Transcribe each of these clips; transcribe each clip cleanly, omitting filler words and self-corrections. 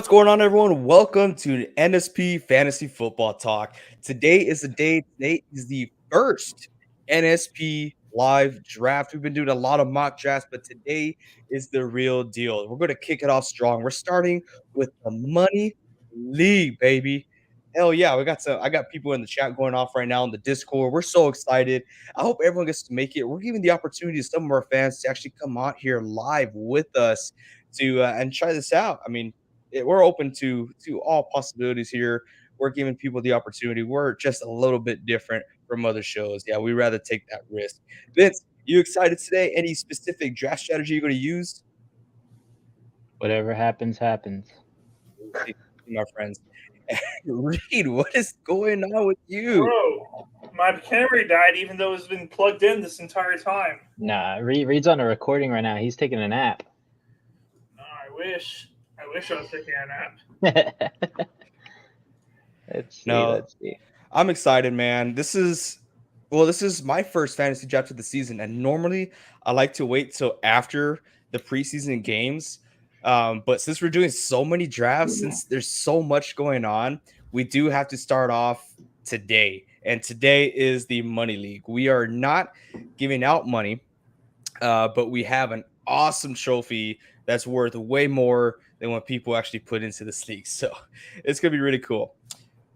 What's going on, everyone? Welcome to NSP Fantasy Football Talk. Today is the day. Today is the first NSP live draft. We've been doing a lot of mock drafts, but today is the real deal. We're going to kick it off strong. We're starting with the Money League, baby. Hell yeah, I got people in the chat going off right now in the Discord. We're so excited. I hope everyone gets to make it. We're giving the opportunity to some of our fans to actually come out here live with us to and try this out. We're open to all possibilities here. We're giving people the opportunity. We're just a little bit different from other shows. Yeah, we rather take that risk. Vince, you excited today? Any specific draft strategy you're going to use? Whatever happens, happens. My friends. Reed, what is going on with you? Bro, my camera died even though it's been plugged in this entire time. Nah, Reed's on a recording right now. He's taking a nap. I wish I was taking a nap. Let's see. I'm excited, man. This is my first fantasy draft of the season, and normally I like to wait till after the preseason games. But since we're doing so many drafts, since there's so much going on, we do have to start off today. And today is the Money League. We are not giving out money, but we have an awesome trophy that's worth way more than what people actually put into this league. So it's gonna be really cool.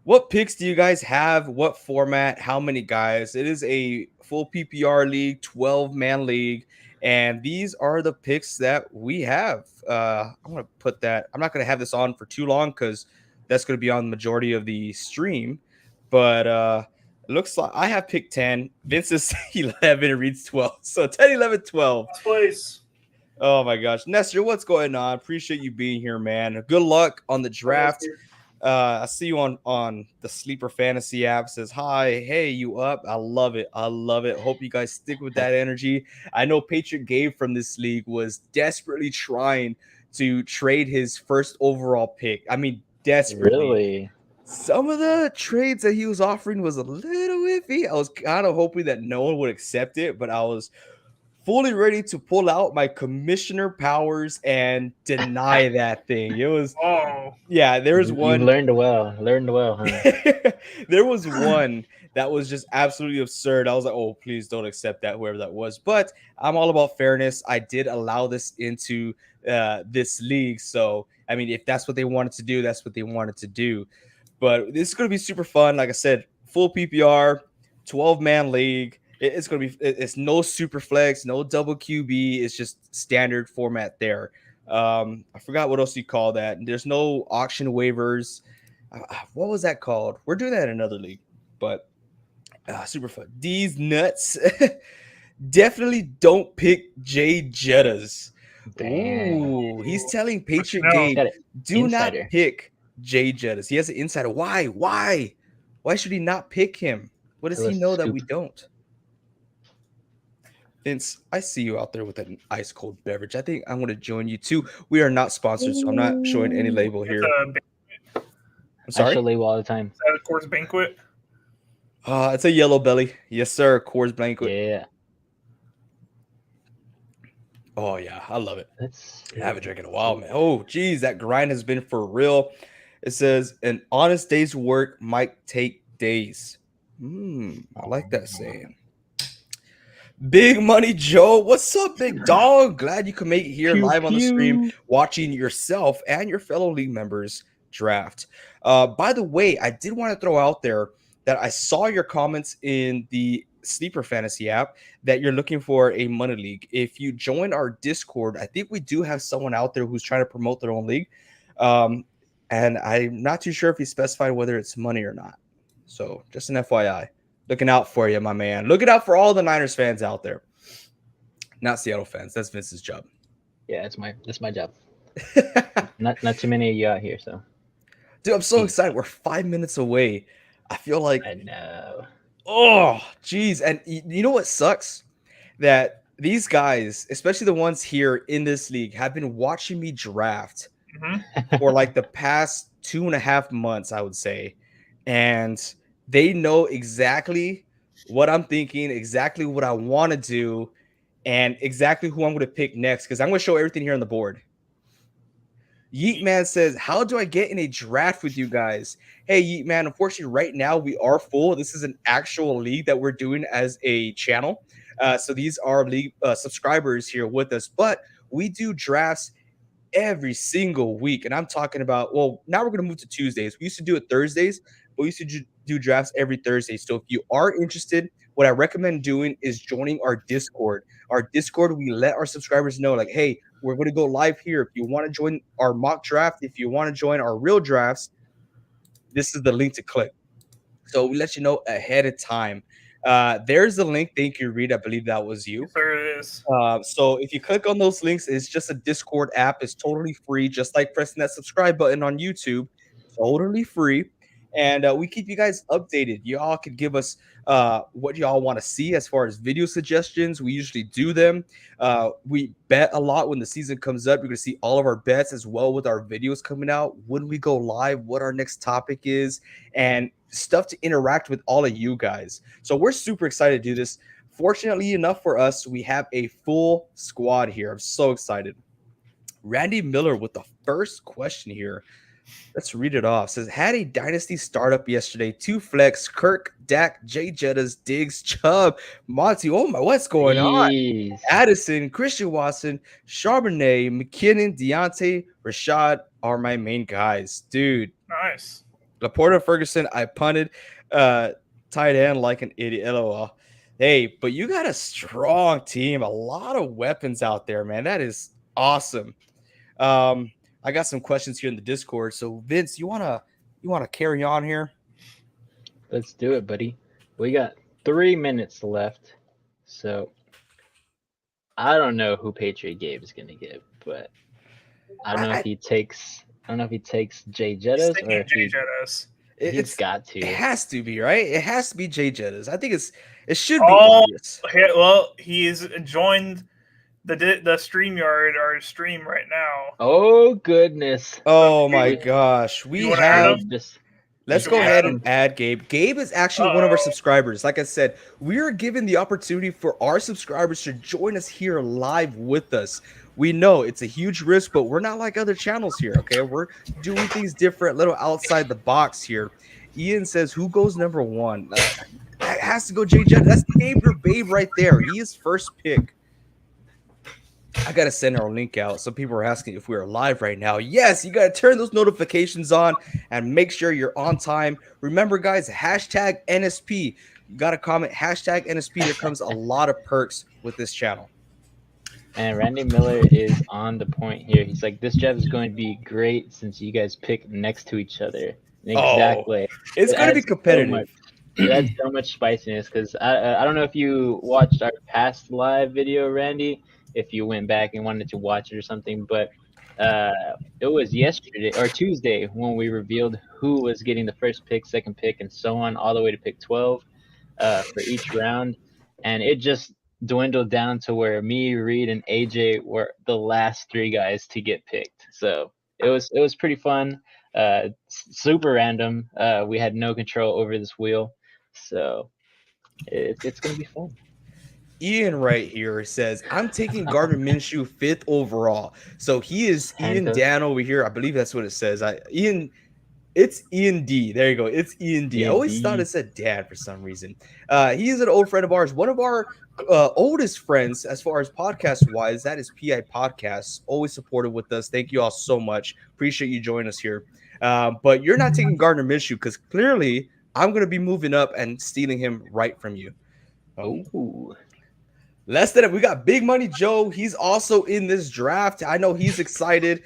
What picks do you guys have? What format? How many guys? It is a full PPR league, 12-man league, and these are the picks that we have. I'm going to put that. I'm not going to have this on for too long because that's going to be on the majority of the stream. But it looks like I have picked 10. Vince is 11 and Reed's 12. So 10, 11, 12. Last place. Oh, my gosh. Nestor, what's going on? Appreciate you being here, man. Good luck on the draft. I see you on the Sleeper Fantasy app. Says hi, hey, you up? I love it. Hope you guys stick with that energy. I know Patriot Gabe from this league was desperately trying to trade his first overall pick. I mean, desperately. Really? Some of the trades that he was offering was a little iffy. I was kind of hoping that no one would accept it, but I was fully ready to pull out my commissioner powers and deny that thing. It was, yeah, there was one. You learned well, huh? There was one that was just absolutely absurd. I was like, oh, please don't accept that, whoever that was. But I'm all about fairness. I did allow this into this league. So, I mean, if that's what they wanted to do, that's what they wanted to do. But this is going to be super fun. Like I said, full PPR, 12-man league. It's going to be, it's no super flex, no double QB. It's just standard format there. I forgot what else you call that. There's no auction waivers. What was that called? We're doing that in another league, but super fun. These nuts. Definitely don't pick Jay Jettas. Ooh, he's telling Patriot Gabe, do not pick Jay Jettas. He has an insider. Why? Why should he not pick him? What does he know that we don't? Vince, I see you out there with an ice cold beverage. I think I'm going to join you too. We are not sponsored, so I'm not showing any label here. I'm sorry? I show label all the time. Is that a Coors Banquet? It's a Yellow Belly. Yes, sir. Coors Banquet. Yeah. Oh, yeah. I love it. I haven't drank in a while, man. Oh, geez. That grind has been for real. It says, an honest day's work might take days. I like that saying. Big Money Joe, what's up, big dog? Glad you could make it here live on the stream, watching yourself and your fellow league members draft. By the way, I did want to throw out there that I saw your comments in the Sleeper Fantasy app that you're looking for a money league. If you join our Discord, I think we do have someone out there who's trying to promote their own league. And I'm not too sure if he specified whether it's money or not. So just an FYI. Looking out for you, my man. Looking out for all the Niners fans out there. Not Seattle fans. That's Vince's job. Yeah, that's my job. not too many of you out here, so. Dude, I'm so excited. We're 5 minutes away. I feel like I know. Oh, geez. And you know what sucks? That these guys, especially the ones here in this league, have been watching me draft for like the past 2.5 months, I would say. And they know exactly what I'm thinking, exactly what I want to do, and exactly who I'm going to pick next, because I'm going to show everything here on the board. Yeet Man says, how do I get in a draft with you guys? Hey, Yeet Man, unfortunately, right now we are full. This is an actual league that we're doing as a channel. So these are league subscribers here with us, but we do drafts every single week. And I'm talking about, well, now we're going to move to Tuesdays. We used to do it Thursdays, but we used to do drafts every Thursday. So if you are interested, what I recommend doing is joining our Discord. Our Discord, we let our subscribers know, like, hey, we're going to go live here. If you want to join our mock draft, if you want to join our real drafts, this is the link to click. So we let you know ahead of time. There's the link. Thank you, Reed. I believe that was you. There it is. So if you click on those links, it's just a Discord app. It's totally free, just like pressing that subscribe button on YouTube. Totally free. And we keep you guys updated. Y'all can give us what y'all want to see as far as video suggestions. We usually do them. We bet a lot when the season comes up. You're going to see all of our bets as well with our videos coming out. When we go live, what our next topic is, and stuff to interact with all of you guys. So we're super excited to do this. Fortunately enough for us, we have a full squad here. I'm so excited. Randy Miller with the first question here. Let's read it off. Says, had a dynasty startup yesterday. 2 flex, Kirk, Dak, Jay Jettas, Diggs, Chubb, Monty. Oh my, what's going on? Addison, Christian Watson, Charbonnet, McKinnon, Deontay, Rashad are my main guys. Dude. Nice. Laporta, Ferguson, I punted tight end like an idiot. LOL. Hey, but you got a strong team, a lot of weapons out there, man. That is awesome. I got some questions here in the Discord. So Vince, you wanna carry on here? Let's do it, buddy. We got 3 minutes left. So I don't know who Patriot Gabe is gonna get, but I don't know if he takes Jay Jettas or if he's got to. It has to be, right? It has to be Jay Jettas. I think it should be obvious. Well, he's joined the StreamYard, our stream right now. Oh goodness! Oh my gosh! We have. Let's go ahead and add Gabe. Gabe is actually one of our subscribers. Like I said, we are given the opportunity for our subscribers to join us here live with us. We know it's a huge risk, but we're not like other channels here, okay? We're doing things different, a little outside the box here. Ian says, who goes number 1? That has to go Jay Jett. That's Gabe or Babe right there. He is first pick. I got to send our link out. Some people are asking if we're live right now. Yes, you got to turn those notifications on and make sure you're on time. Remember, guys, hashtag NSP. You got to comment hashtag NSP. There comes a lot of perks with this channel. And Randy Miller is on the point here. He's like, this draft is going to be great since you guys pick next to each other. Exactly. Oh, it's going to be competitive. It adds so much spiciness because I don't know if you watched our past live video, Randy, if you went back and wanted to watch it or something, but it was yesterday or Tuesday when we revealed who was getting the first pick, second pick, and so on, all the way to pick 12 for each round. And it just dwindled down to where me, Reed, and AJ were the last 3 guys to get picked. So it was pretty fun. Super random. We had no control over this wheel. So it's going to be fun. Ian right here says, I'm taking Gardner Minshew 5th overall. So he is Ian Dan over here. I believe that's what it says. It's Ian D. There you go. It's Ian D. I always thought it said Dan for some reason. He is an old friend of ours. One of our oldest friends as far as podcast-wise. That is PI Podcasts. Always supportive with us. Thank you all so much. Appreciate you joining us here. But you're not taking Gardner Minshew because clearly I'm going to be moving up and stealing him right from you. Oh. Less than it. We got Big Money Joe. He's also in this draft. I know he's excited.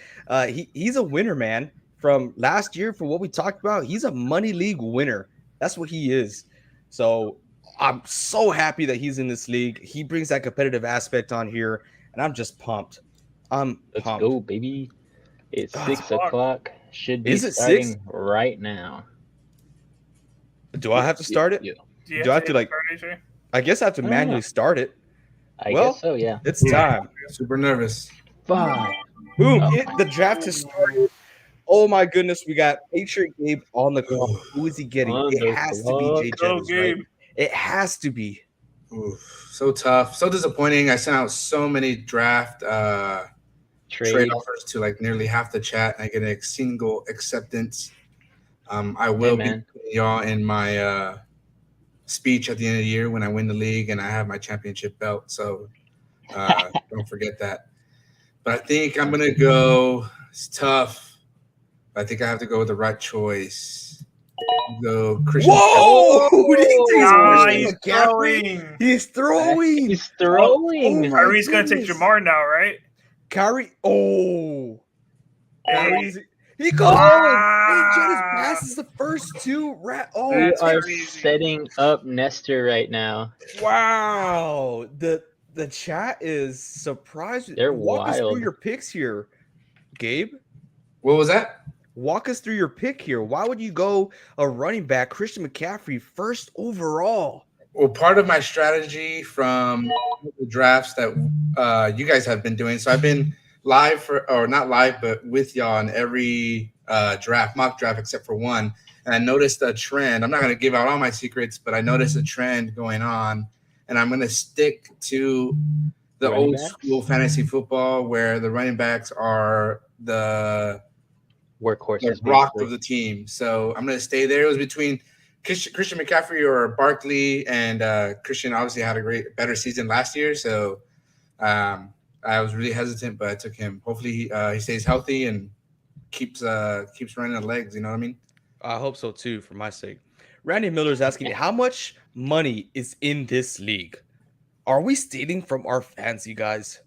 He's a winner, man. From last year, for what we talked about, he's a money league winner. That's what he is. So I'm so happy that he's in this league. He brings that competitive aspect on here, and I'm just pumped. Let's go, baby. It's 6 o'clock. Should be starting right now. Do I have to start it? Do I have to like? I guess I have to manually start it. I guess so, yeah. It's time. Super nervous. 5. Boom! The draft has started. Oh my goodness, we got Patriot Gabe on the clock. Who is he getting? It has to be Jay Jettas, right? It has to be. Oof, so tough, so disappointing. I sent out so many draft trade. offers to like nearly half the chat. I get a single acceptance. I Hey, will be man. putting y'all in my speech at the end of the year when I win the league and I have my championship belt. So don't forget that. But I think I'm gonna go. It's tough. I think I have to go with the right choice. Go Christian. Whoa! He takes Nah, Christian he's McCaffrey. throwing. He's throwing. He's throwing. Oh my Kyrie's going to take goodness. Jamar now, right? Kyrie. Oh. Hey. Kyrie's. He goes. Ah. He just passes the first two. Oh, We That's are crazy. setting up Nestor right now. wow. The chat is surprised. They're Walk us through wild. your picks here, Gabe. What was that? Walk us through your pick here. Why would you go a running back, Christian McCaffrey, first overall? Well, part of my strategy from the drafts that you guys have been doing. So I've been live or not live, but with y'all on every mock draft except for one. And I noticed a trend. I'm not going to give out all my secrets, but I noticed a trend going on. And I'm going to stick to the Running old backs? school fantasy football where the running backs are the Workhorses. rock basically. of the team. So I'm going to stay there. It was between Christian McCaffrey or Barkley, and Christian obviously had a better season last year. So I was really hesitant, but I took him. Hopefully he stays healthy and keeps running the legs. You know what I mean? I hope so too, for my sake. Randy Miller is asking, how much money is in this league? Are we stealing from our fans, you guys?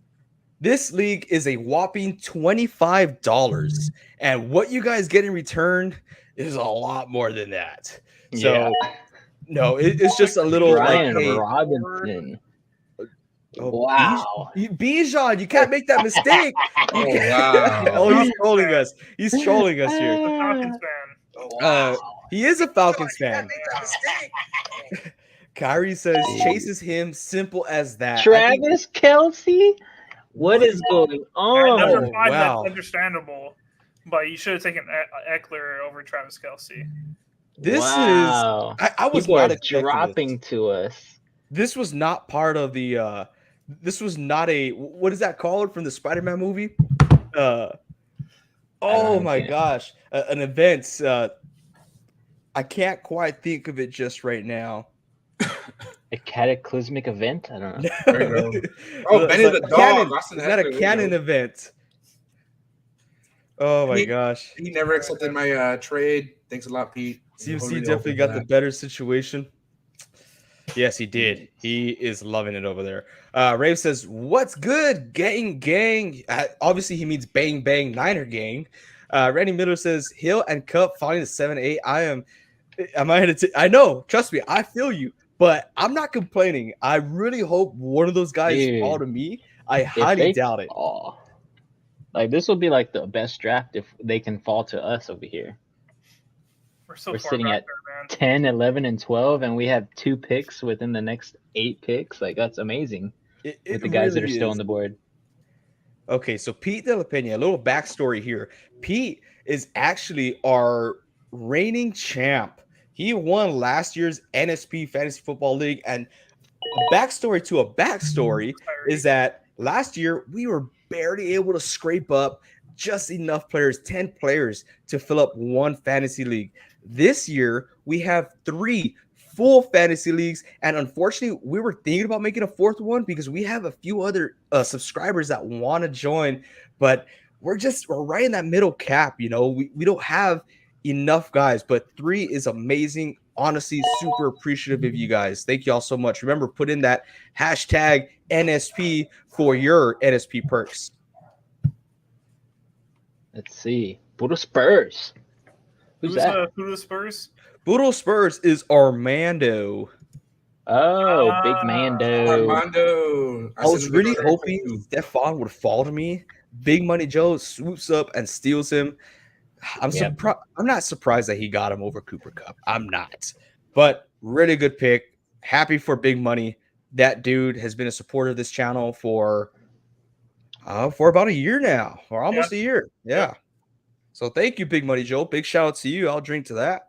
This league is a whopping $25, and what you guys get in return is a lot more than that. So, no, it's just a little Brian like, hey, Robinson. oh, Wow. Bijan, you can't make that mistake. You Oh, can't- wow. oh, he's trolling us. He's trolling us here. The Falcons fan. He is a Falcons fan. Kyrie says chases him, simple as that. I think- Travis Kelsey? What is going At on? number Oh, 5, wow. that's understandable. But you should have taken Eckler over Travis Kelsey. This Wow. is I was People not are expecting dropping to us. This was not part of the this was not a, what is that called from the Spider-Man movie? Oh my seen it. gosh, an event. I can't quite think of it just right now. A cataclysmic event? I don't know. There you go. Oh, Benny the dog. Canon. Austin Is that Eckler, a there you canon go. event? Oh my gosh. He never accepted my trade. Thanks a lot, Pete. CMC definitely got the better situation. Yes, he did. He is loving it over there. Rave says, "What's good, gang? Obviously, he means bang bang Niner gang." Randy Miller says, "Hill and Cup finding the 7-8. I know. Trust me, I feel you, but I'm not complaining. I really hope one of those guys Dude, fall to me. I If highly they doubt it. fall, like this will be like the best draft if they can fall to us over here. We're so We're far sitting back at there, man. 10, 11, and 12, and we have 2 picks within the next 8 picks. Like that's amazing with the guys that are still on the board. Okay, so Pete De La Pena, a little backstory here. Pete is actually our reigning champ. He won last year's NSP Fantasy Football League. And a backstory to a backstory is that last year we were barely able to scrape up just enough players, 10 players, to fill up one fantasy league. This year we have 3 full fantasy leagues, and unfortunately we were thinking about making a 4th one because we have a few other subscribers that want to join, but we're right in that middle cap. We don't have enough guys, but 3 is amazing. Honestly, super appreciative of you guys. Thank you all so much. Remember, put in that hashtag NSP for your NSP perks. Let's see. Budo Spurs. Who's that? Who the Spurs? Boodle Spurs is Armando. Oh, Big Mando. Armando. I was really hoping Stefan would fall to me. Big Money Joe swoops up and steals him. I'm not surprised that he got him over Cooper Kupp. I'm not. But really good pick. Happy for Big Money. That dude has been a supporter of this channel for about a year now, or almost a year. Yeah. So thank you, Big Money Joe. Big shout out to you. I'll drink to that.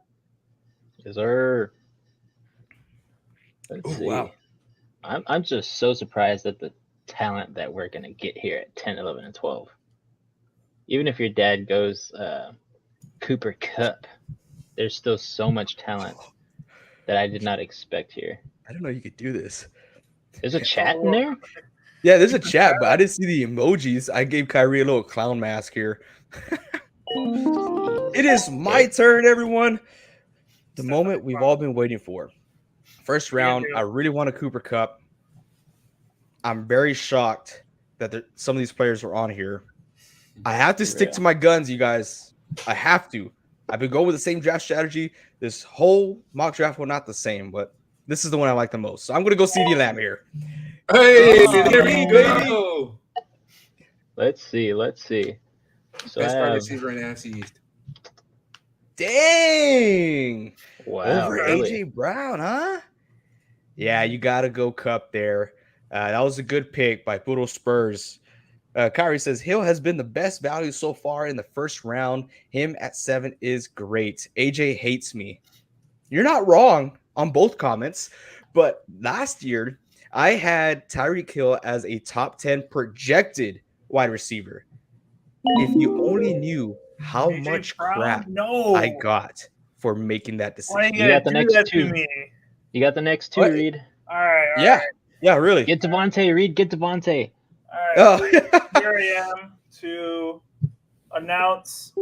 Yes, sir. Let's see. Wow. I'm just so surprised at the talent that we're gonna get here at 10, 11, and 12. even if your dad goes Cooper Cup, there's still so much talent that I did not expect here. I don't know you could do this. There's a chat in there. Yeah, there's a chat, but I didn't see the emojis. I gave Kyrie a little clown mask here. It is my turn, everyone. The moment we've all been waiting for. First round, I really want a Cooper Cup. I'm very shocked that some of these players are on here. I have to stick to my guns, you guys. I have to. I've been going with the same draft strategy. This whole mock draft was not the same, but this is the one I like the most. So I'm going to go CD Lamb here. Hey, there we go. Let's see. So Best wide receiver in the NFC East. Dang. Wow. Over really? AJ Brown, huh? Yeah, you got to go Cup there. That was a good pick by Poodle Spurs. Kyrie says Hill has been the best value so far in the first round. Him at 7 is great. AJ hates me. You're not wrong on both comments, but last year I had Tyreek Hill as a top 10 projected wide receiver. If you only knew how AJ much Brown? crap No. I got for making that Why decision. you got the next two? You got the next two, What? Reed. All right. Yeah, really. Get Devontae, Reed. Get Devontae. All right. Oh. Here I am to announce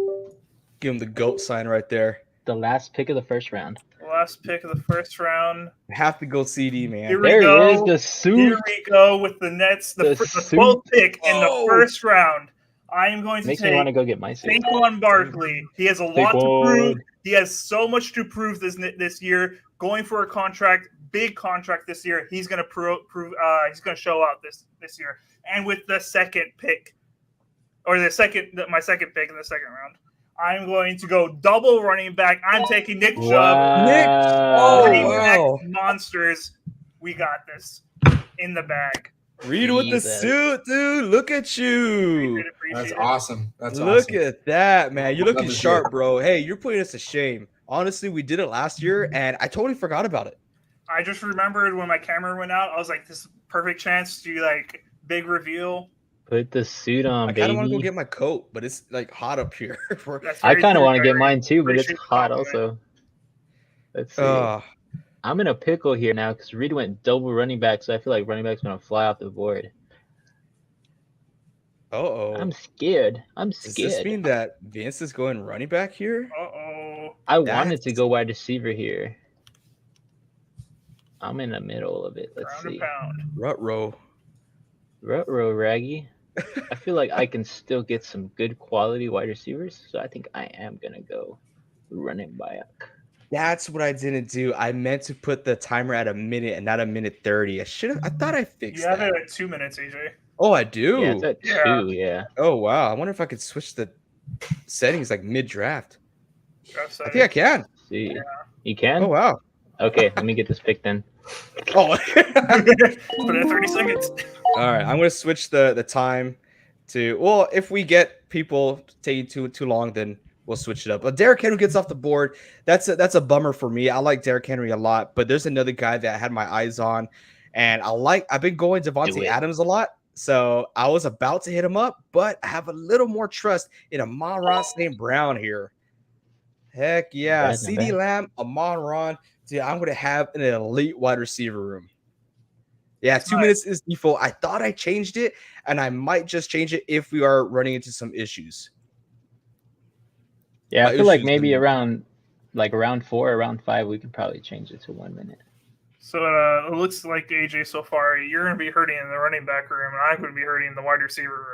Give him the GOAT sign right there. The last pick of the first round. the last pick of the first round. I have to go CD, man. Here we There go. is the suit. Here we go with the Nets, the 12th pick in the first round. I am going to Makes take me want to go get my suit. Saquon Barkley. He has a lot to prove. He has so much to prove this year. Going for a contract, big contract this year. He's going to prove. He's going to show out this year. And with the second pick, or my second pick in the second round, I'm going to go double running back. I'm taking Nick Chubb. Nick. Oh, Running back wow. monsters. We got this in the bag. Reed with the suit, dude. Look at you. That's awesome. Look at that, man. You're looking Love to see sharp, it. bro. Hey, you're putting us to shame. Honestly, we did it last year, and I totally forgot about it. I just remembered when my camera went out, I was like, this is a perfect chance to like big reveal. Put the suit on, I baby. kind of want to go get my coat, but it's like hot up here. I kind of want to get mine too, but it's hot also. Let's see. I'm in a pickle here now because Reed went double running back, so I feel like running back's going to fly off the board. Uh-oh. I'm scared. Does this mean that Vince is going running back here? Uh-oh. I wanted to go wide receiver here. I'm in the middle of it. Let's see. Ruh-roh, Raggy. I feel like I can still get some good quality wide receivers, so I think I am going to go running back. That's what I didn't do. I meant to put the timer at a minute and not a minute 30. I thought I fixed that. You have it at 2 minutes, AJ. Oh, I do? Yeah, it's at 2, yeah. Oh, wow. I wonder if I could switch the settings like mid-draft. I think I can. Let's see. Yeah. You can? Oh, wow. Okay, let me get this pick then. Oh. Put it at 30 seconds. All right, I'm going to switch the time to, well, if we get people taking too long, then we'll switch it up. But Derrick Henry gets off the board. That's a bummer for me. I like Derrick Henry a lot, but there's another guy that I had my eyes on, and I've been going Devontae Adams a lot. So I was about to hit him up, but I have a little more trust in Amon-Ra St. Brown here. Heck yeah. CD Lamb, Amon-Ra. Dude, I'm going to have an elite wide receiver room. Yeah, 2 minutes is default. I thought I changed it, and I might just change it if we are running into some issues. Yeah, I feel like maybe around 4 or around 5, we could probably change it to 1 minute. So it looks like, AJ, so far, you're going to be hurting in the running back room, and I'm going to be hurting in the wide receiver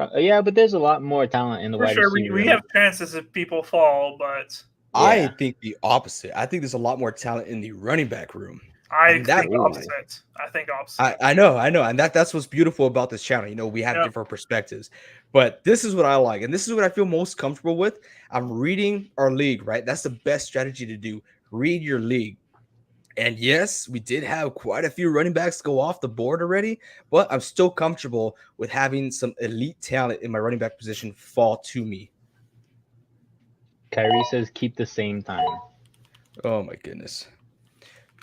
room. Yeah, but there's a lot more talent in the wide receiver room. We have chances if people fall, but... I think the opposite. I think there's a lot more talent in the running back room. I think opposite. I know. And that's what's beautiful about this channel. You know, we have different perspectives. But this is what I like, and this is what I feel most comfortable with. I'm reading our league, right? That's the best strategy to do. Read your league. And yes, we did have quite a few running backs go off the board already, but I'm still comfortable with having some elite talent in my running back position fall to me. Kyrie says keep the same time. Oh, my goodness.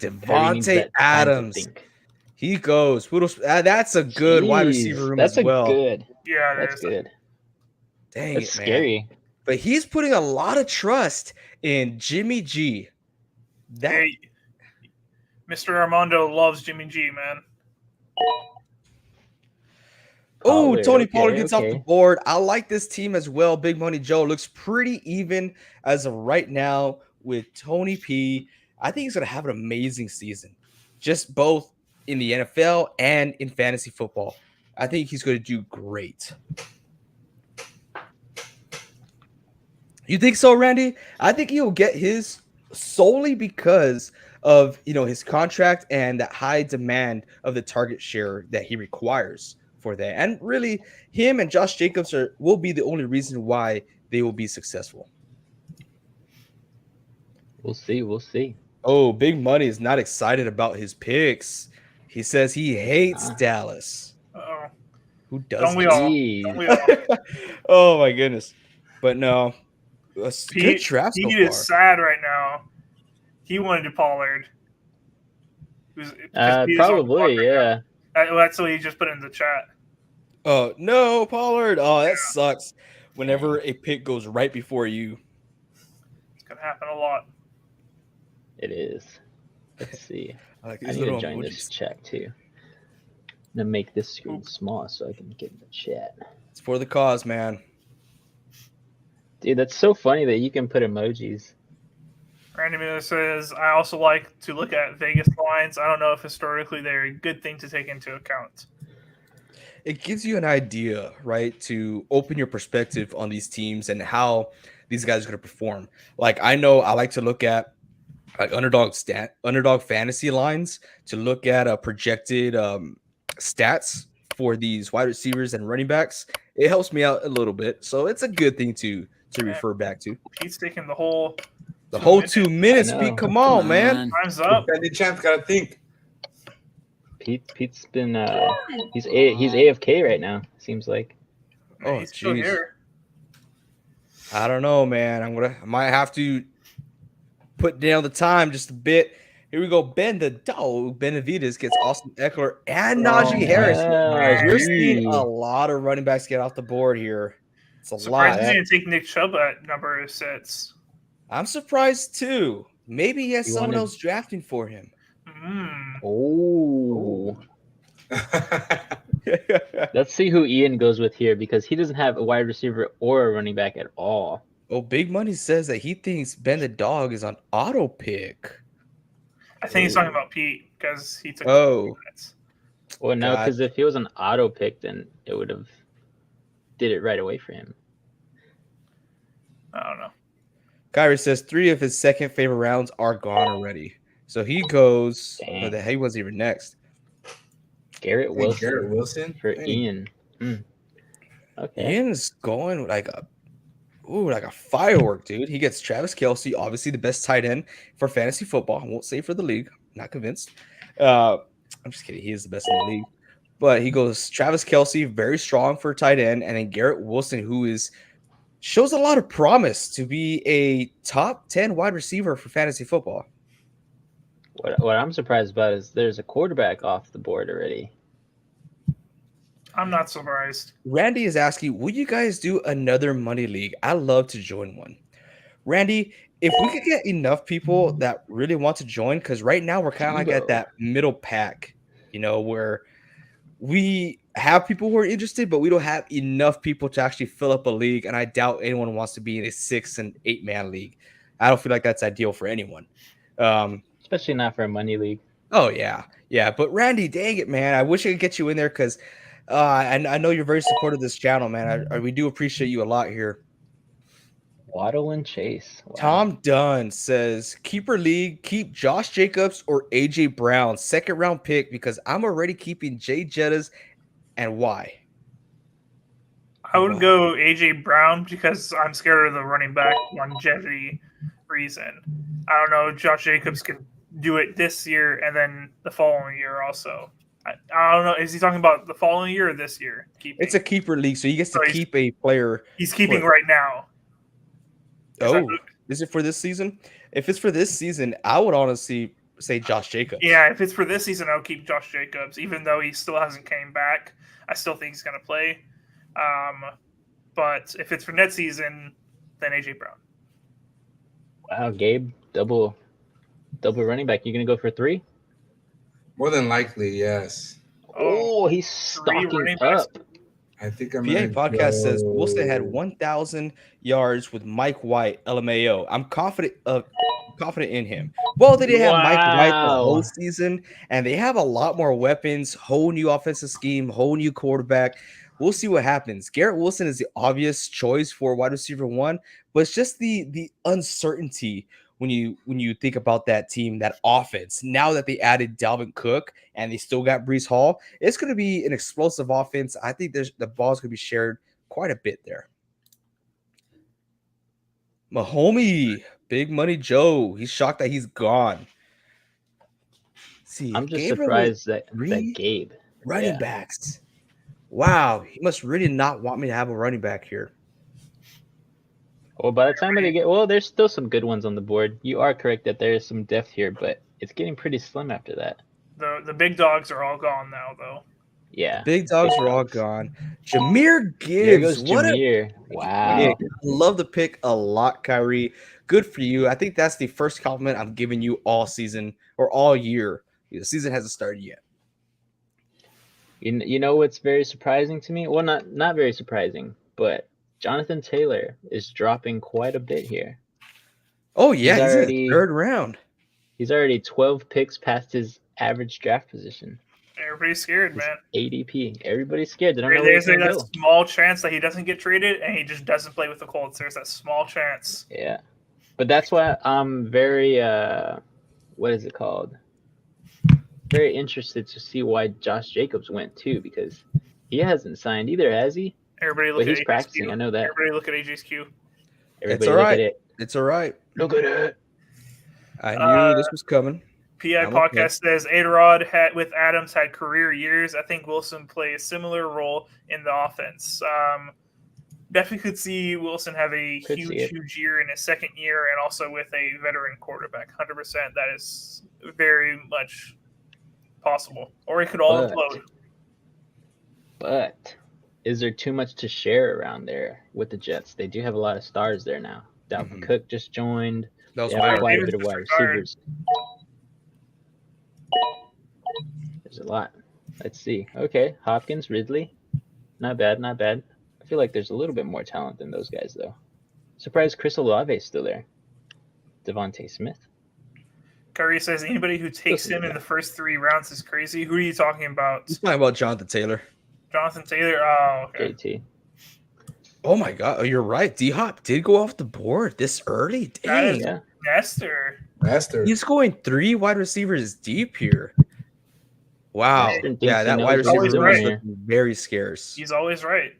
Devontae Adams. He goes. That's a good wide receiver room as well. Good. Yeah, it That's is. good. Dang That's it, man. scary. But he's putting a lot of trust in Jimmy G. That Hey, Mr. Armando loves Jimmy G, man. Oh, Tony Pollard Okay, gets off the okay. board. I like this team as well. Big Money Joe looks pretty even as of right now with Tony P. I think he's going to have an amazing season, just both in the NFL and in fantasy football. I think he's going to do great. You think so, Randy? I think he'll get his solely because of his contract and that high demand of the target share that he requires for that. And really, him and Josh Jacobs will be the only reason why they will be successful. We'll see. We'll see. Oh, Big Money is not excited about his picks. He says he hates Dallas. Uh-oh. Who does? Don't we all? Jeez. Don't we all? Oh my goodness! But no, a good draft so Pete far. is sad right now. He wanted to Pollard. Because Pete is on the clock Probably, right yeah. now. That's what he just put in the chat. Oh no, Pollard! Oh, that sucks. Whenever a pick goes right before you, It's gonna happen a lot. It is. Let's see. I like I these need to little join this emojis. chat too. I'm gonna make this screen small so I can get in the chat. It's for the cause, man. Dude, that's so funny that you can put emojis. Randy Miller says, I also like to look at Vegas lines. I don't know if historically they're a good thing to take into account. It gives you an idea, right, to open your perspective on these teams and how these guys are going to perform. Like, I know I like to look at like underdog fantasy lines to look at projected stats for these wide receivers and running backs. It helps me out a little bit, so it's a good thing to refer back to. Pete's taking the whole 2 minutes. I know. Pete, come on, man. Time's up. Defending champs gotta think. Pete's been he's AFK right now, seems like. Oh, He's still jeez. here. I don't know, man. I might have to put down the time just a bit. Here we go. Ben the dog Benavides gets Austin Eckler and Najee Harris. We're seeing a lot of running backs get off the board here. It's a Surprised lot. he didn't take Nick Chubb at number 6. I'm surprised too. Maybe he has You someone wanted- else drafting for him. Oh. Let's see who Ian goes with here because he doesn't have a wide receiver or a running back at all. Oh, Big Money says that he thinks Ben the dog is on auto pick. I think he's talking about Pete because he took Oh. minutes. Well, no, God. because if he was an auto pick, then it would have did it right away for him. I don't know. Kyrie says 3 of his second favorite rounds are gone already. So he goes. Dang. Oh, the hell, he wasn't even next. Garrett Wilson, Garrett Wilson for Dang. Ian. Okay. Ian's going like a firework, dude. He gets Travis Kelce, obviously the best tight end for fantasy football. I won't say for the league. Not convinced. I'm just kidding. He is the best in the league. But he goes Travis Kelce, very strong for tight end, and then Garrett Wilson, who shows a lot of promise to be a top 10 wide receiver for fantasy football. What I'm surprised about is there's a quarterback off the board already. I'm not surprised. Randy is asking, will you guys do another money league? I love to join one. Randy, if we could get enough people that really want to join, because right now we're kind of like at that middle pack, where we have people who are interested, but we don't have enough people to actually fill up a league. And I doubt anyone wants to be in a 6 and 8 man league. I don't feel like that's ideal for anyone. Especially not for a money league. Oh, yeah. Yeah. But Randy, dang it, man. I wish I could get you in there because I know you're very supportive of this channel, man. We do appreciate you a lot here. Waddle and Chase. Wow. Tom Dunn says, keeper league, keep Josh Jacobs or AJ Brown, 2nd round pick, because I'm already keeping Jay Jettas. And why? I would go AJ Brown because I'm scared of the running back longevity reason. I don't know. Josh Jacobs can do it this year and then the following year also. I don't know. Is he talking about the following year or this year? Keeping? It's a keeper league, so he gets to keep a player. He's keeping right now. Is it for this season? If it's for this season, I would honestly say Josh Jacobs. Yeah, if it's for this season, I'll keep Josh Jacobs, even though he still hasn't came back. I still think he's going to play. But if it's for next season, then AJ Brown. Wow, Gabe, double running back. You gonna go for 3? More than likely, yes. Oh, he's 3 stocking running backs. up. I think I'm PA gonna podcast says Wilson had go- 1,000 yards with Mike White, LMAO. I'm confident in him. Well, they didn't have Mike White the whole Wow. season, and they have a lot more weapons, whole new offensive scheme, whole new quarterback. We'll see what happens. Garrett Wilson is the obvious choice for wide receiver 1, but it's just the uncertainty when you think about that team, that offense. Now that they added Dalvin Cook and they still got Brees Hall, it's going to be an explosive offense. I think the ball's going to be shared quite a bit there. Mahomie, Big Money Joe. He's shocked that he's gone. See, I'm just Gabriel surprised that 3 Gabe. running Yeah. backs. Wow, he must really not want me to have a running back here. Well, by the time they get, there's still some good ones on the board. You are correct that there is some depth here, but it's getting pretty slim after that. The big dogs are all gone now, though. Yeah. Big dogs are all gone. Jameer There Gibbs. goes What a Jameer. pick. Wow. Love the pick a lot, Kyrie. Good for you. I think that's the first compliment I'm giving you all season or all year. The season hasn't started yet. You know what's very surprising to me? Well, not very surprising, but Jonathan Taylor is dropping quite a bit here. Oh yeah, he's in already- the 3rd round. He's already 12 picks past his average draft position. Everybody's scared, His man. ADP. Everybody's scared. They don't know where There's he's going to that go. small chance that he doesn't get traded and he just doesn't play with the Colts. There's that small chance. Yeah. But that's why I'm very, what is it called? Very interested to see why Josh Jacobs went too, because he hasn't signed either, has he? Everybody look But at he's AJ's practicing. Q. I know that. Everybody look at AJ's Q. Everybody all look right. at it. It's all right. Look at it. I knew this was coming. PI I'm podcast says A-Rod with Adams had career years. I think Wilson play a similar role in the offense. Definitely could see Wilson have a Could see it. huge year in his second year, and also with a veteran quarterback. 100%. That is very much possible. Or it could all But- implode. But is there too much to share around there with the Jets? They do have a lot of stars there now. Dalvin Mhm. Cook just joined. That was They have weird. quite a Davis bit of wide just retired. receivers. There's a lot. Let's see. Okay, Hopkins, Ridley. Not bad, not bad. I feel like there's a little bit more talent than those guys, though. Surprised Chris Olave is still there. Devontae Smith. Curry says anybody who takes Listen to him in that. the first 3 rounds is crazy. Who are you talking about? He's talking about Jonathan Taylor. Jonathan Taylor? Oh, okay. JT. Oh my God. Oh, you're right. D-Hop did go off the board this early. That Dang. is- Yeah. Nestor. Master. He's going 3 wide receivers deep here. Wow. Nestor thinks Yeah, he that knows wide what receiver he's room doing is here. looking very scarce. He's always right.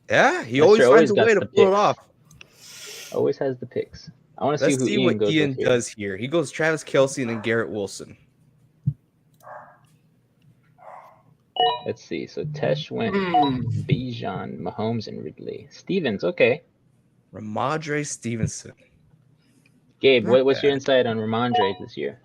Yeah, he Nestor always always finds a got way to the pull it picks. off. Always has the picks. I want to see Let's who see Ian what goes Ian with here. does here. He goes Travis Kelce and then Garrett Wilson. Let's see. So Tesh went Bijan, Mahomes, and Ridley. Stevens, okay. Ramondre Stevenson. Gabe, Not what's your bad. insight on Ramondre this year?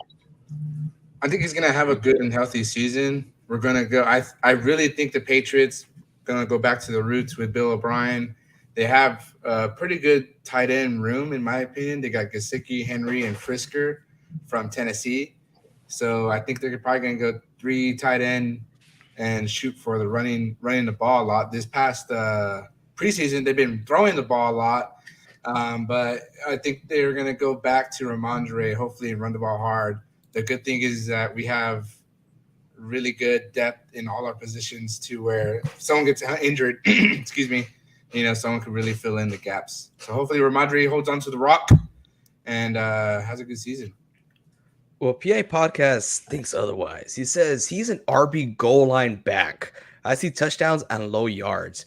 I think he's gonna have a good and healthy season. We're gonna go. I really think the Patriots gonna go back to the roots with Bill O'Brien. They have a pretty good tight end room, in my opinion. They got Gesicki, Henry, and Frisker from Tennessee. So I think they're probably gonna go 3 tight end and shoot for the running the ball a lot. This past preseason, they've been throwing the ball a lot. But I think they're going to go back to Ramondre, hopefully, and run the ball hard. The good thing is that we have really good depth in all our positions to where if someone gets injured, excuse me, someone could really fill in the gaps. So hopefully Ramondre holds on to the rock and has a good season. Well, PA Podcast thinks otherwise. He says he's an RB goal line back. I see touchdowns and low yards.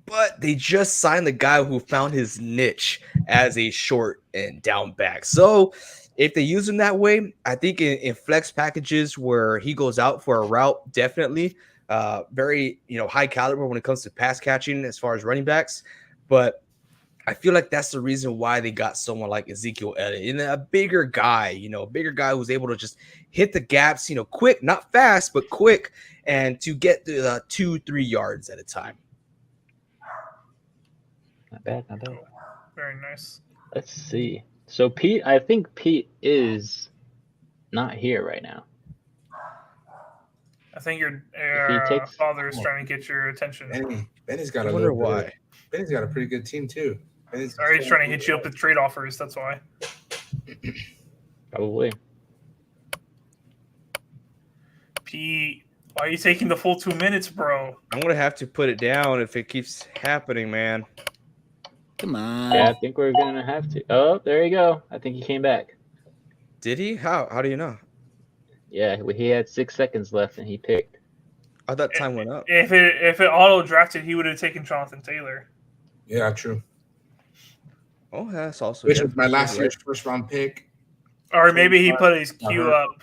But they just signed the guy who found his niche as a short and down back. So if they use him that way, I think in flex packages where he goes out for a route, definitely very high caliber when it comes to pass catching as far as running backs. But I feel like that's the reason why they got someone like Ezekiel Elliott, and a bigger guy, who's able to just hit the gaps, quick, not fast, but quick, and to get the 2-3 yards at a time. Not bad, not bad. Very nice. Let's see. So Pete, I think Pete is not here right now. I think your takes- father is trying to get your attention. Benny's got I a wonder little why. bit. Benny's got a pretty good team too. Sorry, he's trying to hit you up with trade offers. That's why. Probably. Pete, why are you taking the full 2 minutes, bro? I'm gonna have to put it down if it keeps happening, man. Come on. Yeah, I think we're gonna have to. Oh, there you go. I think he came back. Did he? How do you know? Yeah, he had 6 seconds left and he picked. I thought time went up. If it auto drafted, he would have taken Jonathan Taylor. Yeah, true. Oh, that's also Which yeah, was my last right. year's first round pick. Or maybe he put his queue Uh-huh. up.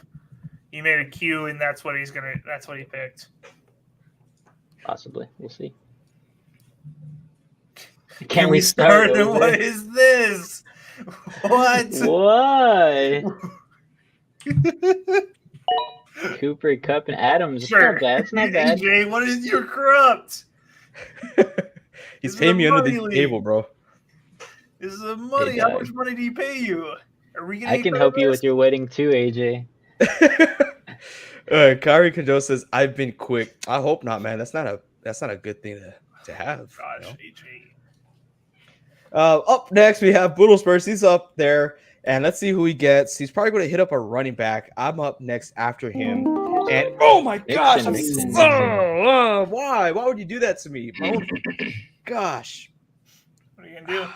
He made a queue, and that's what he picked. Possibly. We'll see. Can we start? What is this? What? Why? Cooper, Cup, and Adams. It's Sure. not bad. It's not bad. AJ, what is your corrupt? He's This is paying a me under money the league. table, bro. This is the money. Hey, How Doug. much money do he pay you? Are we gonna I can help you with your wedding too, AJ. Kyrie Kondo says, "I've been quick." I hope not, man. That's not a good thing to have. Gosh, you know? AJ. Up next, we have Boodlespurs. He's up there, and let's see who he gets. He's probably going to hit up a running back. I'm up next after him. And oh my gosh, I'm Mixon. why? Why would you do that to me? My own, gosh, What are you gonna do?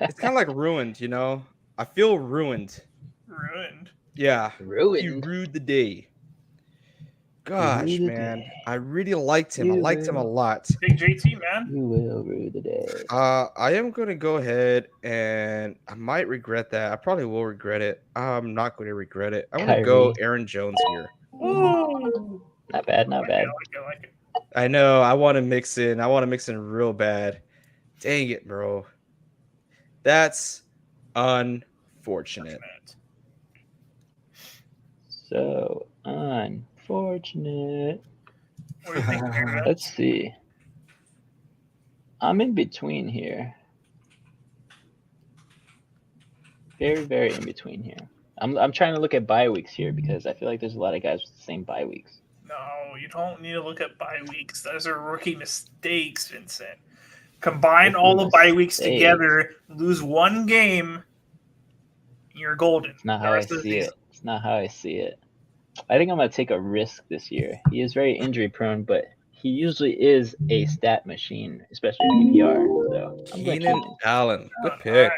it's kind of like ruined, you know. I feel ruined. Ruined. Yeah, you Ruined. ruined the day. Gosh, Ruined the man, day. I really liked him. I You liked him a will. lot. Big JT, man. You will rue the day. I am going to go ahead and I might regret that. I probably will regret it. I'm not going to regret it. I'm going to go Kyrie. Aaron Jones here. Ooh. Not bad, not bad. I like it. I know. I want to mix in. I want to mix in real bad. Dang it, bro. That's unfortunate. So unfortunate. What do you think, Aaron? Let's see. I'm in between here. Very, very in between here. I'm trying to look at bye weeks here because I feel like there's a lot of guys with the same bye weeks. No, you don't need to look at bye weeks. Those are rookie mistakes, Vincent. Combine Rookie all the bye weeks mistakes. together, lose one game, you're golden. It's not The how I rest of the see it. season. It's not how I see it. I think I'm gonna take a risk this year. He is very injury prone, but he usually is a stat machine, especially in PPR. So I'm going Keenan Keenan. Allen. Good All pick.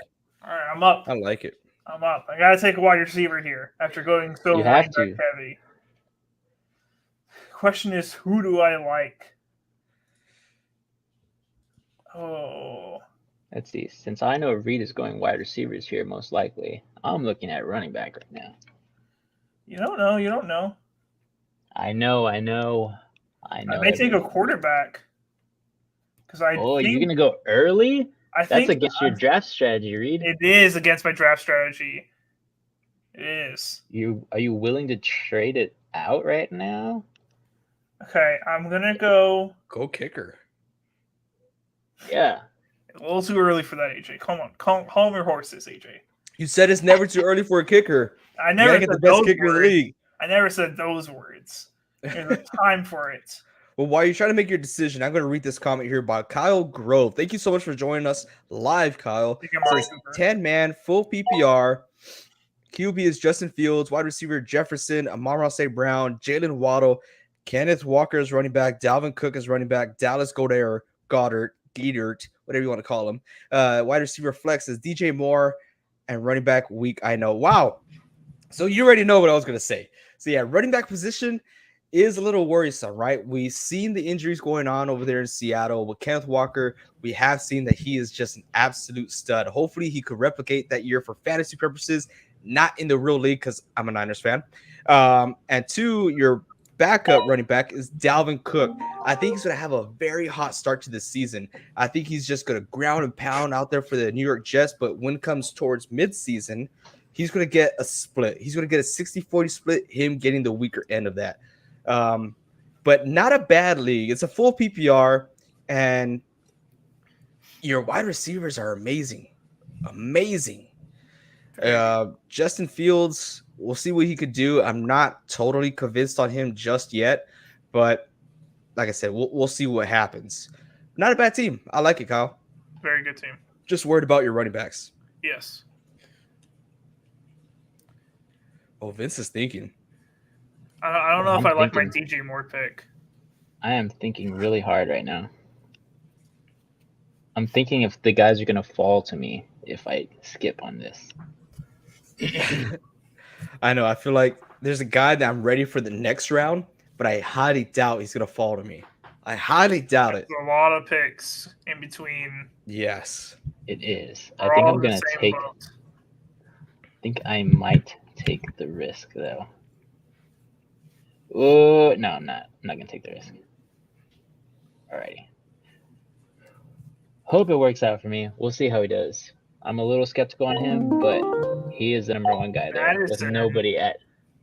right, I'm up. I like it. I'm up. I gotta take a wide receiver here after going so You have running back heavy. Question is, who do I like? Oh, Let's see. Since I know Reed is going wide receivers here, most likely, I'm looking at running back right now. you don't know. You don't know. I know. I may take a quarterback because I Oh, think you're gonna go early? I That's think against your draft strategy, Reed. it is against my draft strategy. It is. Are you willing to trade it out right now? Okay, I'm gonna go Go kicker. Yeah. a little too early for that, AJ. Come on, calm your horses, AJ. You said it's never too early for a kicker. I You never gotta said get the best those kicker in the words. league. I never said those words. There's a time for it. Well, while you're trying to make your decision, I'm going to read this comment here by Kyle Grove. Thank you so much for joining us live, Kyle. Think I'm It Amari says Cooper. 10-man, full PPR. QB is Justin Fields, wide receiver Jefferson, Amon-Ra St. Brown, Jalen Waddle, Kenneth Walker is running back, Dalvin Cook is running back, Dallas Goddard, whatever you want to call him. Wide receiver flex is DJ Moore, and running back week, I know. Wow. So you already know what I was going to say. So yeah, running back position is a little worrisome, right? We've seen the injuries going on over there in Seattle with Kenneth Walker. We have seen that he is just an absolute stud. Hopefully he could replicate that year for fantasy purposes, not in the real league because I'm a Niners fan. And two, your backup running back is Dalvin Cook. I think he's going to have a very hot start to the season. I think he's just going to ground and pound out there for the New York Jets. But when it comes towards midseason, he's going to get a split. He's going to get a 60-40 split, him getting the weaker end of that. But not a bad league. It's a full PPR. And your wide receivers are amazing. Amazing. Justin Fields, we'll see what he could do. I'm not totally convinced on him just yet, but like I said, we'll see what happens. Not a bad team. I like it, Kyle. Very good team. Just worried about your running backs. Yes. Oh, Vince is thinking. I don't know if I I'm like my thinking. DJ Moore pick. I am thinking really hard right now. I'm thinking if the guys are gonna fall to me if I skip on this. I know. I feel like there's a guy that I'm ready for the next round, but I highly doubt he's gonna fall to me. I highly doubt it. There's a lot of picks in between. Yes. It is. We're I think all I'm in the gonna same take. boat. I think I might take the risk though. Oh no, I'm not. I'm not gonna take the risk. Alrighty. Hope it works out for me. We'll see how he does. I'm a little skeptical on him, but he is the number one guy there with Madison.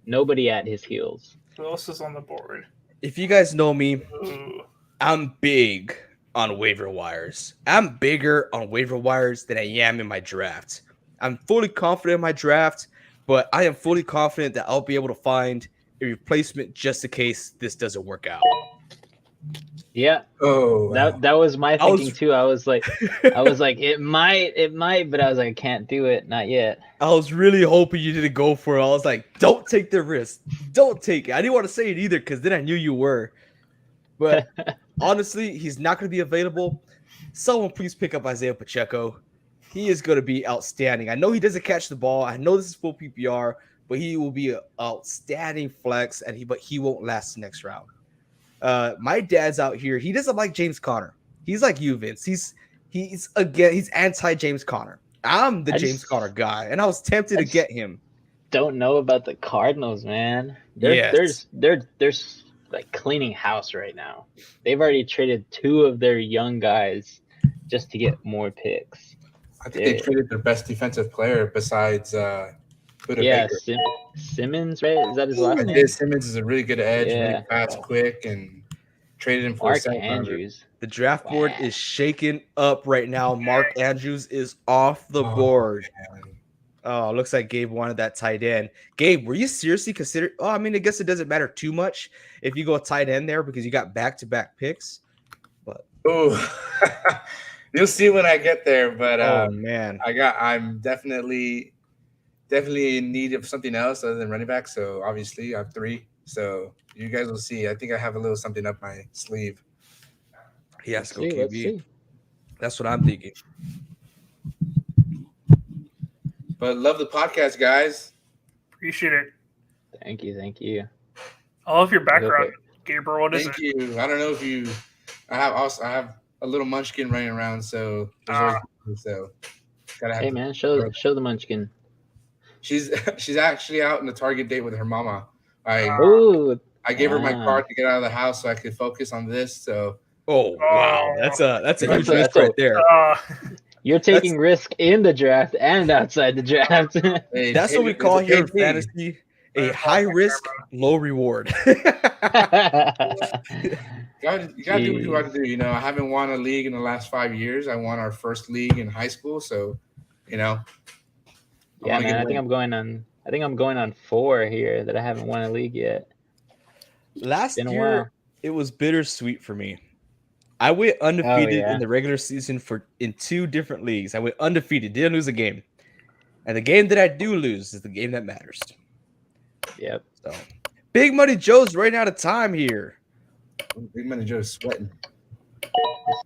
nobody at his heels. Who else is on the board? If you guys know me, Ooh. I'm big on waiver wires. I'm bigger on waiver wires than I am in my draft. I'm fully confident in my draft, but I am fully confident that I'll be able to find a replacement just in case this doesn't work out. Yeah, Oh, wow. that was my I was- thinking too. I was like, it might, but I was like, I can't do it, not yet. I was really hoping you didn't go for it. I was like, don't take the risk. Don't take it. I didn't want to say it either because then I knew you were. But honestly, he's not going to be available. Someone please pick up Isaiah Pacheco. He is going to be outstanding. I know he doesn't catch the ball. I know this is full PPR, but he will be an outstanding flex, but he won't last the next round. My dad's out here. He doesn't like James Conner. He's like you, Vince. He's anti James Conner. I'm the James Conner guy, and I was tempted to get him. Don't know about the Cardinals, man. Yes. They're like cleaning house right now. They've already traded 2 of their young guys just to get more picks. I think they traded their best defensive player besides Buda Yeah, Baker. Simmons, right? Is that his last name? Isaiah Simmons is a really good edge, Yeah. really fast, quick, and traded him for a Mark second rounder. Andrews. The draft board Wow. is shaking up right now. Mark Andrews is off the Oh, board. man. Oh, looks like Gabe wanted that tight end. Gabe, were you seriously considered? Oh, I mean, I guess it doesn't matter too much if you go tight end there because you got back-to-back picks. Oh, you'll see when I get there. But Oh man, I'm definitely in need of something else other than running back. So obviously I have 3. So you guys will see. I think I have a little something up my sleeve. he has to go Let's QB. see. That's what I'm thinking. But love the podcast, guys. Appreciate it. Thank you. I love your I hope background, Gabriel. What is Thank it? you. I don't know if you. I have a little munchkin running around, so there's always, so gotta have. Hey man, show the munchkin. She's actually out on a Target date with her mama. I Ooh, gave her my wow. card to get out of the house so I could focus on this. So Oh wow, that's a huge risk That's a- right there. You're taking risk in the draft and outside the draft. hey, That's hey, what we it's call a here in big league. fantasy a high risk, low reward. You gotta do what you Jeez. gotta do. You know, I haven't won a league in the last 5 years. I won our first league in high school, so I Yeah, wanna man. get I think I'm going on 4 here that I haven't won a league yet. Last Been a year, while. it was bittersweet for me. I went undefeated yeah. in the regular season in 2 different leagues. I went undefeated, didn't lose a game. And the game that I do lose is the game that matters. Yep. So, Big Money Joe's running out of time here. Big Money Joe's sweating.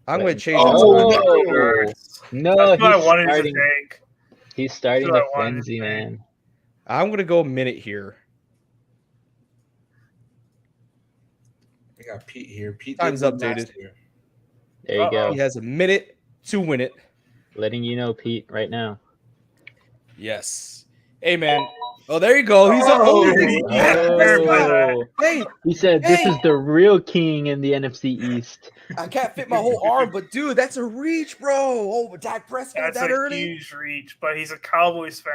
I'm going to change Oh, it. no, That's what I he's wanted to starting. take. He's starting That's the what I wanted to frenzy, say. man. I'm going to go a minute here. We got Pete here. Pete Time's did win updated. last year. There you go. He has a minute to win it. Letting you know, Pete, right now. Yes. Hey, man. Oh, there you go. He's up. Oh, Oh, yeah, verify that. hey, He said this Hey! is the real king in the NFC East. I can't fit my whole arm, but dude, that's a reach, bro. Oh, but Dak Prescott That's that a early. huge reach, but he's a Cowboys fan.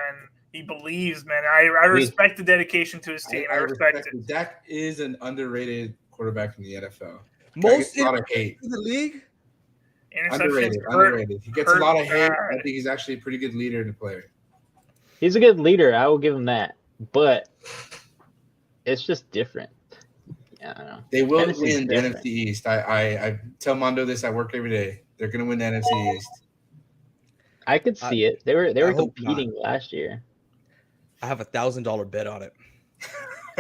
He believes, man. I respect the dedication to his team. I respect it. Dak is an underrated quarterback in the NFL. Most a lot of hate. in the league. Interceptions Underrated. He gets a lot of hate. I bad. think he's actually a pretty good leader and player. He's a good leader. I will give him that. But it's just different. Yeah, I don't know. They will Tennessee's win the different. NFC East. I tell Mondo this at work every day. They're going to win the NFC East. I could see it. They were hope competing last year. I have $1,000 bet on it.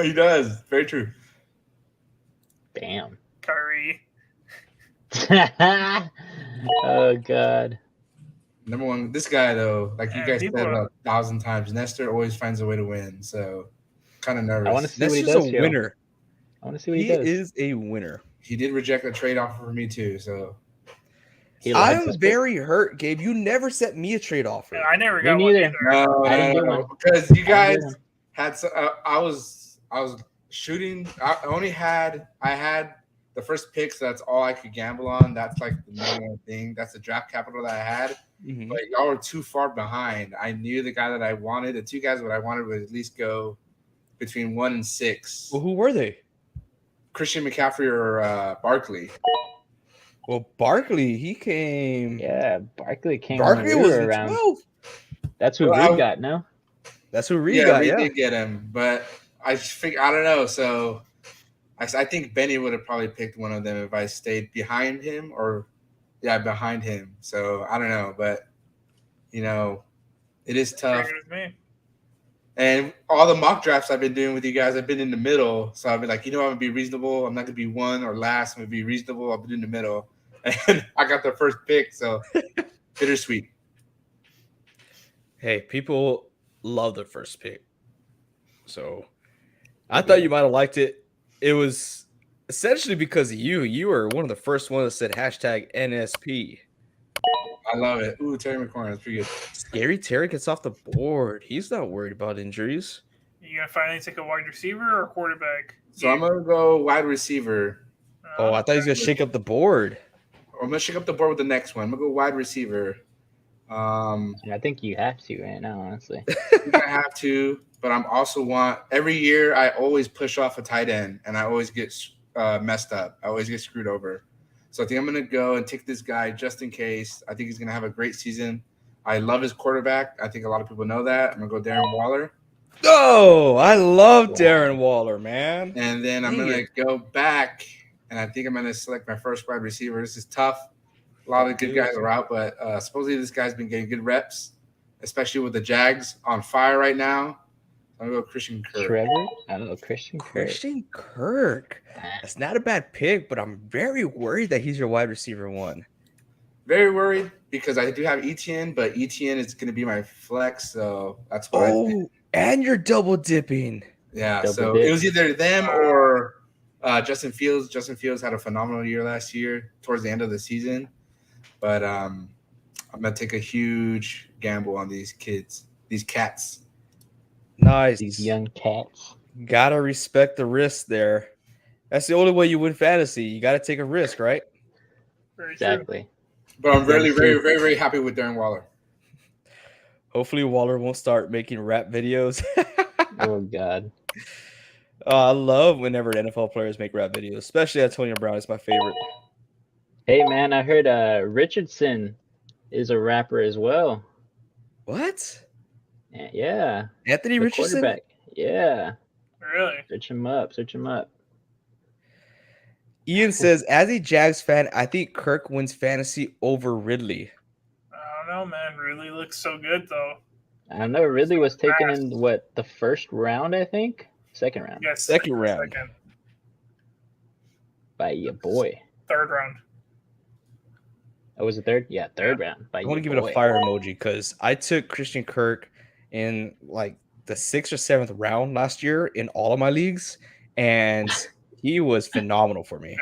He does. Very true. Damn. Curry. Oh God. Number one, this guy though, like you Yeah, guys people said are- 1,000 times, Nestor always finds a way to win. So kind of nervous. I want to see That's what he just does. a Yo. winner. I want to see what he He does. is a winner. He did reject a trade offer for me too. So He likes I'm his pick. very hurt, Gabe. You never sent me a trade offer. I never Me got neither. one either. no, I didn't get one. because you I guys didn't get had. I was shooting. I had the first pick, so that's all I could gamble on. That's like the number one thing. That's the draft capital that I had. Mhm. But y'all were too far behind. I knew the guy that I wanted. The two guys that I wanted would at least go between 1 and 6. Well, who were they? Christian McCaffrey or Barkley. Well, Barkley, he came. Yeah, Barkley came Barkley when we was were in around. 12. That's who Well, Reed got, no? That's who Reed Yeah, got. we Yeah. did get him, but I don't know. So I think Benny would have probably picked one of them if I stayed behind him behind him. So I don't know, but it is tough. Figured it was me. And all the mock drafts I've been doing with you guys, I've been in the middle. So I've been like, I'm gonna be reasonable. I'm not gonna be one or last. I'm gonna be reasonable. I'll be in the middle. And I got the first pick, so bittersweet. Hey, people love the first pick. So I thought you might have liked it. It was essentially because of you. You were one of the first ones that said hashtag NSP. I love it. Ooh, Terry McLaurin, that's pretty good. Scary Terry gets off the board. He's not worried about injuries. You gonna finally take a wide receiver or quarterback? So I'm gonna go wide receiver. Oh, I thought he was going to shake up the board. I'm gonna shake up the board with the next one. I'm gonna go wide receiver. I think you have to right now, honestly. I have to, but I'm also every year I always push off a tight end and I always get messed up. I always get screwed over. So I think I'm gonna go and take this guy just in case. I think he's gonna have a great season. I love his quarterback. I think a lot of people know that. I'm gonna go Darren Waller. Oh, I love Darren Waller, man. And then I'm Dang going to go back, and I think I'm going to select my first wide receiver. This is tough. A lot of good guys are out, but supposedly this guy's been getting good reps, especially with the Jags on fire right now. I'm going to go Christian Kirk. Trevor? I don't know. Christian Kirk. Christian Kirk. That's not a bad pick, but I'm very worried that he's your wide receiver one. Very worried because I do have Etienne, but Etienne is going to be my flex, so that's why. Oh, and you're double dipping. Yeah, Double so dip. it was either them or Justin Fields. Justin Fields had a phenomenal year last year towards the end of the season. But I'm going to take a huge gamble on these kids, these cats. Nice. These young cats. Gotta respect the risk there. That's the only way you win fantasy. You gotta take a risk, right? Very true. Exactly. But I'm really, very, very, very happy with Darren Waller. Hopefully Waller won't start making rap videos. Oh, God. I love whenever NFL players make rap videos, especially Antonio Brown is my favorite. Hey, man, I heard Richardson is a rapper as well. What? Yeah. Anthony The Richardson? quarterback. Yeah. Really? Search him up. Search him up. Ian says, as a Jags fan, I think Kirk wins fantasy over Ridley. I don't know, man. Really looks so good though. I don't know. Ridley was taken in the first round, I think? Second round. Yes. Second round. Second. By your boy. Third round. Oh, was it third? Yeah, third round. By I want to your give it boy. a fire emoji because I took Christian Kirk in like the 6th or 7th round last year in all of my leagues, and he was phenomenal for me.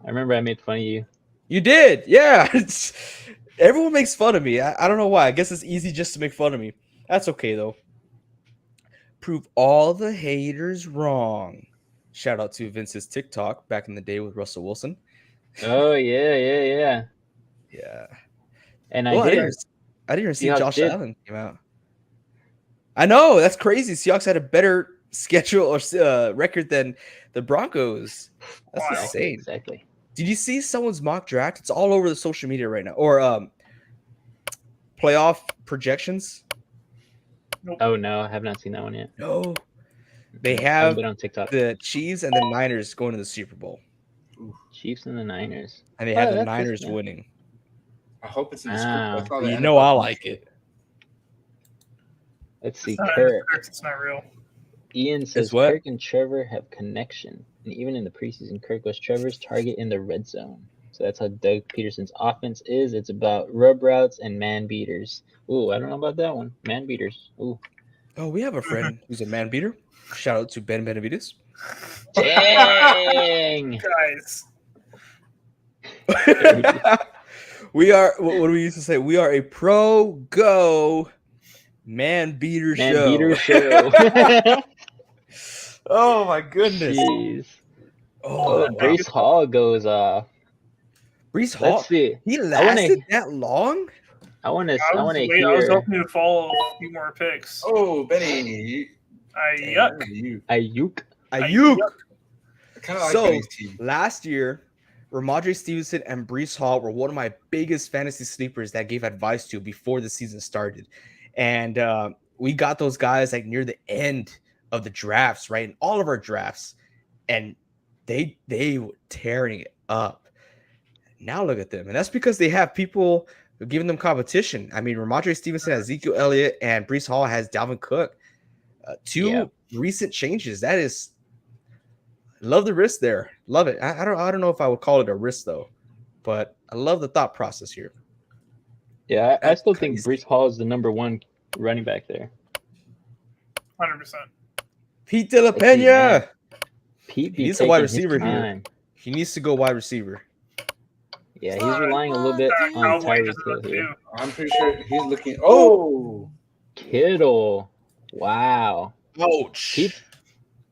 I remember I made fun of you. You did, yeah. Everyone makes fun of me. I don't know why. I guess it's easy just to make fun of me. That's okay though. Prove all the haters wrong. Shout out to Vince's TikTok back in the day with Russell Wilson. Oh, yeah. Yeah. And Well, I did. I didn't even see Seahawks Josh did. Allen came out. I know, that's crazy. Seahawks had a better schedule or record than the Broncos. That's Wow. insane. Exactly. Did you see someone's mock draft? It's all over the social media right now. Or playoff projections. Oh no, I have not seen that one yet. No. They I haven't have been on TikTok. the Chiefs and the Niners going to the Super Bowl. Chiefs and the Niners. And they have the that's Niners yeah. winning. I hope it's in the Wow. script. That's all the You NFL know I can like say. it. Let's see. It's not, Kirk. it's not real. Ian says what? Kirk and Trevor have connection. And even in the preseason, Kirk was Trevor's target in the red zone. So that's how Doug Peterson's offense is. It's about rub routes and man beaters. Ooh, I don't know about that one. Man beaters. Ooh. Oh, we have a friend who's a man beater. Shout out to Ben Benavides. Dang! Guys. We are, what do we used to say? We are a pro go man beater Man show. beater show. Oh my goodness. Jeez. Oh, Oh, Brees Hall goes off. Brees Hall. Let's see. He lasted that long? I want to I was hear. hoping to follow a few more picks. Oh, Benny. Yuck. You. Ayuk. Ayuk. I kind of like So, Benny's team. last year, Ramondre Stevenson and Brees Hall were one of my biggest fantasy sleepers that I gave advice to before the season started. And we got those guys like near the end of the drafts, right? In all of our drafts. And they were tearing it up. Now look at them. And that's because they have people giving them competition. I mean, Ramondre Stevenson has Ezekiel Elliott and Brees Hall has Dalvin Cook. Two recent changes. That is, love the risk there. Love it. I don't know if I would call it a risk though, but I love the thought process here. Yeah, I That's still think crazy. Brees Hall is the number one running back there. 100%. Pete De La Let's see, man. Pena. Pete He be needs a wide taking his receiver here. time. He needs to go wide receiver. Yeah, he's relying a little bit on Cowboys Tyreek is Hill about to here. do. I'm pretty sure he's looking. Oh, Kittle. Wow. Ouch.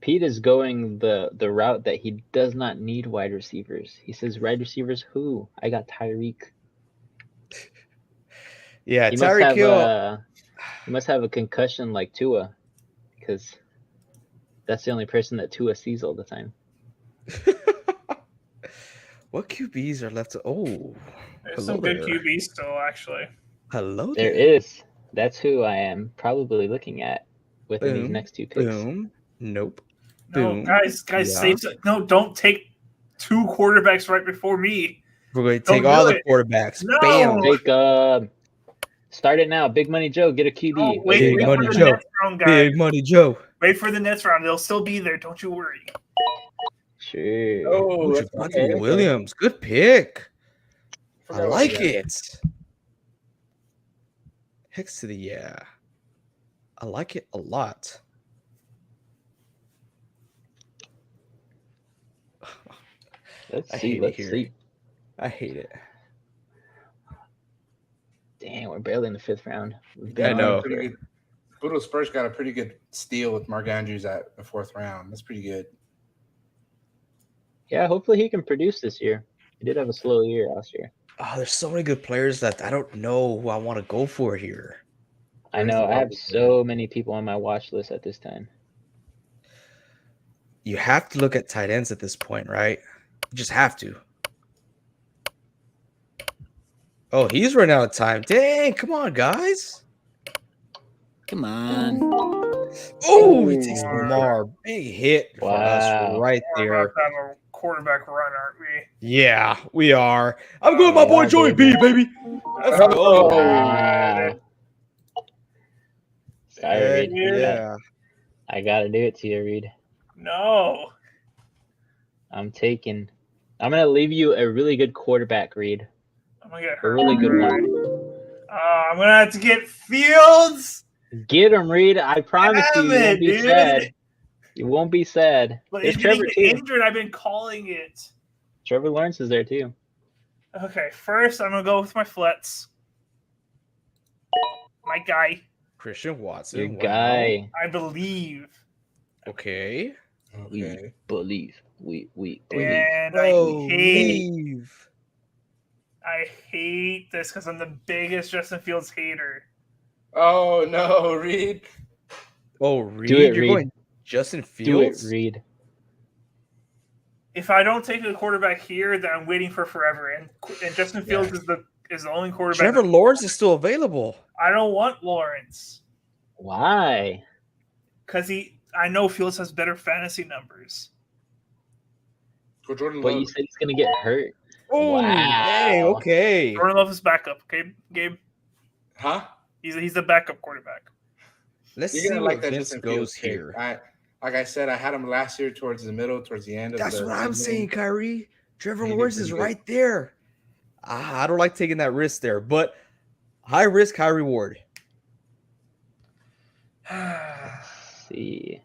Pete is going the route that he does not need wide receivers. He says, wide receivers who? I got Tyreek. Yeah, He must Tyreek have Hill. he must have a concussion like Tua, because that's the only person that Tua sees all the time. What QBs are left? Oh, There's some good there. QBs still, actually. Hello There is. That's who I am probably looking at within these Boom. next two picks. Boom. Nope. No, Boom. guys, Yeah. save. No, don't take two quarterbacks right before me. We're going to Don't take all do the it. quarterbacks. No. Bam. Take start it now. Big Money Joe, get a QB. Oh, wait, Big wait Money for the Joe. next round, guys. Big Money Joe. Wait for the next round. They'll still be there. Don't you worry. Sure. oh, Ooh, that's Javonte okay. Williams. Good pick. I Forgot like about that. it. Hicks to the yeah. I like it a lot. Let's I see. hate it Let's here. see. I hate it. Dang, we're barely in the fifth round. We've I been know. on Pretty for- good. Boodle Spurs got a pretty good steal with Mark Andrews at the fourth round. That's pretty good. Yeah, hopefully he can produce this year. He did have a slow year last year. Oh, there's so many good players that I don't know who I want to go for here. I know. I have so many people on my watch list at this time. You have to look at tight ends at this point, right? You just have to. Oh, he's running out of time. Dang, come on, guys. Come on. Oh, he takes Lamar. Big hit for us Wow. right We're about there. to have a quarterback run, aren't we? Yeah, we are. I'm going with my boy Joey B, baby. Let's go. Wow. Sorry, Heck Reed. yeah. I gotta do it to you, Reed. No. I'm gonna leave you a really good quarterback, Reed. I'm gonna get A hurt. really good one. I'm gonna have to get Fields. Get him, Reed. I promise you, Damn you won't it, be dude. sad. You won't be sad. But There's he's gonna Trevor get too. injured. I've been calling it. Trevor Lawrence is there too. Okay, first I'm gonna go with my flets. My guy, Christian Watson. Your wow. guy. I believe. Okay. Okay. Believe. We believe. And Believe. I hate this because I'm the biggest Justin Fields hater. Oh no, Reed. Oh, Reed. Do it, You're Reed. going Justin Do it, Fields? Reed. if I don't take a quarterback here, then I'm waiting for forever. And Justin Fields is the only quarterback. Trevor Lawrence is still available. I don't want Lawrence Why? because I know Fields has better fantasy numbers. Go Jordan But Love. you said he's gonna get hurt. Oh, dang, Wow. okay. Jordan Love is backup. Okay, Gabe. Huh? He's the backup quarterback. Let's You're see gonna what like that Vince Justin goes Fields pick. here. Like I said, I had him last year towards the end of That's the what I'm season. saying, Kyrie. Trevor He did Lawrence pretty is good. right there. I don't like taking that risk there, but high risk, high reward. Let's see.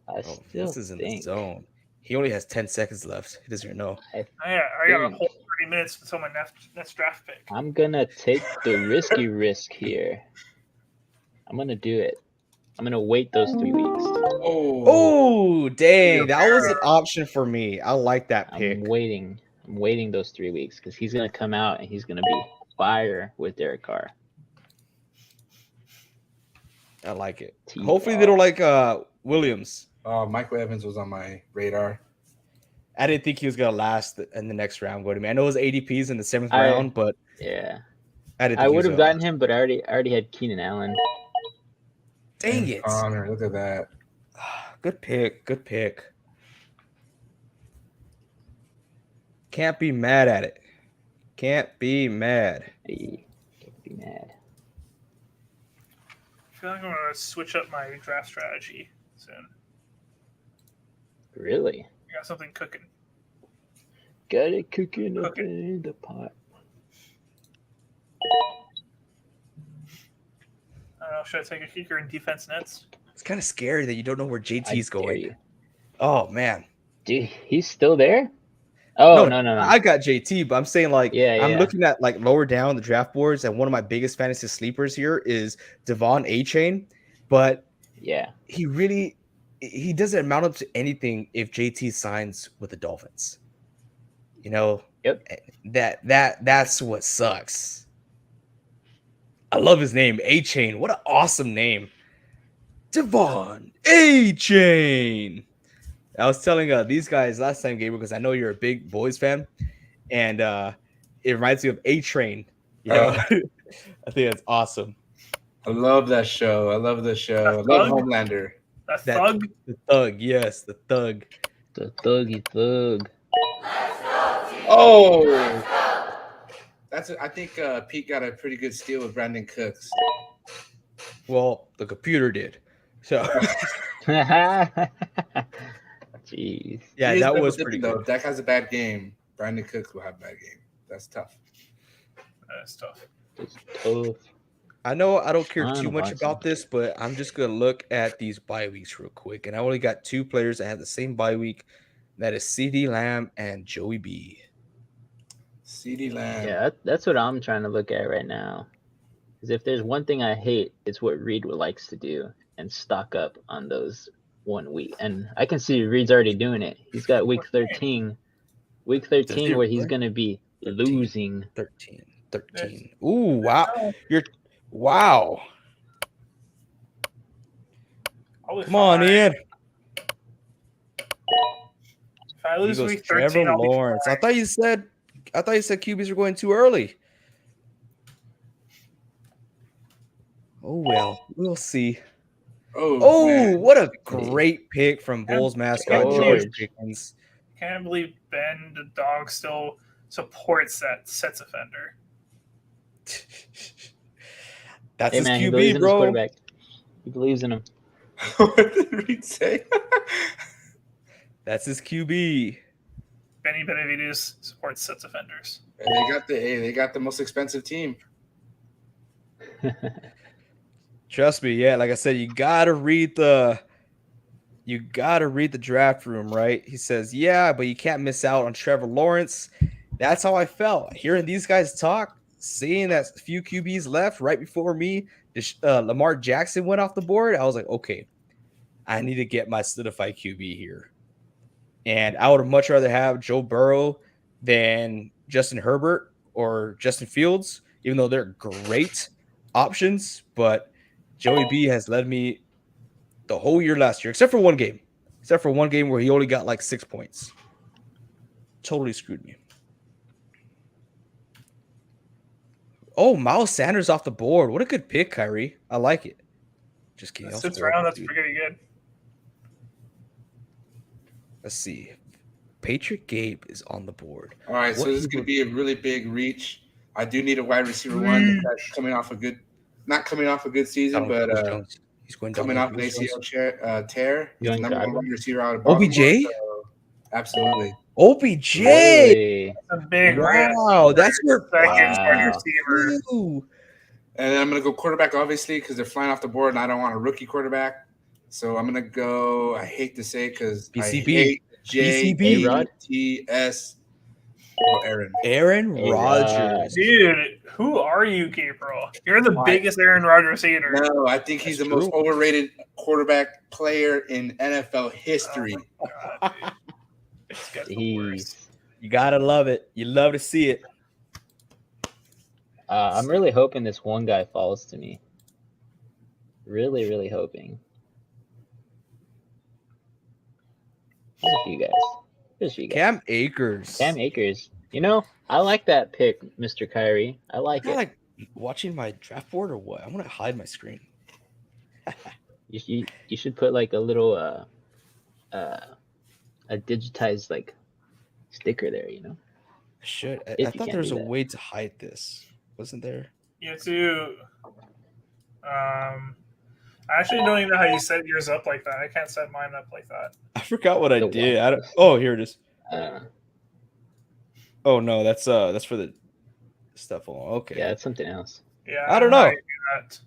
I Oh, still this is in the think. zone. He only has 10 seconds left. He doesn't even know. I got a think whole 30 minutes until my next draft pick. I'm gonna take the risky risk here. I'm gonna do it. I'm gonna wait those 3 weeks. Oh, dang. That was an option for me. I like that pick. I'm waiting those 3 weeks because he's gonna come out and he's gonna be fire with Derek Carr. I like it. T-ball. Hopefully they don't like Williams. Michael Evans was on my radar. I didn't think he was gonna last in the next round. Go to me. I know it was ADPs in the 7th I- round, but Yeah, I didn't. I Think he would was have gonna gotten him, but I already had Keenan Allen. Dang And it! Connor, look at that. Good pick. Good pick. Can't be mad at it. Can't be mad. Hey, don't be mad. I feel like I'm gonna switch up my draft strategy soon. Really? I got something cooking. Got it cooking up Cooking. in the pot. I don't know. Should I take a kicker in defense nets? It's kind of scary that you don't know where I JT's dare going. you. Oh man. Dude, he's still there? Oh, no. I got JT, but I'm saying like Yeah, I'm yeah. looking at like lower down the draft boards, and one of my biggest fantasy sleepers here is Devon A-Chain, but Yeah. he doesn't amount up to anything if JT signs with the Dolphins. You know, Yep. that's what sucks. I love his name, A-Chain. What an awesome name. Devon A-Chain. I was telling these guys last time, Gabriel, because I know you're a big boys fan, and it reminds me of A-Train. You know? I think that's awesome. I love that show. I love the show. I That love thug? Homelander. That That- thug. The thug, yes, the thug. The thuggy thug. Oh, I think Pete got a pretty good steal with Brandon Cooks. Well, the computer did. So Jeez. yeah, He is that double was dipping, pretty though. good. If Dak has a bad game, Brandon Cooks will have a bad game. That's tough. That's tough. It's tough. I know I don't care Trying too to much watch about this, but I'm just gonna look at these bye weeks real quick. And I only got 2 players that have the same bye week. That is CD Lamb and Joey B. CeeDee Lamb. Yeah, that's what I'm trying to look at right now. Because if there's one thing I hate, it's what Reed likes to do and stock up on those 1 week. And I can see Reed's already doing it. He's got week 13. Week 13 where he's going to be losing. 13. Ooh, wow. Wow. Come on, Ian. If I lose He goes week 13, Trevor I'll be Lawrence. fine. I thought you said QBs were going too early. Oh well, we'll see. Oh, man. what a great pick from Bulls mascot Oh, George George. Pickens. Can't believe Ben the dog still supports that sets offender. That's Hey, his man, he believes QB, in his bro. quarterback. He believes in him. What did Reed say? That's his QB. Benny Benavides supports sets offenders. They got the most expensive team. Trust me, yeah. Like I said, you gotta read the draft room, right? He says, yeah, but you can't miss out on Trevor Lawrence. That's how I felt hearing these guys talk, seeing that few QBs left right before me. Lamar Jackson went off the board. I was like, okay, I need to get my solidified QB here. And I would have much rather have Joe Burrow than Justin Herbert or Justin Fields, even though they're great options. But Joey B has led me the whole year last year, except for one game where he only got like 6 points. totally screwed me. Oh, Miles Sanders off the board. What a good pick, Kyrie. I like it. Just kidding. That was Sits horrible, around. That's dude. pretty good. Let's see. Patriot Gabe is on the board. All right, so What this is he going to would- be a really big reach. I do need a wide receiver one that's coming off a good, not coming off a good season, Donald but Jones. He's going coming Donald off an Jones. ACL tear. He's the Young number one Godwin. wide receiver out of Baltimore. OBJ? So absolutely. OBJ. Really? It's a big risk. Wow, that's your Second wide Wow. receiver. Ooh. And then I'm going to go quarterback, obviously, because they're flying off the board, and I don't want a rookie quarterback. So I'm going to go, I hate to say it because I PCB. hate PCB. JTS. Oh, Aaron. Aaron A-Rod. Rodgers. Dude, who are you, Gabriel? You're the biggest Aaron Rodgers hater. No, I think he's That's the most true. overrated quarterback player in NFL history. Oh my God, dude. This guy's the worst. Jeez. You gotta love it. You love to see it. I'm really hoping this one guy falls to me. Really, really hoping. There's a few guys. There's a few guys. Cam Akers. Cam Akers. You know, I like that pick, Mr. Kyrie. I like Am I it. like watching my draft board or what? I want to hide my screen. You should put like a little a digitized like sticker there, you know? I should. I If you thought can't there was do a that. way to hide this. Wasn't there? You have to. I actually don't even know how you set yours up like that. I can't set mine up like that. I forgot what I The did. one. I don't, oh, here it is. Uh, Oh no, that's for the stuff alone. Okay. yeah, it's something else. Yeah, I don't know. how you do that.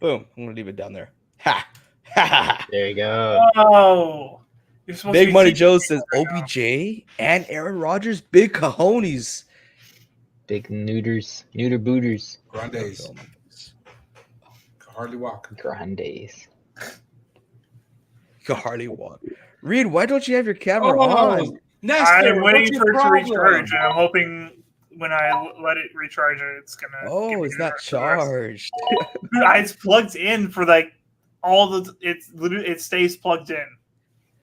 Boom. I'm gonna leave it down there. Ha. Ha ha. There you go. Oh, you're supposed to Big be Money teaching Joe people says right now. OBJ and Aaron Rodgers, big cojones. Big neuter booters, Grandes. Oh my goodness. Can hardly walk. grandes. You can hardly walk. Reed, why don't you have your camera Oh, on? I'm waiting what's your for it to problem? recharge, and I'm hoping when I let it recharge, it's gonna. give Oh, me it's the not rest. charged. Dude, it's plugged in for like all the. It's literally it stays plugged in.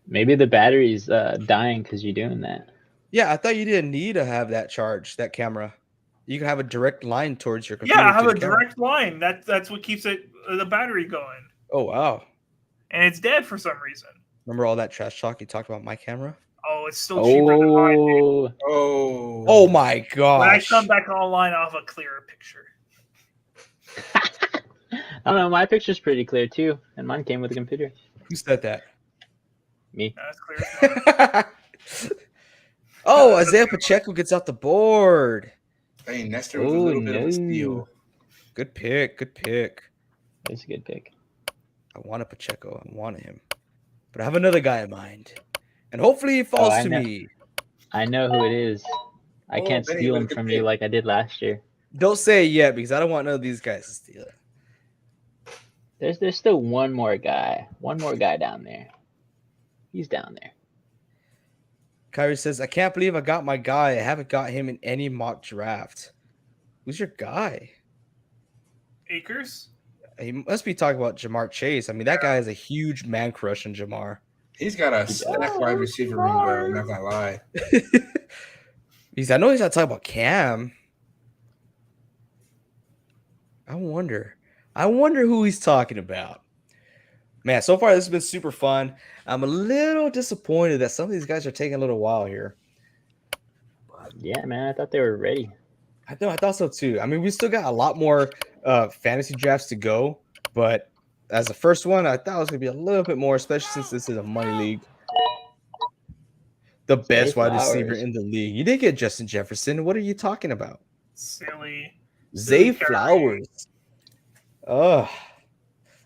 Maybe the battery's dying because you're doing that. Yeah, I thought you didn't need to have that charge, that camera. You can have a direct line towards your computer. Yeah, I have to a the camera. direct line. That's what keeps it the battery going, Oh wow. and it's dead for some reason. Remember all that trash talk you talked about my camera? Oh, it's still cheaper than mine. Dude. Oh, Oh. Oh my When I gosh. come back online, I'll have a clearer picture. I don't know. My picture's pretty clear too, and mine came with a computer. Who said that? Me. That's clear. As mine. Oh, Isaiah Pacheco gets off the board. Hey, Nestor with a Oh, little bit of no. a steal. Good pick. Good pick. That's a good pick. I wanted Pacheco. I wanted him. But I have another guy in mind. And hopefully he falls I to know. me. I know who it is. I Oh, can't Benny, steal what a him good from pick. you like I did last year. Don't say it yet because I don't want none of these guys to steal it. There's still one more guy down there. He's down there. Kyrie says, I can't believe I got my guy. I haven't got him in any mock draft. Who's your guy? Acres. He must be talking about Jamar Chase. I mean, that guy has a huge man crush on Jamar. He's got a stack wide receiver room, though. I'm not gonna lie. I know he's not talking about Cam. I wonder who he's talking about. Man, so far this has been super fun. I'm a little disappointed that some of these guys are taking a little while here. Yeah, man. I thought they were ready. I thought so too. I mean, we still got a lot more fantasy drafts to go, but as the first one, I thought it was gonna be a little bit more, especially since this is a money league. The best wide receiver Flowers. in the league. You didn't get Justin Jefferson. What are you talking about? Silly. Zay Silly Kyrie. Flowers.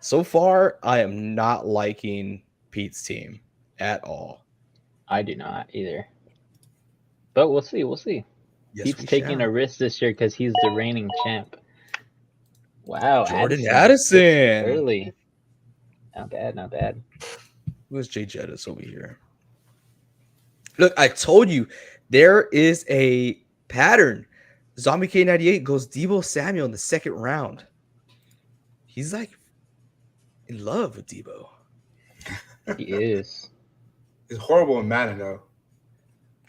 So far, I am not liking Pete's team at all. I do not either. But we'll see. We'll see. Yes, He's we taking shall. a risk this year because he's the reigning champ. Wow. Jordan Addison. Addison. Early. Not bad. Not bad. Who's Jay Jettis over here? Look, I told you there is a pattern. Zombie K98 goes Debo Samuel in the second round. He's like in love with Debo. He is. It's horrible in Madden, though.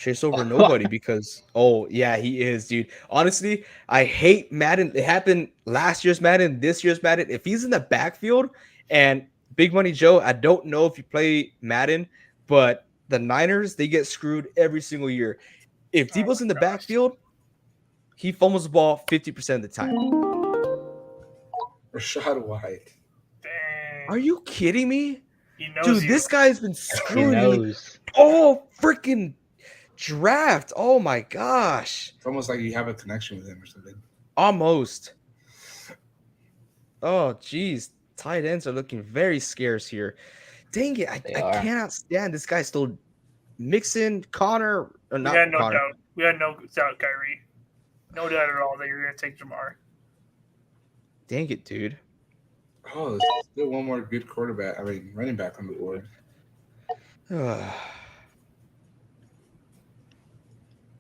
chase over nobody because he is, dude. Honestly, I hate Madden. It happened last year's Madden, this year's Madden. If he's in the backfield and Big Money Joe, I don't know if you play Madden, but the Niners, they get screwed every single year. If Debo's in the backfield, he fumbles the ball 50% of the time. Rashad White. Dang. Are you kidding me? He knows Dude, you. this guy's been He screwing me knows. all freaking draft. Oh my gosh. It's almost like you have a connection with him or something. Almost. Oh, geez. Tight ends are looking very scarce here. Dang it. I cannot stand this guy still mixing Connor. Or not We had no Connor. doubt. We had no doubt, Kyrie. No doubt at all that you're going to take Jamar. Dang it, dude. Oh, there's still one more good running back on the board.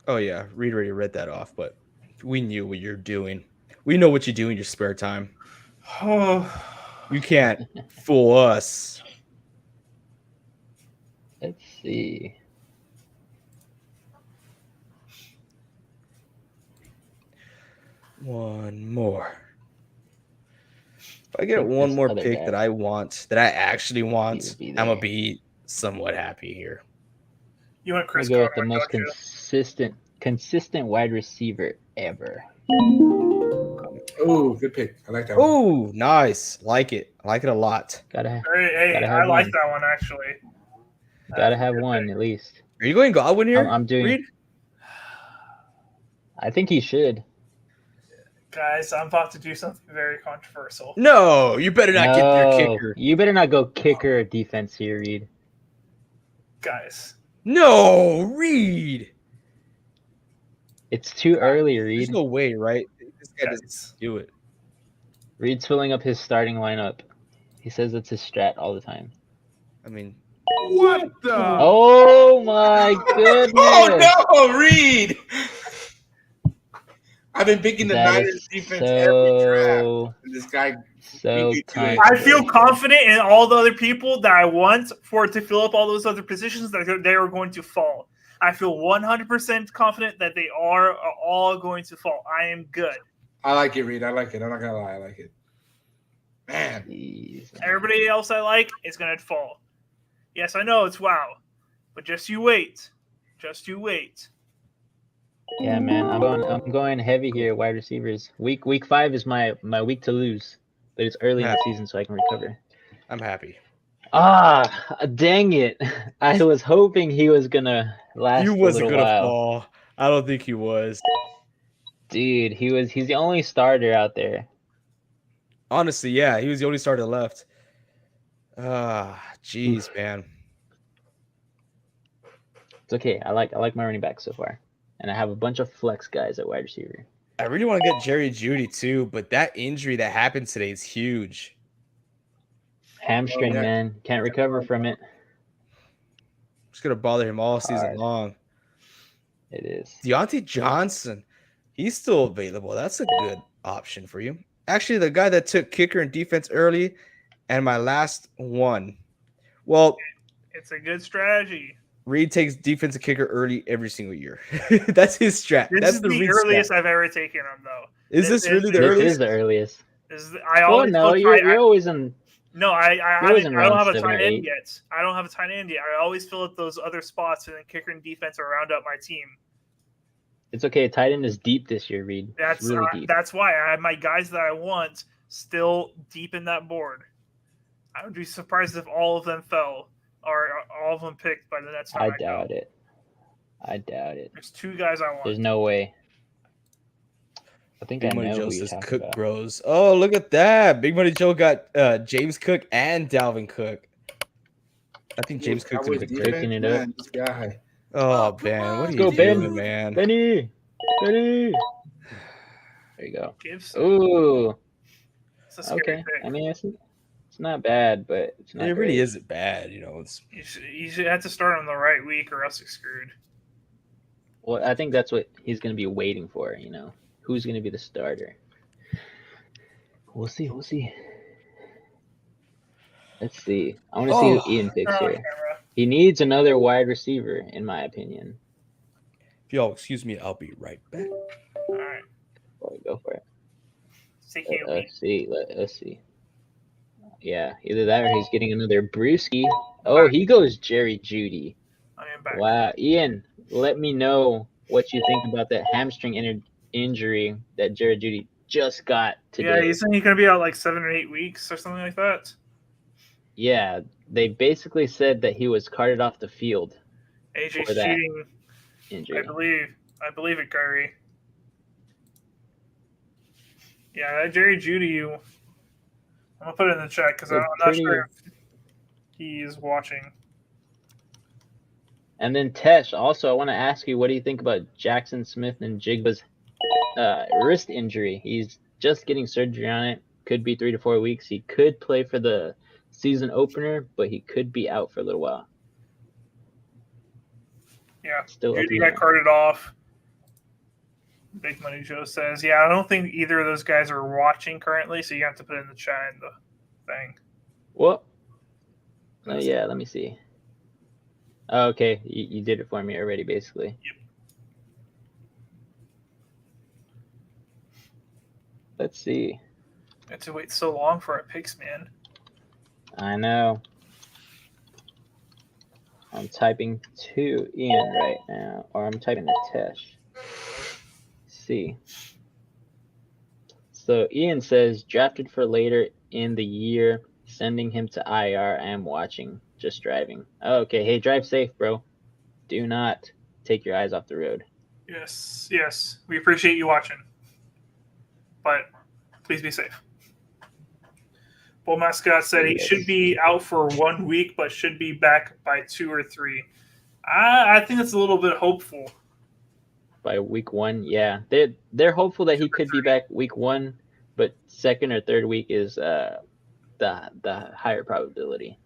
Oh, yeah. Reed already read that off, but we knew what you're doing. We know what you do in your spare time. Oh, You can't fool us. Let's see. One more. If I get Pick one this more other pick guy. that I want, that I actually want, Be I'm there. going to be somewhat happy here. you want I'm Chris gonna go with the Godwin, most don't you? consistent wide receiver ever. Oh, good pick. I like that one. Oh, nice. Like it. I like it a lot. Hey, Gotta I have like one. that one, actually. Gotta have one at least. Are you going Godwin here? I'm doing. Reed? I think he should. Guys, I'm about to do something very controversial. No, you better not get your No, kicker. you better not go kicker or defense here, Reed. Guys, No, Reed. It's too early, There's Reed. no way, right? This guy doesn't guys. do it. Reed's filling up his starting lineup. He says it's his strat all the time. I mean, What the? Oh my goodness! Oh no, Reed! I've been picking the That Niners is defense every draft. so And this guy, so beat you to it. kind. I feel confident in all the other people that I want for it to fill up all those other positions that they are going to fall. I feel 100% confident that they are all going to fall. I am good. I like it, Reed. I like it. I'm not gonna lie, I like it. Man, Jeez. Everybody else I like is going to fall. Yes, I know it's wow, but just you wait. Just you wait. Yeah, man, I'm going heavy here, wide receivers. Week 5 is my week to lose, but it's early in the season, so I can recover. I'm happy. Ah, dang it! I was hoping he was gonna last He a wasn't little going to while. fall. I don't think he was. Dude, he's the only starter out there. Honestly, yeah, he was the only starter left. Jeez, man. It's okay. I like my running back so far, and I have a bunch of flex guys at wide receiver. I really want to get Jerry Jeudy too, but that injury that happened today is huge. Hamstring, Oh, yeah. man, can't recover from it. It's going to bother him all season Hard. long. It is. Deontay Johnson, he's still available. That's a good option for you. Actually, the guy that took kicker and defense early, and my last one. Well, It's a good strategy. Reed takes defensive kicker early every single year. That's his strat. This That's is the the Reed earliest strat. I've ever taken him, though. Is this really the This earliest? is the earliest. I Oh always no, go you're tight- always in. No, I Yours haven't. in I don't round have a 7 or tight end 8. yet. I don't have a tight end yet. I always fill up those other spots and then kicker and defense will round up my team. It's okay. Tight end is deep this year, Reed. That's It's really deep. that's why I have my guys that I want still deep in that board. I would be surprised if all of them fell or all of them picked by the next time. I doubt it. I doubt it. There's 2 guys I want. There's no way. I think Big I Money know Joe who you're says talking Cook about. Bros. Oh, look at that. Big Money Joe got James Cook and Dalvin Cook. I think James Cook's Cowboys gonna be defense, great. Picking it up. man, this guy. Oh, Ben, what are Let's you go, Ben. doing, man? Benny. There you go. Gibbs. Ooh. It's a scary Okay. pick. I mean, it's not bad, but it's not. It really great. isn't bad, you know. It's You should have to start on the right week or else you're screwed. Well, I think that's what he's going to be waiting for. You know, who's going to be the starter? We'll see. We'll see. Let's see. I want to see who Ian picks Turn on here. camera. He needs another wide receiver, in my opinion. y'all excuse me, I'll be right back. All right. Go for it. Take Let it. us see. Let us see. Yeah, either that or he's getting another brewski. Oh, he goes Jerry Judy. I am back. Wow, Ian, let me know what you think about that hamstring injury that Jerry Judy just got Yeah, today. he's saying he's gonna be out like 7 or 8 weeks or something like that. Yeah, they basically said that he was carted off the field AJ's for that cheating. injury. I believe it, Kyrie. Yeah, that Jerry Judy. I'm gonna put it in the chat because I'm not sure if he is watching. And then Tesh, also, I want to ask you, what do you think about Jackson Smith and Jigba's wrist injury? He's just getting surgery on it. Could be 3 to 4 weeks. He could play for the season opener, but he could be out for a little while. Yeah, Still Judy got carted off. Big Money Joe says, yeah, I don't think either of those guys are watching currently, so you have to put it in the chat in the thing. What? Oh, yeah, let me see. Oh, okay, you did it for me already, basically. Yep. Let's see. I had to wait so long for our picks, man. I know. I'm typing to Ian right now, or I'm typing to Tesh. See. So Ian says, drafted for later in the year, sending him to IR. I am watching, just driving. Okay, hey, drive safe, bro. Do not take your eyes off the road. Yes, we appreciate you watching, but please be safe. Bull Mascot said he should be out for 1 week, but should be back by 2 or 3. I think that's a little bit hopeful. By week 1, yeah, they're hopeful that he could be back week 1, but second or third week is the higher probability.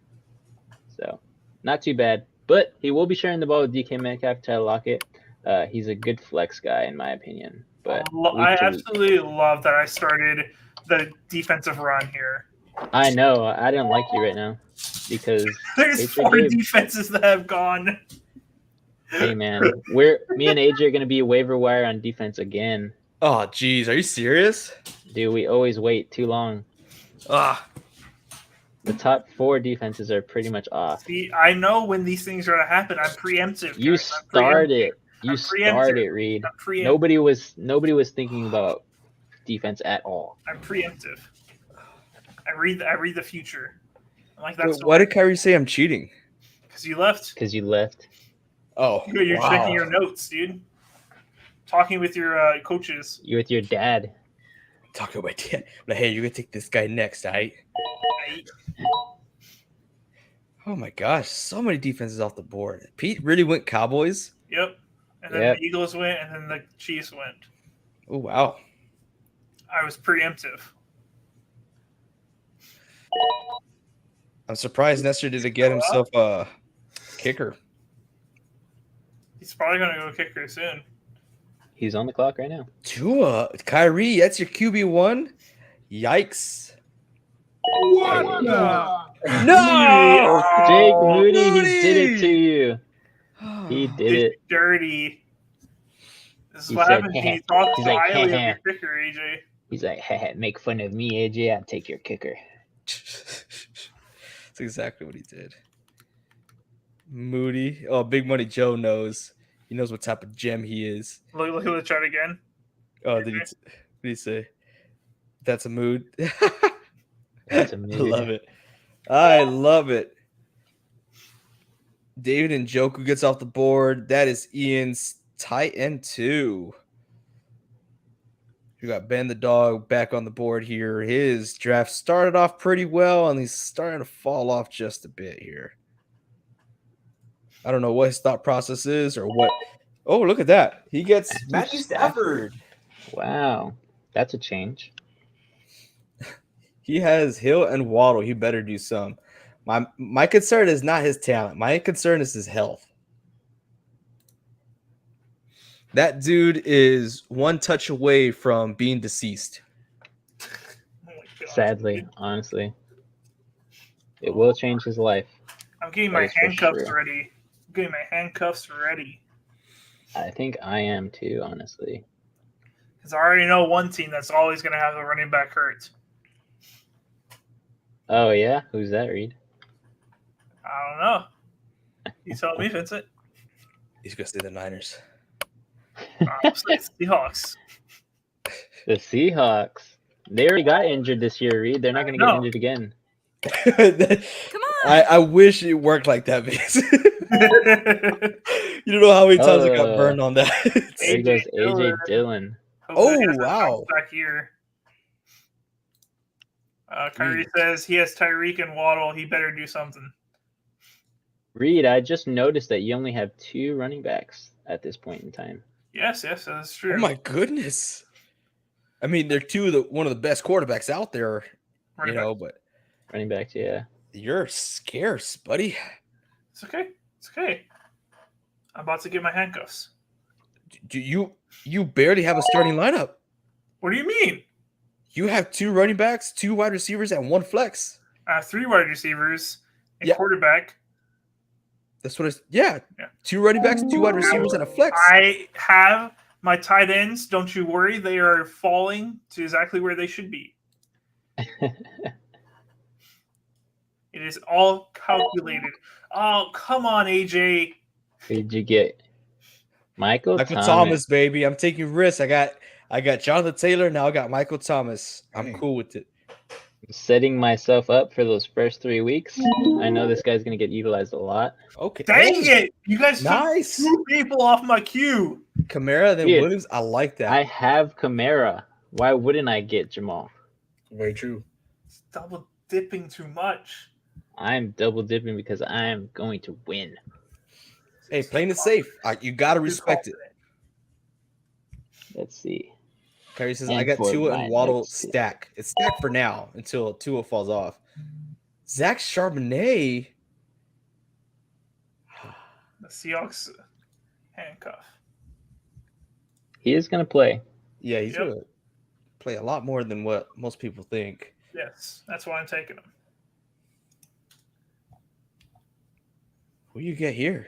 So not too bad, but he will be sharing the ball with DK Metcalf, Tyler Lockett. He's a good flex guy in my opinion. But I absolutely love that I started the defensive run here. I know I don't like you right now because there's 4 defenses that have gone. Hey man, me and AJ are gonna be waiver wire on defense again. Oh geez, are you serious? Dude, we always wait too long. The top 4 defenses are pretty much off. See, I know when these things are gonna happen. I'm preemptive. You started. You started, Reed. Nobody was thinking about defense at all. I'm preemptive. I read the future. I'm like, that's why did Kyrie say I'm cheating? Because you left. Oh, you're checking your notes, dude. Talking with your coaches. You're with your dad. Talking about dad. Like, hey, you're gonna take this guy next, right? Oh my gosh, so many defenses off the board. Pete really went Cowboys. Yep. And then the Eagles went, and then the Chiefs went. Oh wow. I was preemptive. I'm surprised Nestor didn't get himself a kicker. He's probably gonna go kicker soon. He's on the clock right now. Tua, Kyrie, that's your QB1. Yikes! What? No, Jake Moody, he did it to you. He did it. Dirty. This is what happens when you talk highly of your kicker, AJ. He's like, hey, make fun of me, AJ. I'll take your kicker. That's exactly what he did. Moody. Oh, Big Money Joe knows. He knows what type of gem he is. Look at the chart again. Oh, what did he say? That's a mood. That's a mood. I love it. David and Njoku gets off the board. That is Ian's tight end 2. You got Ben the Dog back on the board here. His draft started off pretty well, and he's starting to fall off just a bit here. I don't know what his thought process is or what. Oh, look at that. He gets Matthew Stafford. Wow. That's a change. He has Hill and Waddle. He better do some. My concern is not his talent. My concern is his health. That dude is one touch away from being deceased. Sadly, honestly. It will change his life. I'm getting my handcuffs ready. I'm getting my handcuffs ready. I think I am too, honestly. Because I already know one team that's always going to have the running back hurt. Oh yeah, who's that, Reed? I don't know. You tell me, Vincent. He's gonna say the Niners. I'll say Seahawks. The Seahawks. They already got injured this year, Reed. They're not going to get know. injured again. Come on. I wish it worked like that, because you don't know how many times I got burned on that. There goes AJ Dillon. Oh, Hopefully he has a wow. bounce back here. Kyrie says he has Tyreek and Waddle. He better do something. Reed, I just noticed that you only have 2 running backs at this point in time. Yes, that's true. Oh my goodness! I mean, they're one of the best quarterbacks out there, Running you know. back. But Running backs, yeah. you're scarce, buddy. It's okay. It's okay. I'm about to get my handcuffs. Do you barely have a starting lineup? What do you mean? You have 2 running backs, 2 wide receivers, and 1 flex. I have 3 wide receivers, a Yeah. quarterback. That's what it's. Yeah, Yeah. 2 running backs, 2 wide receivers, and a flex. I have my tight ends. Don't you worry. They are falling to exactly where they should be. It is all calculated. Oh, come on, AJ. Who did you get? Michael Thomas, baby. I'm taking risks. I got Jonathan Taylor. Now I got Michael Thomas. I'm cool with it. Setting myself up for those first 3 weeks. I know this guy's going to get utilized a lot. Okay. Dang it. You guys Nice. took 2 people off my queue. Kamara, then Dude, Williams. I like that. I have Kamara. Why wouldn't I get Jamal? Very true. It's double dipping too much. I'm double dipping because I am going to win. Hey, playing it safe. You got to respect it. Let's see. Kyrie says, And I got for Tua my and Waddle next pick. stack. It's stacked for now until Tua falls off. Zach Charbonnet. The Seahawks handcuff. He is going to play. Yeah, he's Yep. going to play a lot more than what most people think. Yes, that's why I'm taking him. Who you get here?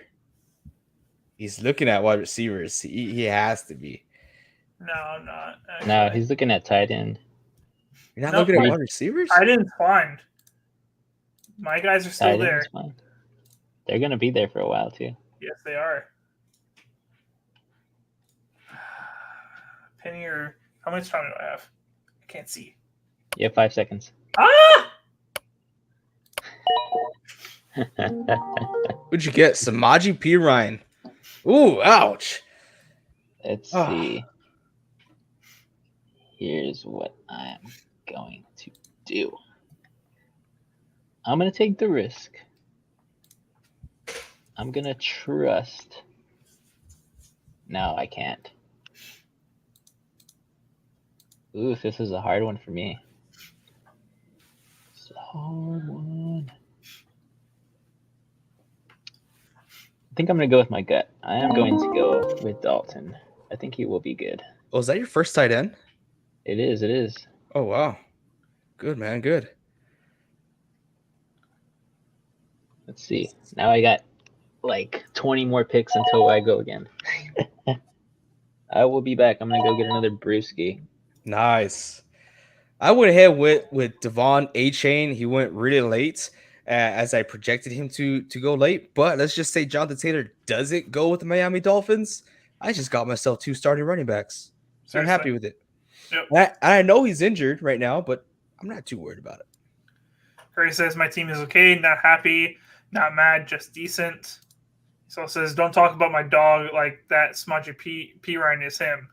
He's looking at wide receivers. He has to be. No, I'm not. No, actually. he's looking at tight end. You're not No, looking at Reed. wide receivers? I didn't find. My guys are still Tight end there. is fine. They're going to be there for a while, too. Yes, they are. Penny, or how much time do I have? I can't see. You have 5 seconds. Ah! What'd you get? Samaji P. Ryan. Ooh, ouch. Let's Ah. see. Here's what I'm going to do. I'm going to take the risk. I'm going to trust. No, I can't. Ooh, this is a hard one for me. It's a hard one. I think I'm going to go with my gut. I am going to go with Dalton. I think he will be good. Oh, is that your first tight end? It is. It is. Oh, wow. Good, man. Good. Let's see. Now I got like 20 more picks until I go again. I will be back. I'm going to go get another brewski. Nice. I went ahead with Devon A-Chain. He went really late as I projected him to go late. But let's just say Jonathan Taylor doesn't go with the Miami Dolphins. I just got myself 2 starting running backs. So I'm happy with it. Yep. I know he's injured right now, but I'm not too worried about it. Curry says, my team is okay, not happy, not mad, just decent. So it says, don't talk about my dog like that. Smaji P. Ryan is him.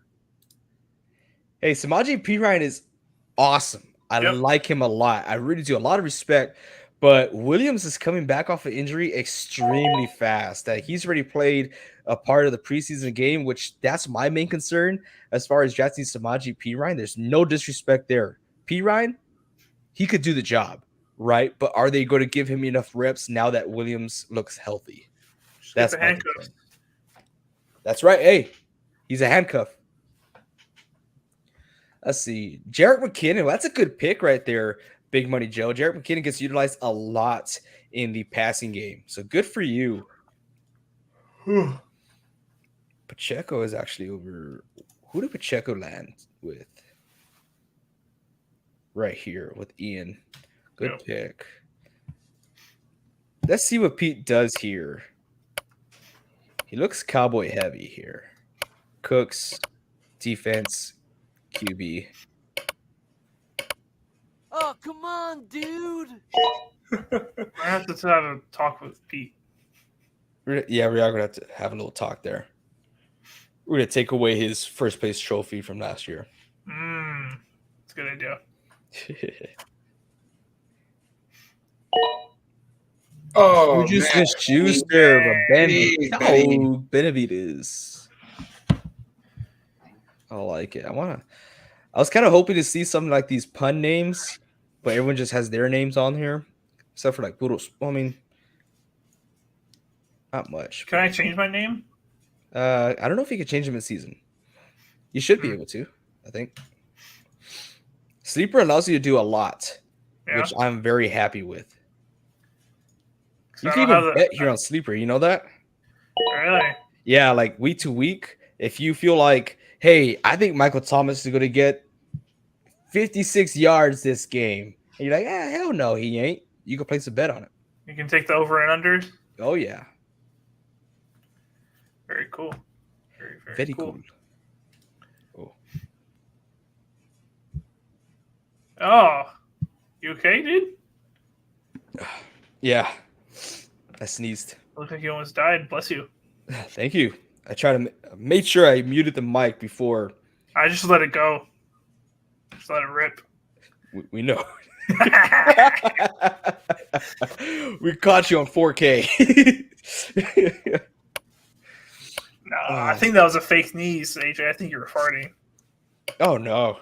Hey, Samaji P. Ryan is awesome. I Yep. like him a lot. I really do. A lot of respect. But Williams is coming back off of injury extremely fast. He's already played a part of the preseason game, which that's my main concern as far as drafting Samaji P. Ryan. There's no disrespect there. P. Ryan, he could do the job, right? But are they going to give him enough reps now that Williams looks healthy? Just That's get the my handcuffs. concern. That's right. Hey, he's a handcuff. Let's see. Jerick McKinnon. Well, that's a good pick right there, Big Money Joe. Jerick McKinnon gets utilized a lot in the passing game. So good for you. Pacheco is actually over. Who did Pacheco land with? Right here with Ian. Good pick. Let's see what Pete does here. He looks cowboy heavy here. Cooks, defense, QB. Oh, come on, dude. I have to have a talk with Pete. Yeah, we are going to have to have a little talk there. We're going to take away his first place trophy from last year. That's a good idea. Oh, Juju man. Smith-Schuster, Benny. Benavides. I like it. I was kind of hoping to see something like these pun names, but everyone just has their names on here, except for like Poodles. I mean, not much. Can I change my name? I don't know if you can change them in season. You should be able to, I think. Sleeper allows you to do a lot, which I'm very happy with. You can even bet here on Sleeper. You know that? Really? Yeah, like week to week. If you feel like, hey, I think Michael Thomas is going to get 56 yards this game, and you're like, hell no, he ain't. You can place a bet on it. You can take the over and under. Oh yeah. Very cool. Very cool. Oh, you okay, dude? Yeah, I sneezed. Looks like you almost died. Bless you. Thank you. I tried to make sure I muted the mic before. I just let it go. Just let it rip. We know. We caught you on 4K. No, I think that was a fake sneeze, AJ. I think you were farting. Oh no,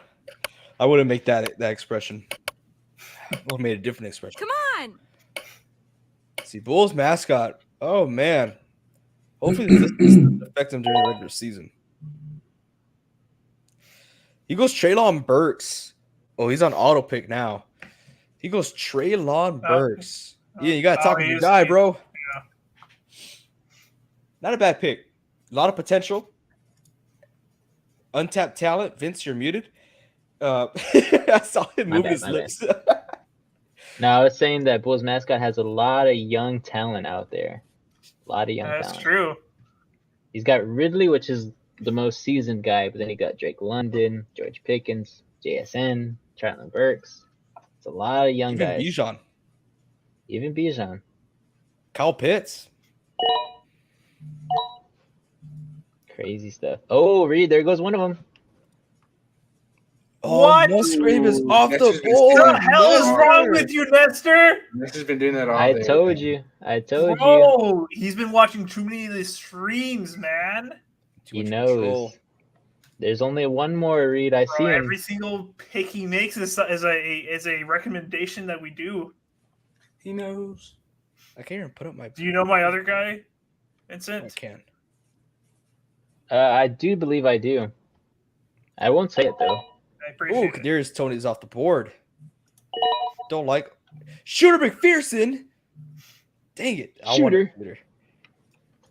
I wouldn't make that expression. I would have made a different expression. Come on. See, Bulls mascot. Oh man. Hopefully this doesn't affect him during the regular season. He goes Treylon Burks. Oh, he's on auto pick now. He goes Treylon Burks. Yeah, you gotta talk to your guy, bro. Yeah. Not a bad pick. A lot of potential. Untapped talent. Vince, you're muted. I saw him move his lips. No, I was saying that Bulls mascot has a lot of young talent out there. A lot of young talent. That's true. He's got Ridley, which is the most seasoned guy, but then he got Drake London, George Pickens, JSN, Treylon Burks. It's a lot of young guys. Even Bijan. Kyle Pitts. Crazy stuff. Oh, Reed, there goes one of them. Oh, What? Musgrave is off the What board. the hell is wrong with you, Nestor? This has been doing that all I day. told you. Bro, he's been watching too many of the streams, man. He knows. There's only one more, Reed. I see him. Every single pick he makes is a recommendation that we do. He knows. I can't even put up my. Do you know my other guy, Vincent? I can. I do believe I do. I won't say it though. I appreciate it. Kadarius Tony's off the board. Don't like Shooter McPherson. Dang it! Shooter.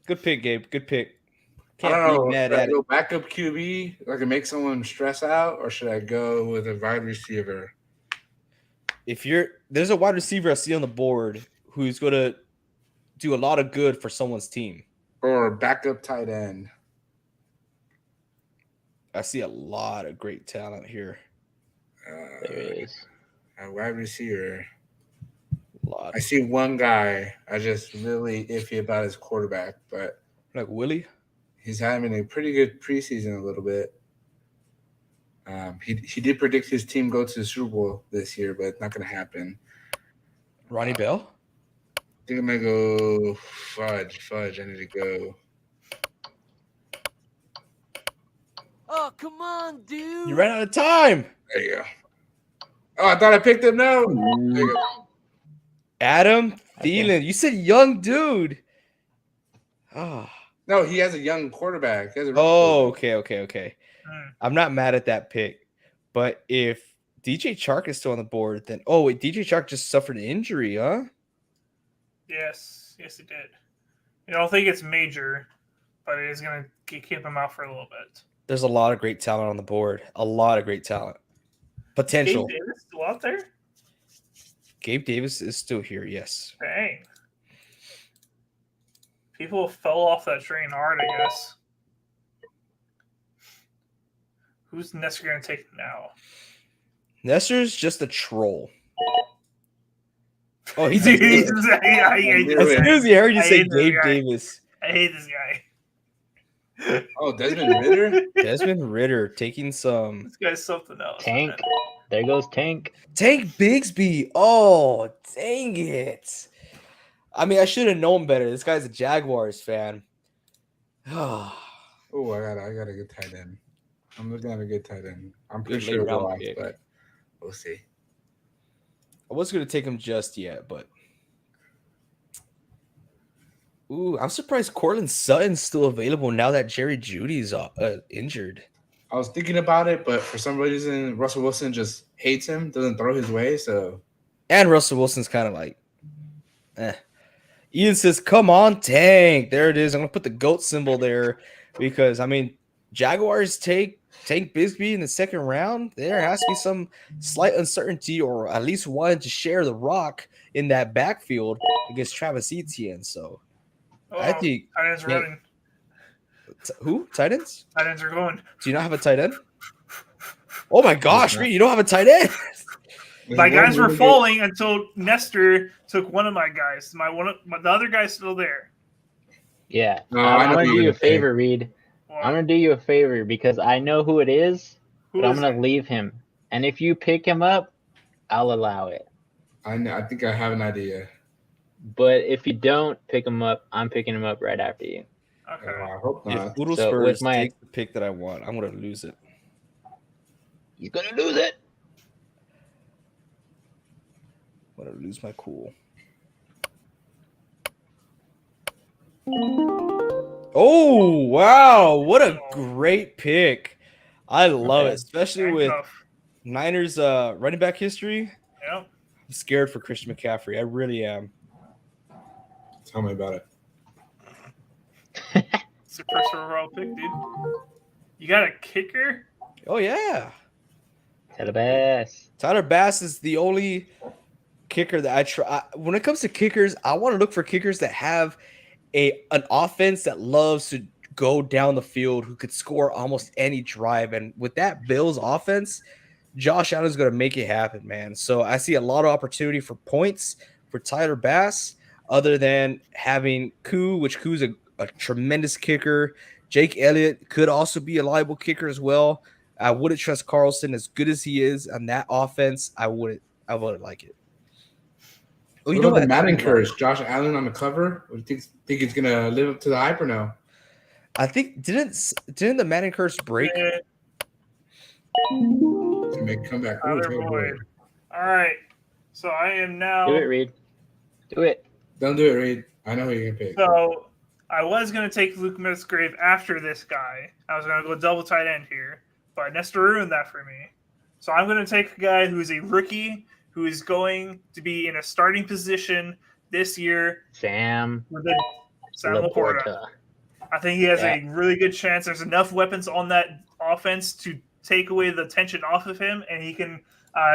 Good pick, Gabe. Good pick. I don't know. Mad Should I at go backup QB, like make someone stress out, or should I go with a wide receiver? If there's a wide receiver I see on the board who's going to do a lot of good for someone's team, or backup tight end. I see a lot of great talent here. There is. A wide receiver. A lot. I see one guy. I just really iffy about his quarterback, but like Willie. He's having a pretty good preseason a little bit. He did predict his team go to the Super Bowl this year, but it's not going to happen. Ronnie Bell? I think I'm going to go Fudge. I need to go. Oh, come on, dude. You ran out of time. There you go. Oh, I thought I picked him. No. There you go. Adam Thielen. You said young dude. Oh. No, he has a young quarterback. He has a quarterback. Okay. I'm not mad at that pick. But if DJ Chark is still on the board, then DJ Chark just suffered an injury, huh? Yes, he did. I don't think it's major, but it is going to keep him out for a little bit. There's a lot of great talent on the board. A lot of great talent. Potential. Gabe Davis still out there? Gabe Davis is still here, yes. Dang. People fell off that train hard, I guess. Who's Nestor going to take now? Nestor's just a troll. Oh, he's Dude, as soon as he heard you say Gabe Davis. I hate this guy. Oh, Desmond Ritter? Desmond Ritter taking some. This guy's something else. Tank. Man. There goes Tank. Tank Bigsby. Oh, dang it. I mean, I should have known better. This guy's a Jaguars fan. Oh, I got a good tight end. I'm looking at a good tight end. I'm pretty Good sure it'll go late-round off, pick. but we'll see. I wasn't going to take him just yet, but. Ooh, I'm surprised Cortland Sutton's still available now that Jerry Judy's injured. I was thinking about it, but for some reason, Russell Wilson just hates him, doesn't throw his way, so. And Russell Wilson's kind of like, Ian says, come on, Tank. There it is. I'm going to put the GOAT symbol there because, I mean, Jaguars take Tank Bigsby in the second round. There has to be some slight uncertainty or at least one to share the rock in that backfield against Travis Etienne. So I think. Tight ends running. Who? Tight ends? Tight ends are going. Do you not have a tight end? Oh my gosh, Reed, you don't have a tight end. My guys were falling until Nestor took one of my guys. The other guy's still there. Yeah. No, I'm going to do you a say. favor, Reed. I'm going to do you a favor because I know who it is, but I'm going to leave him. And if you pick him up, I'll allow it. I think I have an idea. But if you don't pick him up, I'm picking him up right after you. Okay. I hope not. If Oodle So Spurs with my- takes the pick that I want, I'm going to lose it. He's going to lose it. I'm going to lose my cool. Oh, wow. What a great pick. I love it, especially with Niners running back history. Yep. I'm scared for Christian McCaffrey. I really am. Tell me about it. It's the first overall pick, dude. You got a kicker? Oh, yeah. Tyler Bass is the only kicker that I try. When it comes to kickers, I want to look for kickers that have an offense that loves to go down the field, who could score almost any drive. And with that Bills offense, Josh Allen's going to make it happen, man. So I see a lot of opportunity for points for Tyler Bass, other than having Koo, which Koo's a tremendous kicker. Jake Elliott could also be a liable kicker as well. I wouldn't trust Carlson as good as he is on that offense. I wouldn't like it. Oh, You know the Madden curse, Josh Allen on the cover. Do you think he's gonna live up to the hype or no? I think didn't the Madden curse break? Make a comeback. Ooh, Tyler Boyd. All right. So I am now. Do it, Reed. Do it. Don't do it, Reed. I know who you're gonna pick. So I was going to take Luke Musgrave after this guy. I was going to go double tight end here, but Nestor ruined that for me. So I'm going to take a guy who is a rookie, who is going to be in a starting position this year. Sam Laporta. I think he has a really good chance. There's enough weapons on that offense to take away the tension off of him, and he can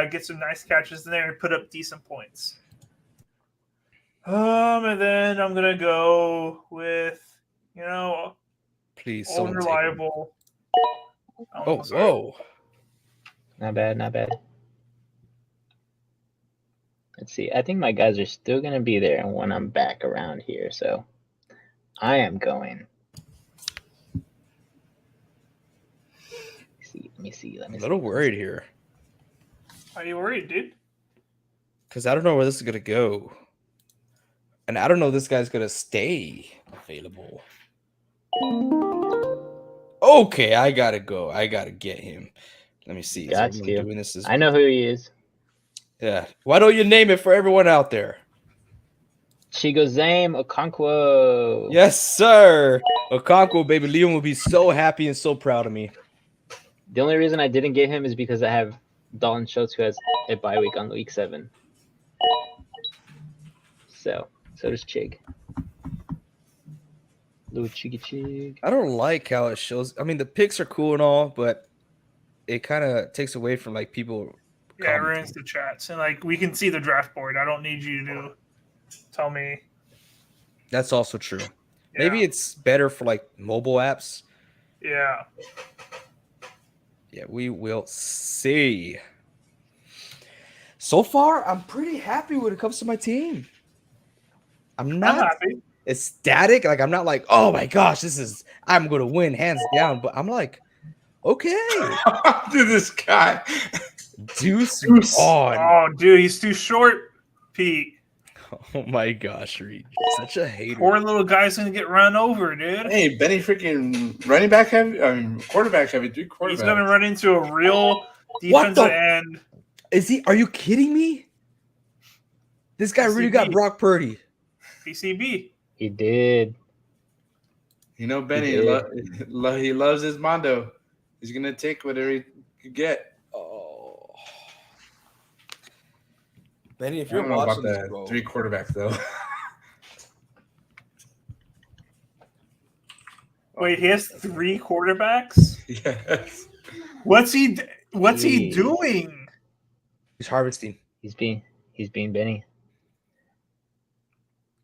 get some nice catches in there and put up decent points. And then I'm gonna go with, please, old reliable. Oh, whoa! Not bad. Let's see. I think my guys are still gonna be there when I'm back around here. So I am going. Let me see. I'm a little worried here. Are you worried, dude? Because I don't know where this is gonna go. And I don't know if this guy's going to stay available. Okay, I got to go. I got to get him. Let me see. I know who he is. Yeah. Why don't you name it for everyone out there? Chigozame Okonkwo. Yes, sir. Okonkwo, baby. Liam will be so happy and so proud of me. The only reason I didn't get him is because I have Dalton Schultz, who has a bye week on week 7. So does Chig. Little cheeky cheek. I don't like how it shows. I mean, the picks are cool and all, but it kind of takes away from like people. Yeah, it commenting. ruins the chats, and like we can see the draft board. I don't need you to tell me. That's also true. Yeah. Maybe it's better for like mobile apps. Yeah. Yeah, we will see. So far, I'm pretty happy when it comes to my team. I'm I'm not happy. ecstatic. Like, I'm not like, oh my gosh, I'm going to win hands down. But I'm like, okay. Dude, this guy. Deuce Deuce. on. Oh, dude, he's too short, Pete. Oh my gosh, Reed. Such a hater. Poor little guy's gonna get run over, dude. Hey, Benny freaking running back heavy. I mean, quarterback heavy. 3 quarterbacks. He's gonna run into a real defensive end. Is he? Are you kidding me? This guy really got PCB. Brock Purdy. PCB. He did. You know, Benny, He did. he loves his Mondo. He's gonna take whatever he could get. Oh, Benny, if I you're don't know about watching this, the bro, 3 quarterbacks though. Wait, he has 3 quarterbacks. Yes. What's he Jeez. doing? he's harvesting. He's being Benny.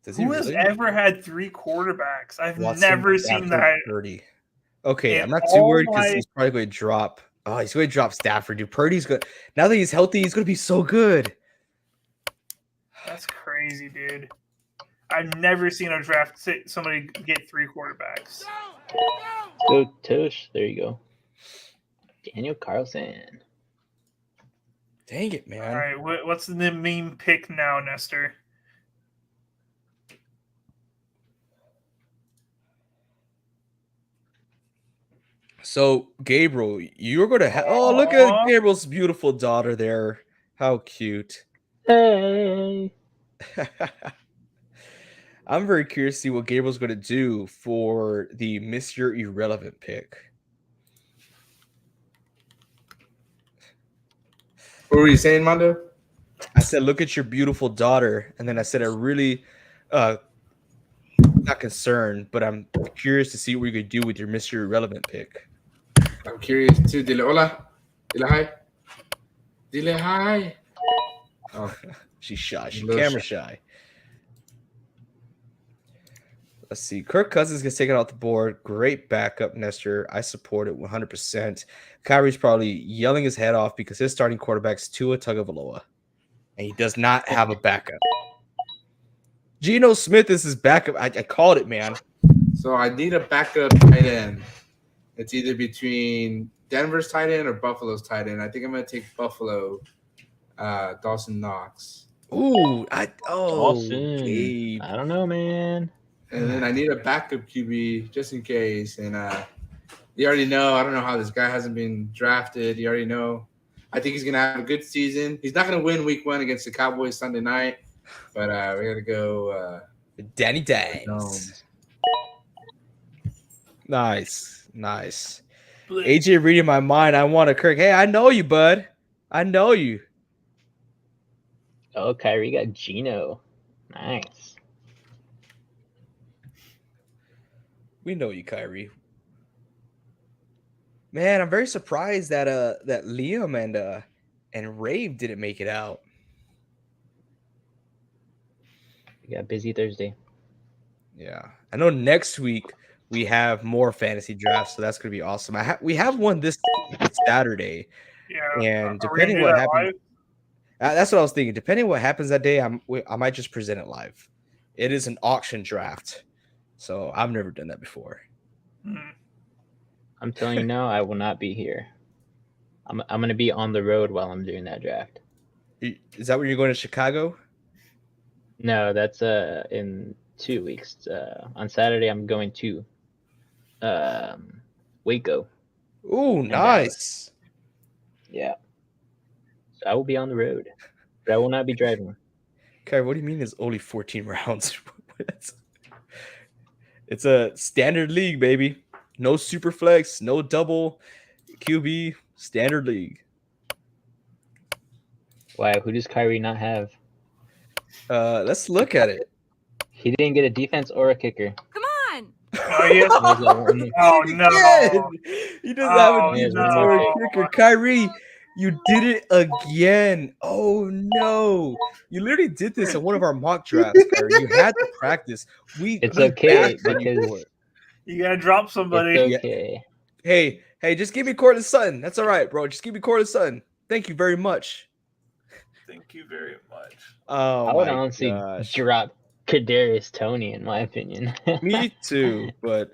Does he Who has really? ever had 3 quarterbacks? I've Watson, never seen Stafford, that. Purdy. Okay, In I'm not too all worried because my- he's probably going to drop. Oh, he's going to drop Stafford, dude. Purdy's good. Now that he's healthy, he's going to be so good. That's crazy, dude. I've never seen a draft somebody get 3 quarterbacks. Go Tush. There you go. Daniel Carlson. Dang it, man. All right, what's the meme pick now, Nestor? So, Gabriel, you're going to have. Oh, look at Aw. Gabriel's beautiful daughter there. How cute. Hey. I'm very curious to see what Gabriel's going to do for the Mr. Irrelevant pick. What were you saying, Mondo? I said, look at your beautiful daughter. And then I said, I really, not concerned, but I'm curious to see what you're going to do with your Mr. Irrelevant pick. I'm curious too. Dile hola. Dile hi. Dile hi. Oh, She's shy. She's A little camera shy. Let's see. Kirk Cousins gets taken off the board. Great backup, Nestor. I support it 100%. Kyrie's probably yelling his head off because his starting quarterback's Tua Tagovailoa, and he does not have a backup. Geno Smith is his backup. I called it, man. so I need a backup tight end. It's either between Denver's tight end or Buffalo's tight end. I think I'm gonna take Buffalo. Dawson Knox. Ooh, Dawson. Gabe. I don't know, man. And then I need a backup QB just in case. And you already know, I don't know how this guy hasn't been drafted. You already know. I think he's going to have a good season. He's not going to win week 1 against the Cowboys Sunday night. But we got to go. Danny Dimes. Jones. Nice. AJ reading my mind. I want a Kirk. Hey, I know you, bud. I know you. Oh, Kyrie got Geno. Nice. We know you, Kyrie. Man, I'm very surprised that that Liam and Rave didn't make it out. We got busy Thursday. Yeah, I know next week we have more fantasy drafts, so that's gonna be awesome. We have one this Saturday, Yeah. and Are we gonna depending do what that happens, live? that's what I was thinking. Depending what happens that day, I might just present it live. It is an auction draft, so I've never done that before. Hmm. I'm telling you now, I will not be here. I'm going to be on the road while I'm doing that draft. Is that when you're going to Chicago? No, that's in 2 weeks. On Saturday, I'm going to Waco. Ooh, nice. Yeah. So I will be on the road, but I will not be driving. Okay, what do you mean it's only 14 rounds? It's a standard league, baby. No super flex, no double QB, standard league. Why? Who does Kyrie not have? Let's look at it. He didn't get a defense or a kicker. Come on! Oh, yes. He has that one. Oh, Did it no. again. He doesn't have a Oh, defense no. or a kicker. Kyrie, you did it again. Oh no. You literally did this in one of our mock drafts, Kyrie. You had to practice. It's we okay bashed on you because for it. You gotta drop somebody. it's okay. Hey, just give me Cortland Sutton. That's all right, bro. Just give me Cortland Sutton. Thank you very much. Thank you very much. Oh I would my honestly gosh. drop Kadarius Toney in my opinion. Me too, but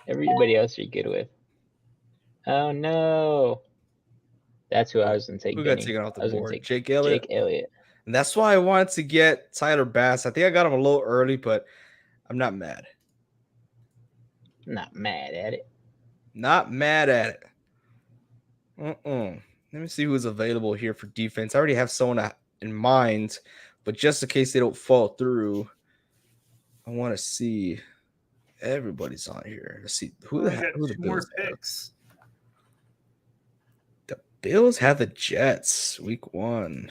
Everybody else you're good with. Oh no. That's who I was gonna take. who got Benny. taken off I the was gonna board? take Jake Elliott. Jake Elliott. And that's why I wanted to get Tyler Bass. I think I got him a little early, but I'm not mad. Not mad at it. Not mad at it. Let me see who's available here for defense. I already have someone in mind, but just in case they don't fall through, I want to see everybody's on here. Let's see who the We got who the two more Bills have. picks. The Bills have the Jets week 1.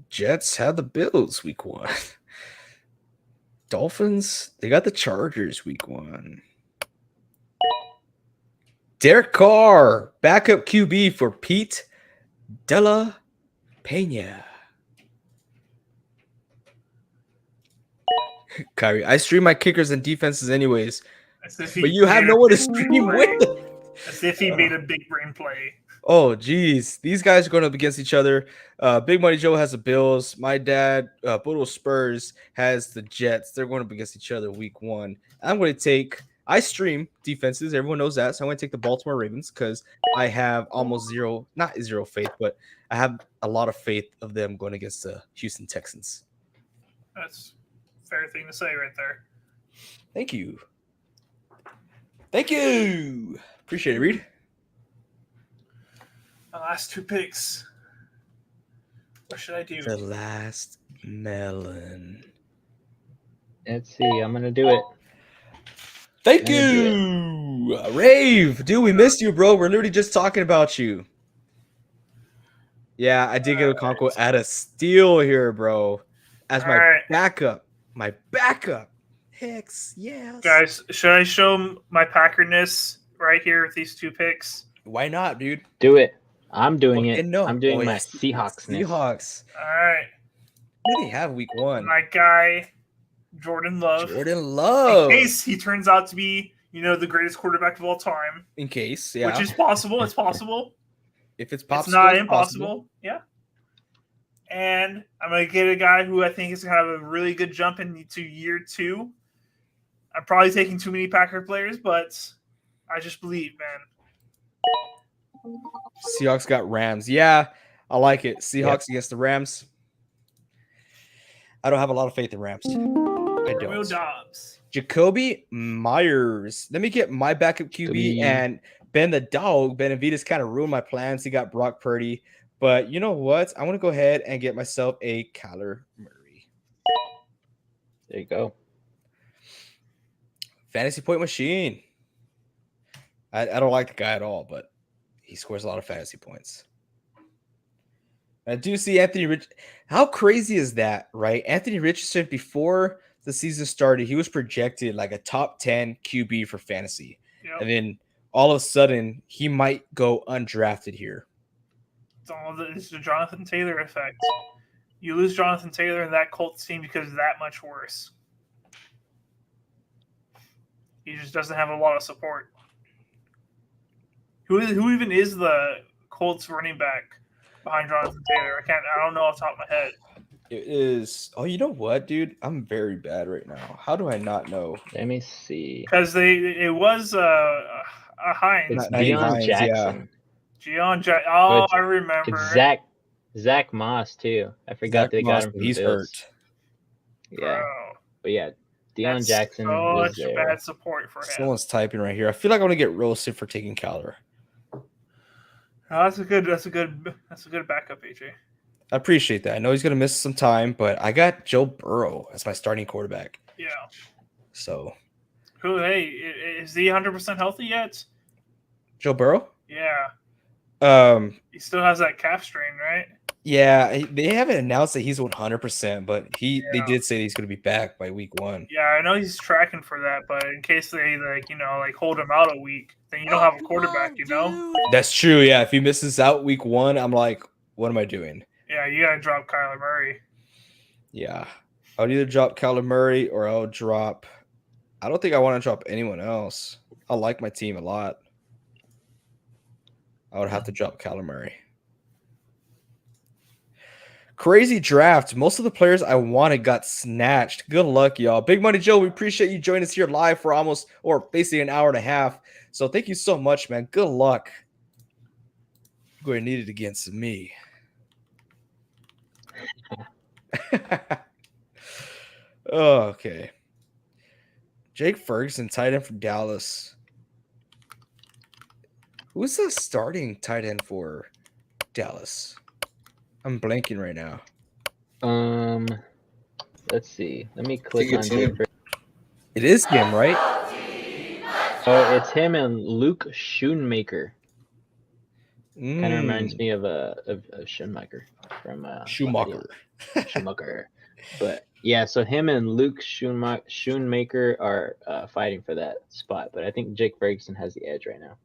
Jets have the Bills week 1. Dolphins, they got the Chargers week 1. Derek Carr, backup QB for Pete Della Pena. Kyrie, I stream my kickers and defenses anyways, As if but you have made no a one to big stream brain with. play. As if he made a big brain play. Oh, geez. These guys are going up against each other. Big Money Joe has the Bills. My dad, Boodle Spurs, has the Jets. They're going up against each other week 1. I'm going to take – I stream defenses. Everyone knows that. So I'm going to take the Baltimore Ravens because I have almost zero – not zero faith, but I have a lot of faith of them going against the Houston Texans. That's a fair thing to say right there. Thank you. Thank you. Appreciate it, Reed. The last 2 picks. What should I do? The last melon. Let's see. I'm gonna do it. Thank Gonna you, Rave. Dude, we missed you, bro. We're literally just talking about you. Yeah, I did get a Okonkwo at a steal here, bro. As my Alright. backup. My backup. Hex, yes. Guys, should I show my Packerness right here with these 2 picks? Why not, dude? Do it. I'm doing Okay, it. no. I'm doing Oh, my yeah, Seahawks. Seahawks. All right. Who do they have week 1? My guy, Jordan Love. Jordan Love. In case he turns out to be, the greatest quarterback of all time. In case, yeah. Which is possible. It's possible. If it's possible, It's not it's impossible. possible. Yeah. And I'm going to get a guy who I think is going to have a really good jump into year 2. I'm probably taking too many Packer players, but I just believe, man. Seahawks got Rams. Yeah, I like it. Seahawks against the Rams. I don't have a lot of faith in Rams. I Romeo don't. Dobbs. Jacoby Myers. Let me get my backup QB and Ben the dog. Benavides kind of ruined my plans. He got Brock Purdy. But you know what? I want to go ahead and get myself a Kyler Murray. There you go. Fantasy point machine. I don't like the guy at all, but he scores a lot of fantasy points. I do see Anthony Rich. How crazy is that, right? Anthony Richardson, before the season started, he was projected like a top 10 QB for fantasy. Yep. And then all of a sudden, he might go undrafted here. It's the Jonathan Taylor effect. You lose Jonathan Taylor, and that Colts team becomes that much worse. He just doesn't have a lot of support. Who even is the Colts running back behind Jonathan Taylor? I don't know off the top of my head. It is. Oh, you know what, dude? I'm very bad right now. How do I not know? Let me see. Because it was a Hines. It's Not Deion Hines, Jackson. Gion Jack. Oh, It's- I remember. It's Zach Moss too. I forgot Zach they got Moss, him from he's the Bills. hurt. Yeah, Bro, but yeah, Deion that's Jackson was such there. bad support for him. Someone's typing right here. I feel like I'm gonna get roasted for taking Kyler. Oh, that's a good backup, AJ. I appreciate that. I know he's gonna miss some time, but I got Joe Burrow as my starting quarterback. Yeah. So Hey, is he 100% healthy yet? Joe Burrow? Yeah. Um, He still has that calf strain, right? Yeah, they haven't announced that he's 100%, but they Yeah. did say he's going to be back by week 1. Yeah, I know he's tracking for that, but in case they hold him out a week, then you don't Oh, have a come quarterback, on, you know? dude. That's true. Yeah, if he misses out week 1, I'm like, what am I doing? Yeah, you gotta drop Kyler Murray. Yeah, I'll either drop Kyler Murray or I'll drop. I don't think I want to drop anyone else. I like my team a lot. I would have to drop Kyler Murray. Crazy draft. Most of the players I wanted got snatched. Good luck, y'all. Big Money Joe, we appreciate you joining us here live for almost, or basically, an hour and a half. So thank you so much, man. Good luck. You're going to need it against me. Okay. Jake Ferguson, tight end from Dallas. Who's the starting tight end for Dallas? I'm blanking right now. Let's see. Let me click think on it's Jake him. Ferguson. It is him, right? Oh, it's him and Luke Schoonmaker. Kind of reminds me of Schoonmaker from Schumacher. Schumacher. But yeah, so him and Luke Schoonmaker are fighting for that spot. But I think Jake Ferguson has the edge right now.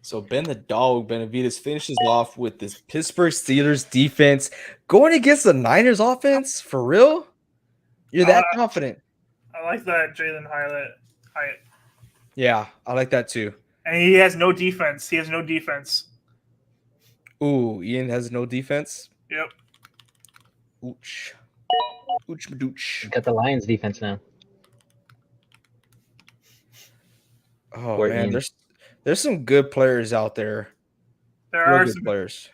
So Ben the Dog Benavides finishes off with this Pittsburgh Steelers defense going against the Niners offense. For real? You're that confident? I like that Jalen Hyatt. Yeah, I like that too. And he has no defense. Ooh, Ian has no defense. Yep. Ooch. Ooch madooch. Got the Lions defense now. Oh Poor man, Ian. there's some good players out there. There Real are good some players.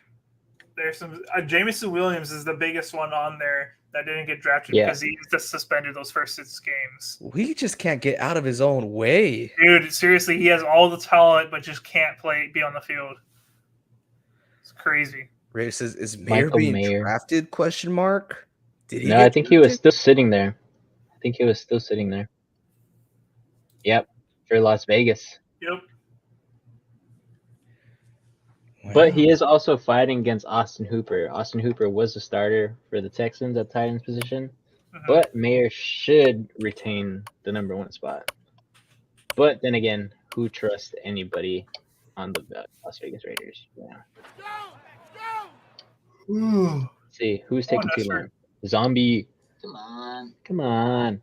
There's some Jamison Williams is the biggest one on there that didn't get drafted Yeah. because he just suspended those first 6 games. He just can't get out of his own way. Dude, seriously, he has all the talent but just can't be on the field. It's crazy. Ray says, "Is Mayer Michael being Mayer. drafted?" Question mark. Did he? No, I think he was still sitting there. Yep, for Las Vegas. Yep. But he is also fighting against Austin Hooper. Austin Hooper was a starter for the Texans at tight end position. Mhm. But Mayer should retain the number 1 spot. But then again, who trusts anybody on the Las Vegas Raiders? Yeah. Let's see, who's taking too long? Zombie. Come on.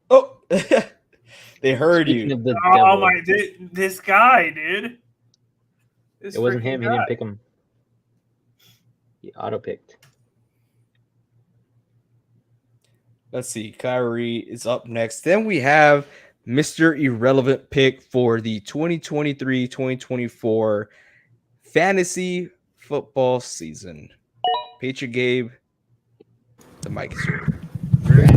Oh, they heard Speaking you. of the Oh devil, this guy, dude. it wasn't him. He didn't pick him. He auto-picked. Let's see. Kyrie is up next. Then we have Mr. Irrelevant pick for the 2023-2024 fantasy football season. Patriot Gabe, the mic is yours. God,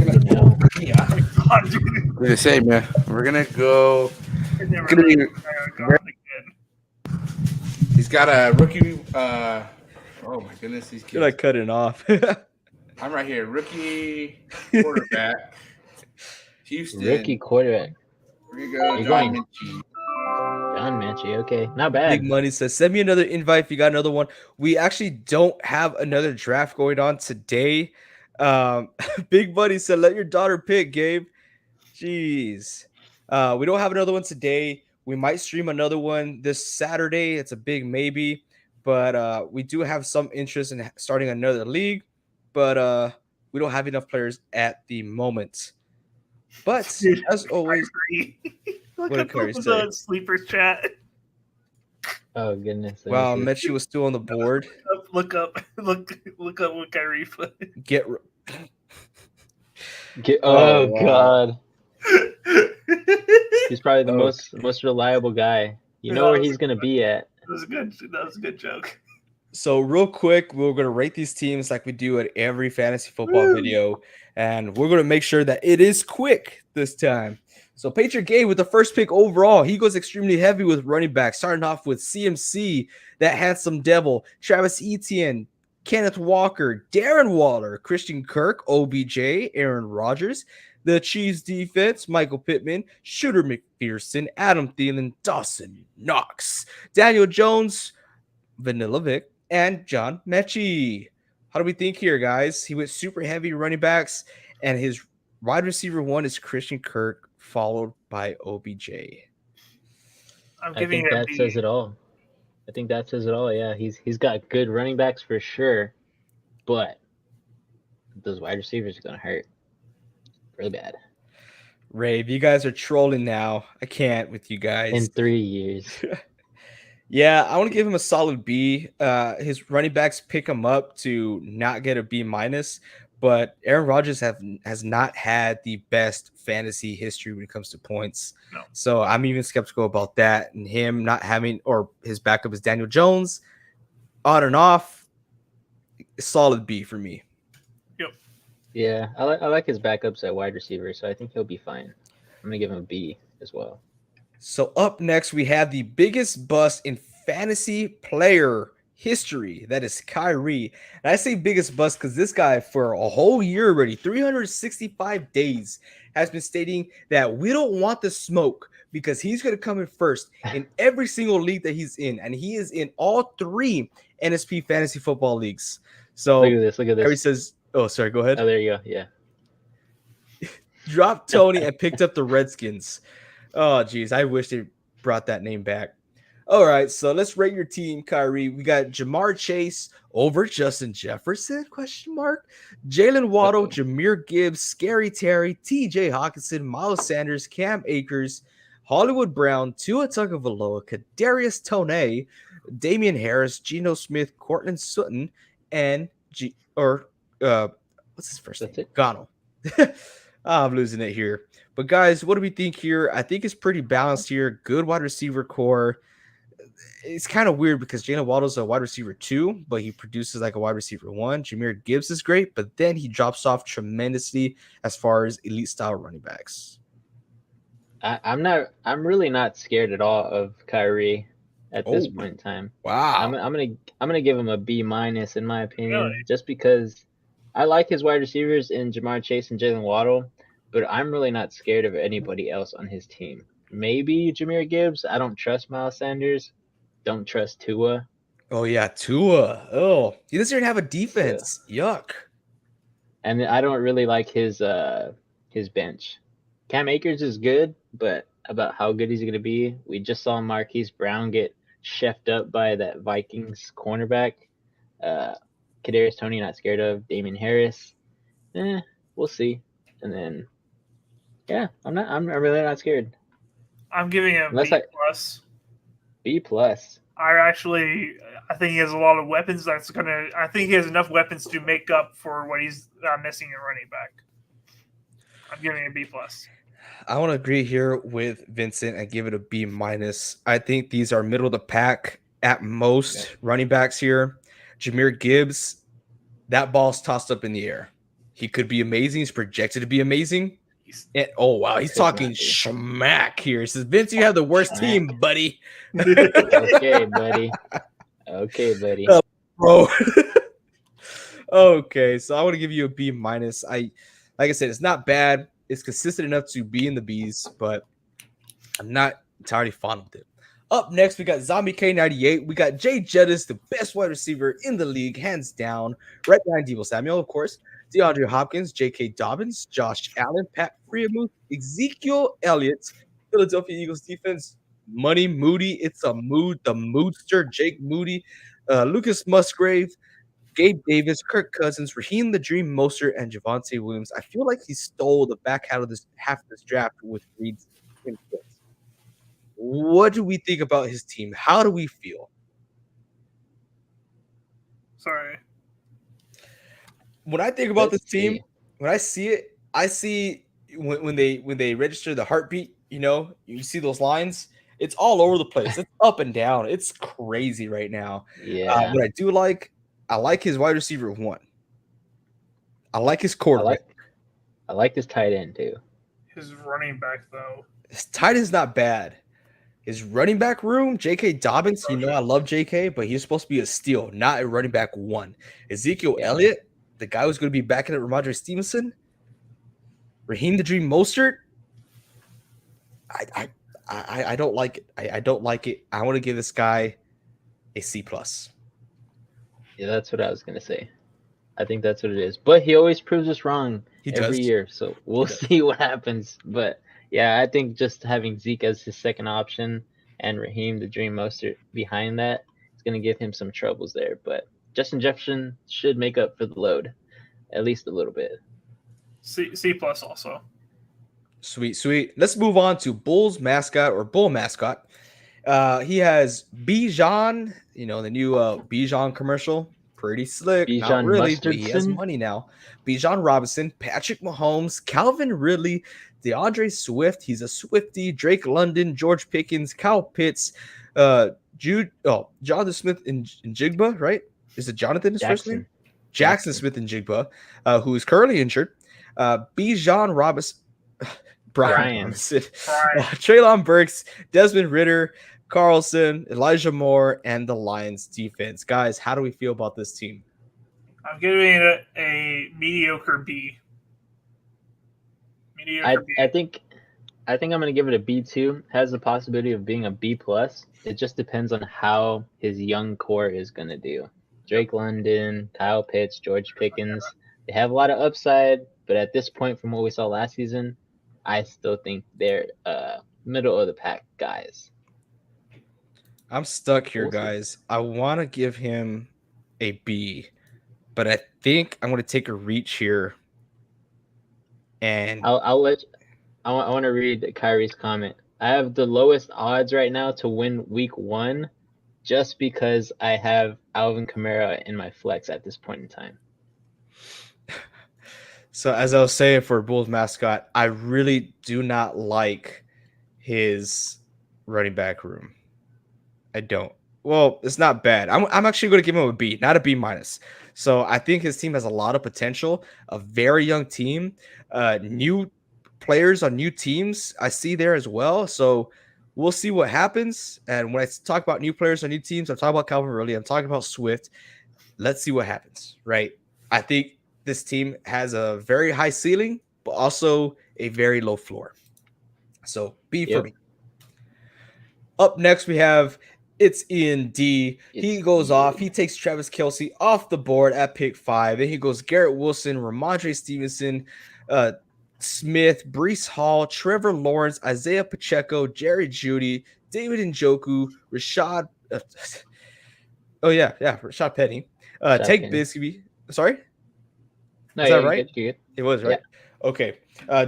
dude. I'm gonna say, man, we're gonna go. I never Gonna be- really gone again. He's got a rookie. Oh my goodness, these kids. You're like cutting off. I'm right here. Rookie quarterback. Houston. Rookie quarterback. We're gonna go You're John going- Minchie. John Manchie. Okay, not bad. Big Money says, send me another invite if you got another one. We actually don't have another draft going on today. Big Money said, let your daughter pick, Gabe. Jeez. We don't have another one today. We might stream another one this Saturday. It's a big maybe. But we do have some interest in starting another league. But we don't have enough players at the moment. But Dude, as always, Look What at did Kyrie the sleepers chat. Oh goodness. let me wow, see. Mechie was still on the board. Look up what Kyrie put. Oh wow. God, That he's probably the Oh. most reliable guy. You know where he's gonna be at. was good. That was a good joke. So real quick, we're going to rate these teams like we do at every fantasy football Woo. video. And we're going to make sure that it is quick this time. So Patriot Gabe with the first pick overall, he goes extremely heavy with running back, starting off with CMC, that handsome devil, Travis Etienne, Kenneth Walker, Darren Waller, Christian Kirk, OBJ, Aaron Rodgers, the Chiefs defense, Michael Pittman, Shooter McPherson, Adam Thielen, Dawson Knox, Daniel Jones, Vanilla Vic, and John Mechie. How do we think here, guys? He went super heavy running backs, and his wide receiver one is Christian Kirk, followed by OBJ. I'm I giving think it a that B. says it all. I think that says it all. Yeah, he's got good running backs for sure, but those wide receivers are gonna hurt really bad Rave, you guys are trolling now. I can't with you guys. in 3 years. Yeah, I want to give him a solid B. His running backs pick him up to not get a B minus, but Aaron Rodgers has not had the best fantasy history when it comes to points. No. So I'm even skeptical about that, and him not having, or his backup is Daniel Jones, on and off. Solid B for me. Yeah, I like his backups at wide receiver, so I think he'll be fine. I'm gonna give him a B as well. So up next, we have the biggest bust in fantasy player history. That is Kyrie. And I say biggest bust because this guy, for a whole year already, 365 days, has been stating that we don't want the smoke because he's going to come in first in every single league that he's in. And he is in all 3 NSP fantasy football leagues. So Look at this. Look at Kyrie this. says, oh, sorry, go ahead. Oh, there you go. Yeah. Dropped Tony and picked up the Redskins. Oh, geez. I wish they brought that name back. All right, so let's rate your team, Kyrie. We got Jamar Chase over Justin Jefferson, question mark. Jalen Waddle, Jahmyr Gibbs, Scary Terry, TJ Hawkinson, Miles Sanders, Cam Akers, Hollywood Brown, Tua Tagovailoa, Kadarius Toney, Damian Harris, Geno Smith, Cortland Sutton, and what's his first That's name? it. Gano. I'm losing it here. But guys, what do we think here? I think it's pretty balanced here. Good wide receiver core. It's kind of weird because Jalen Waddle's a wide receiver 2, but he produces like a wide receiver 1. Jahmyr Gibbs is great, but then he drops off tremendously as far as elite style running backs. I'm really not scared at all of Kyrie at this point in time. Wow. I'm gonna give him a B minus in my opinion, Really? just because I like his wide receivers in Jamar Chase and Jalen Waddle, but I'm really not scared of anybody else on his team. Maybe Jahmyr Gibbs. I don't trust Miles Sanders. Don't trust Tua. Oh yeah, Tua. Oh, he doesn't even have a defense. Yuck. And I don't really like his bench. Cam Akers is good, but about how good he's going to be, we just saw Marquise Brown get chefed up by that Vikings cornerback. Kadarius Toney, not scared of. Damian Harris, we'll see. And then, yeah, I'm really not scared. I'm giving him Unless B plus. B plus. I think he has a lot of weapons. I think he has enough weapons to make up for what he's missing in running back. I'm giving it a B plus. I want to agree here with Vincent and give it a B minus. I think these are middle of the pack at most running backs here. Jahmyr Gibbs, that ball's tossed up in the air. He could be amazing. He's projected to be amazing. And, oh, wow. He's talking schmack here. He says, Vince, you have the worst team, buddy. Okay, buddy. Okay, buddy. Bro. Okay, so I want to give you a B minus. Like I said, it's not bad. It's consistent enough to be in the B's, but I'm not entirely fond of it. Up next, we got Zombie K98. We got Jay Jettis, the best wide receiver in the league, hands down. Right behind Deebo Samuel, of course. DeAndre Hopkins, J.K. Dobbins, Josh Allen, Pat Freiermuth, Ezekiel Elliott, Philadelphia Eagles defense, Money Moody. It's a mood. The Moodster, Jake Moody, Lucas Musgrave, Gabe Davis, Kirk Cousins, Raheem the Dream Mostert, and Javonte Williams. I feel like he stole the back half of this draft with Reed's input. What do we think about his team? How do we feel? Sorry. When I think about this team, when I see it, I see when they register the heartbeat, you see those lines. It's all over the place. It's up and down. It's crazy right now. Yeah. What I do like, I like his wide receiver 1. I like his quarterback. I like his tight end too. His running back though. His tight end's not bad. His running back room, J.K. Dobbins, I love J.K., but he's supposed to be a steal, not a running back 1. Ezekiel Elliott, the guy who's going to be backing at Ramondre Stevenson. Raheem the Dream Mostert. I don't like it. I don't like it. I want to give this guy a C+. Yeah, that's what I was gonna say. I think that's what it is. But he always proves us wrong He every does. year, so we'll see what happens. But yeah, I think just having Zeke as his second option and Raheem the Dream Mostert behind that is gonna give him some troubles there. But Justin Jefferson should make up for the load, at least a little bit. C plus also. Sweet, sweet. Let's move on to Bull's mascot or Bull mascot. He has Bijan, the new Bijan commercial. Pretty slick. Not Bijan really, but he has Mustardson, money now. Bijan Robinson, Patrick Mahomes, Calvin Ridley, DeAndre Swift. He's a Swiftie. Drake London, George Pickens, Kyle Pitts, Jonathan Smith and Jigba, right? Is it Jonathan his first name? Jackson Smith and Jigba, who is currently injured. Bijan Robinson. Brian Robinson, Treylon Burks, Desmond Ritter, Carlson, Elijah Moore, and the Lions defense. Guys, how do we feel about this team? I'm giving it a mediocre B. I think I'm gonna give it a B2. Has the possibility of being a B plus. It just depends on how his young core is gonna do. Drake London, Kyle Pitts, George Pickens. They have a lot of upside, but at this point, from what we saw last season, I still think they're middle of the pack guys. I'm stuck here, guys. I want to give him a B, but I think I'm going to take a reach here. And I want to read Kyrie's comment. I have the lowest odds right now to win week 1 just because I have Alvin Kamara in my flex at this point in time. So as I was saying for Bulls mascot, I really do not like his running back room. I don't. Well, it's not bad. I'm actually going to give him a B, not a B minus. So I think his team has a lot of potential. A very young team, new players on new teams. I see there as well. So we'll see what happens. And when I talk about new players on new teams, I'm talking about Calvin Ridley. I'm talking about Swift. Let's see what happens, right? I think this team has a very high ceiling, but also a very low floor. So B for me. Up next, we have it's Ian D. He goes off. He takes Travis Kelce off the board at pick 5. Then he goes Garrett Wilson, Ramondre Stevenson, Smith, Breece Hall, Trevor Lawrence, Isaiah Pacheco, Jerry Jeudy, David Njoku, Rashad. Rashad Penny. Tank Bigsby. Sorry? No, is that right? Good. It was, right? Yeah. Okay.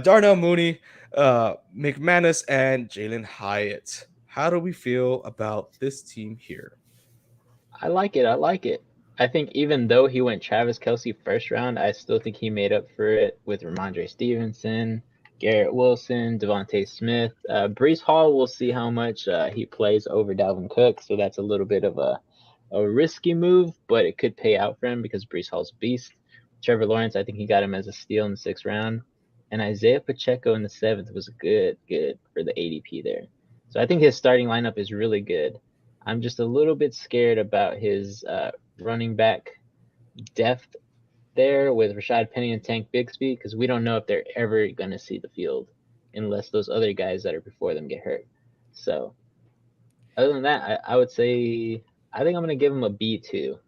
Darnell Mooney, McManus, and Jalen Hyatt. How do we feel about this team here? I like it. I think even though he went Travis Kelce first round, I still think he made up for it with Ramondre Stevenson, Garrett Wilson, Devontae Smith. Breece Hall, we'll see how much he plays over Dalvin Cook. So that's a little bit of a risky move, but it could pay out for him because Breece Hall's a beast. Trevor Lawrence, I think he got him as a steal in the 6th round. And Isaiah Pacheco in the 7th was good for the ADP there. So I think his starting lineup is really good. I'm just a little bit scared about his running back depth there with Rashad Penny and Tank Bigsby because we don't know if they're ever going to see the field unless those other guys that are before them get hurt. So other than that, I would say I think I'm going to give him a B2.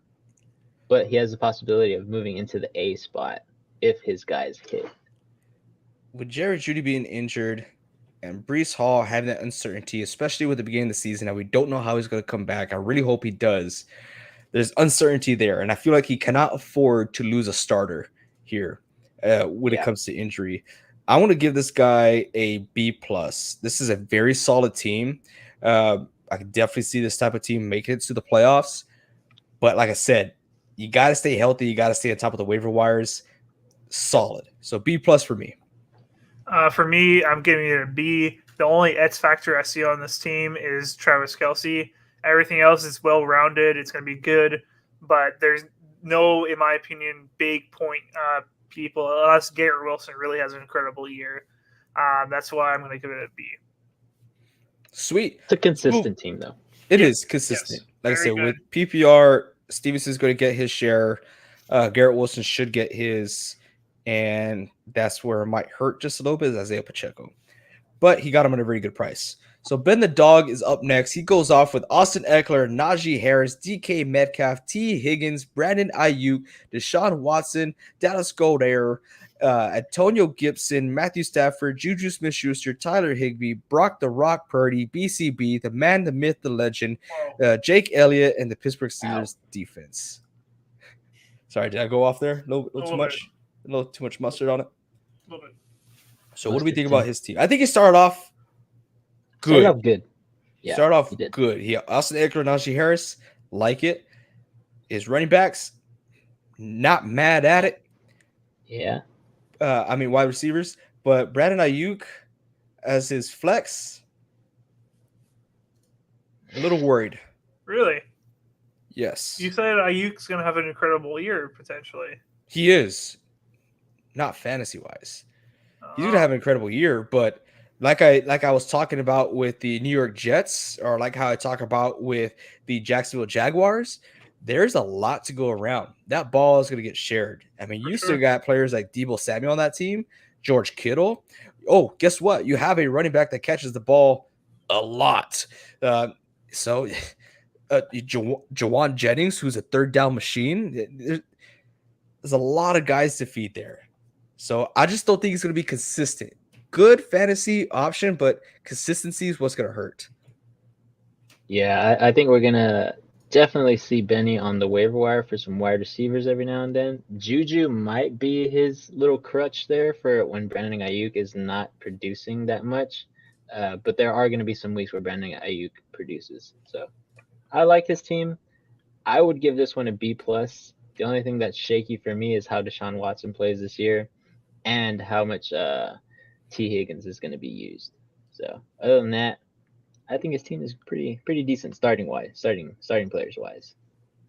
But he has the possibility of moving into the A spot if his guys hit. With Jerry Jeudy being injured and Breece Hall having that uncertainty, especially with the beginning of the season, and we don't know how he's going to come back. I really hope he does. There's uncertainty there, and I feel like he cannot afford to lose a starter here when it comes to injury. I want to give this guy a B plus. This is a very solid team. I can definitely see this type of team making it to the playoffs. But like I said, you got to stay healthy. You got to stay on top of the waiver wires. Solid. So B plus for me. For me, I'm giving it a B. The only X factor I see on this team is Travis Kelce. Everything else is well-rounded. It's going to be good. But there's no, in my opinion, big point people, unless Garrett Wilson really has an incredible year. That's why I'm going to give it a B. Sweet. It's a consistent team, though. It is consistent. Yes. Like I said, with PPR, Stevenson's going to get his share. Garrett Wilson should get his. And that's where it might hurt just a little bit is Isaiah Pacheco. But he got him at a very good price. So Ben the Dog is up next. He goes off with Austin Eckler, Najee Harris, DK Metcalf, T. Higgins, Brandon Ayuk, Deshaun Watson, Dallas Goedert, Antonio Gibson, Matthew Stafford, Juju Smith-Schuster, Tyler Higbee, Brock the Rock Purdy, BCB, the man, the myth, the legend, Jake Elliott, and the Pittsburgh Steelers defense. Sorry, did I go off there? A little too much? A little too much mustard on it? A little bit. So what do we think about his team? I think he started off good. Started off good. Yeah, Start off he did. good. He Austin Eckler, Najee Harris, like it. His running backs, not mad at it. Yeah. Wide receivers, but Brandon Ayuk as his flex, a little worried. Really? Yes, You said Ayuk's going to have an incredible year potentially. he is. Not fantasy wise, he's gonna have an incredible year. But like I was talking about with the New York Jets, or like how I talk about with the Jacksonville Jaguars, there's a lot to go around. That ball is gonna get shared. I mean, you still got players like Deebo Samuel on that team, George Kittle. Oh, guess what? You have a running back that catches the ball a lot. Jawan Jennings, who's a third down machine. There's a lot of guys to feed there. So I just don't think he's going to be consistent. Good fantasy option, but consistency is what's going to hurt. Yeah, I think we're going to definitely see Benny on the waiver wire for some wide receivers every now and then. Juju might be his little crutch there for when Brandon Ayuk is not producing that much. But there are going to be some weeks where Brandon Ayuk produces. So I like his team. I would give this one a B+. The only thing that's shaky for me is how Deshaun Watson plays this year and how much T. Higgins is going to be used. So other than that, I think his team is pretty decent starting players wise.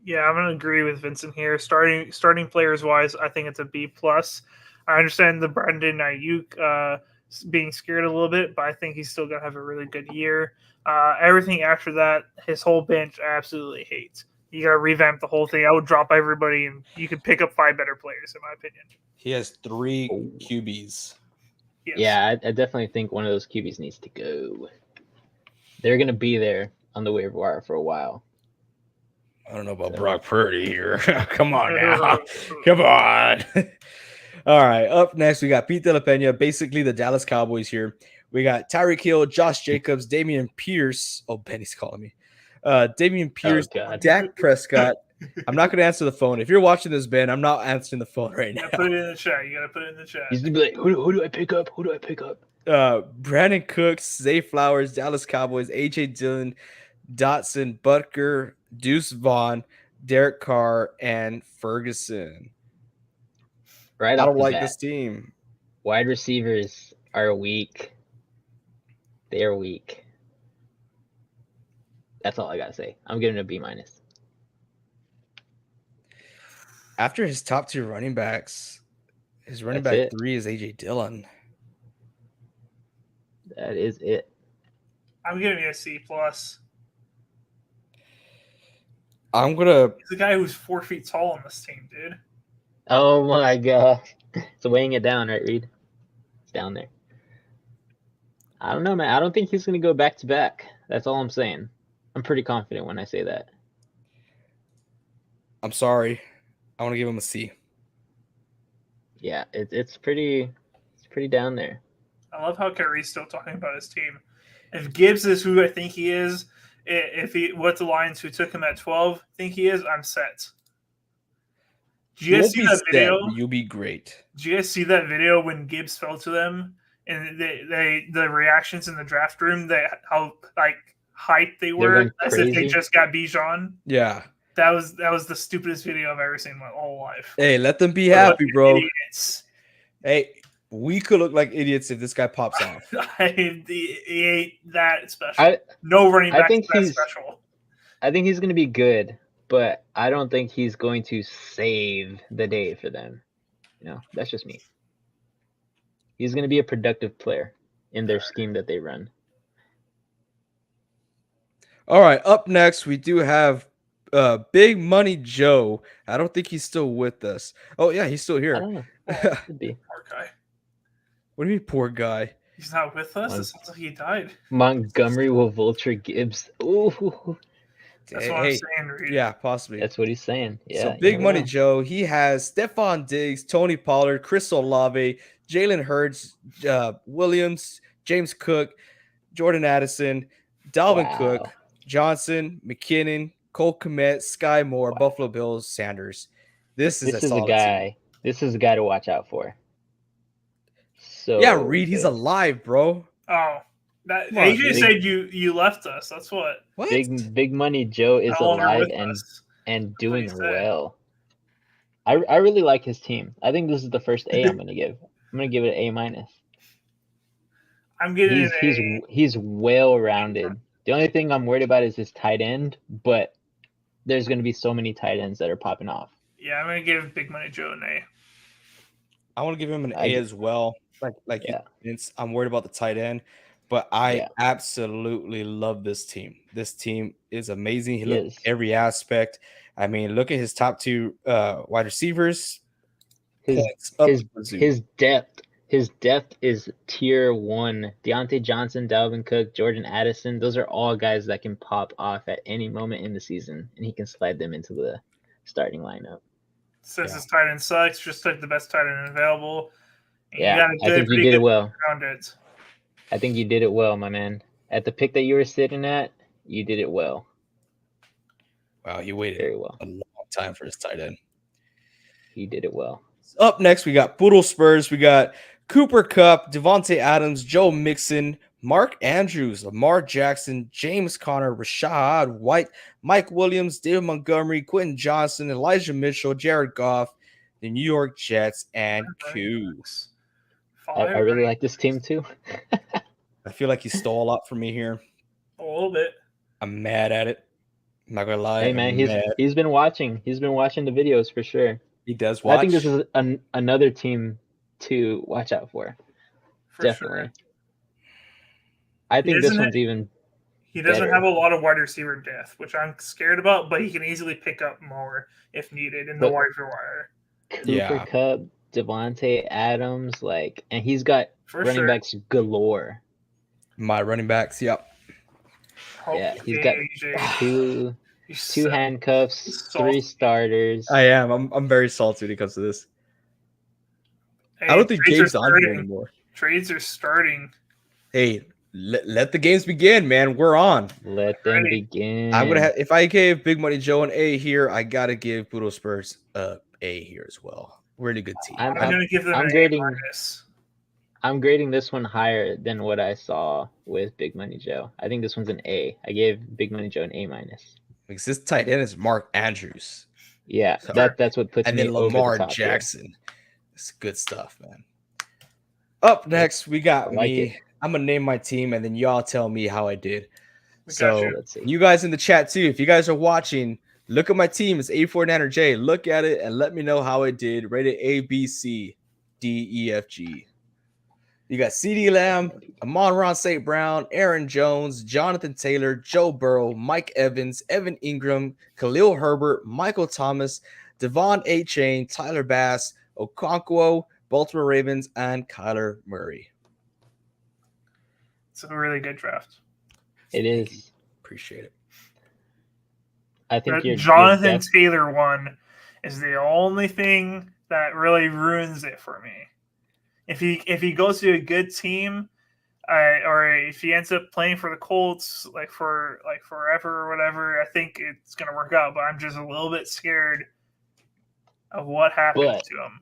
Yeah, I'm going to agree with Vincent here. Starting players wise, I think it's a B+. I understand the Brandon Ayuk being scared a little bit, but I think he's still going to have a really good year. Everything after that, his whole bench, I absolutely hate. You got to revamp the whole thing. I would drop everybody, and you could pick up 5 better players, in my opinion. He has 3 QBs. Yes. Yeah, I definitely think one of those QBs needs to go. They're going to be there on the waiver wire for a while. I don't know about Brock Purdy here. Come on now. Come on. All right. Up next, we got Pete De La Pena, basically the Dallas Cowboys here. We got Tyreek Hill, Josh Jacobs, Damian Pierce. Oh, Benny's calling me. Damian Pierce, Dak Prescott. I'm not going to answer the phone. If you're watching this, Ben, I'm not answering the phone right now. Put it in the chat. You got to put it in the chat. He's going to be like, who do I pick up? Who do I pick up? Brandon Cooks, Zay Flowers, Dallas Cowboys, A.J. Dillon, Dotson, Butker, Deuce Vaughn, Derek Carr, and Ferguson. Right. I don't like this team. Wide receivers are weak. They are weak. That's all I gotta say. I'm giving it a B-. After his top 2 running backs, his running back 3 is A.J. Dillon. That is it. I'm giving you a C+. I'm gonna. He's the guy who's 4 feet tall on this team, dude. Oh my god. It's weighing it down, right, Reed? It's down there. I don't know, man. I don't think he's gonna go back to back. That's all I'm saying. I'm pretty confident when I say that. I'm sorry. I want to give him a C. Yeah, it's pretty down there. I love how Kyrie's still talking about his team. If Gibbs is who I think he is, what the Lions who took him at 12 think he is, I'm set. Did you guys see that video? You'll be great. Did you guys see that video when Gibbs fell to them and the reactions in the draft room, how like hyped they were as if they just got Bijan? Yeah. That was the stupidest video I've ever seen in my whole life. Hey, let them be happy, bro. Idiots. Hey, we could look like idiots if this guy pops off. He ain't that special. No running back is that special. I think he's going to be good, but I don't think he's going to save the day for them. You know, that's just me. He's going to be a productive player in their scheme that they run. All right, up next, we do have Big Money Joe. I don't think he's still with us. Oh, yeah, he's still here. I don't know. Could be. Poor guy. What do you mean, poor guy? He's not with us. It sounds like he died. Montgomery will vulture Gibbs. Ooh, That's what I'm saying, Reed. Yeah, possibly. that's what he's saying. Yeah. So you Big never Money know. Joe, he has Stephon Diggs, Tony Pollard, Chris Olave, Jalen Hurts, Williams, James Cook, Jordan Addison, Dalvin Wow. Cook, Johnson, McKinnon, Cole Kmet, Sky Moore, Buffalo Bills, Sanders. This is a solid team. This is a guy to watch out for. So Yeah, Reed, he's good. alive, bro. Oh, that Come on, AJ dude. said you left us. That's what. What? Big Money Joe is No longer alive with and us. and what he doing said. well. I really like his team. I think this is the first A I'm gonna give. I'm gonna give it an A-. I'm getting an A. He's well rounded. The only thing I'm worried about is his tight end, but there's gonna be so many tight ends that are popping off. Yeah, I'm gonna give Big Money Joe an A. I want to give him an I A get- as well. Like Yeah. I'm worried about the tight end, but I Yeah. absolutely love this team. This team is amazing. He looked Yes. every aspect. I mean, look at his top two wide receivers. His Points up his the wazoo. his depth is tier 1. Deontay Johnson, Dalvin Cook, Jordan Addison. Those are all guys that can pop off at any moment in the season, and he can slide them into the starting lineup. Says Yeah. his tight end sucks. Just took the best tight end available. And Yeah, you got a I think you pretty did it good well. around it. I think you did it well, my man. At the pick that you were sitting at, you did it well. Wow, he waited Very well. a long time for his tight end. He did it well. Up next, we got Poodle Spurs. We got Cooper Kupp, Devontae Adams, Joe Mixon, Mark Andrews, Lamar Jackson, James Conner, Rashad White, Mike Williams, David Montgomery, Quentin Johnson, Elijah Mitchell, Jared Goff, the New York Jets, and Q. I really like this team too. I feel like he stole a lot from me here. A little bit. I'm mad at it. I'm not gonna lie. Hey man, I'm mad. he's been watching. He's been watching the videos for sure. He does watch. I think this is another team to watch out for. For Definitely. sure. I think this Isn't one's even. He doesn't better. have a lot of wide receiver depth, which I'm scared about, but he can easily pick up more if needed in the But- waiver wire. Cooper Yeah. Kupp, Devontae Adams, and he's got For running sure. backs galore. My running backs. Yep. Yeah, he's got two Two handcuffs, salty. 3 starters. I am. I'm very salty when it comes to this. I don't think James on here anymore. Trades are starting. Hey, let the games begin, man. We're on. Let them Ready. begin. I'm gonna have. If I gave Big Money Joe an A here, I gotta give Poodle Spurs a A here as well. Really good team. I'm going to give them I'm an grading- A-. I'm grading this one higher than what I saw with Big Money Joe. I think this one's an A. I gave Big Money Joe an A-. Because this tight end is Mark Andrews, Yeah, Sorry. that's what puts and me then over Lamar the top here. Jackson. It's good stuff, man. Up next, we got I like me. it. I'm gonna name my team, and then y'all tell me how I did. We got So you. Let's see. you guys in the chat too, if you guys are watching, look at my team. It's A4Nanner Look at it and let me know how I did. Rated A, B, C, D, E, F, G. You got CeeDee Lamb, Amon-Ra St. Brown, Aaron Jones, Jonathan Taylor, Joe Burrow, Mike Evans, Evan Ingram, Khalil Herbert, Michael Thomas, Devon A-Chain, Tyler Bass, Okonkwo, Baltimore Ravens, and Kyler Murray. It's a really good draft. It Thank you. is. Appreciate it. I think The your Jonathan depth- Taylor one is the only thing that really ruins it for me. If he goes to a good team, or if he ends up playing for the Colts for forever or whatever, I think it's gonna work out. But I'm just a little bit scared of what happens to him.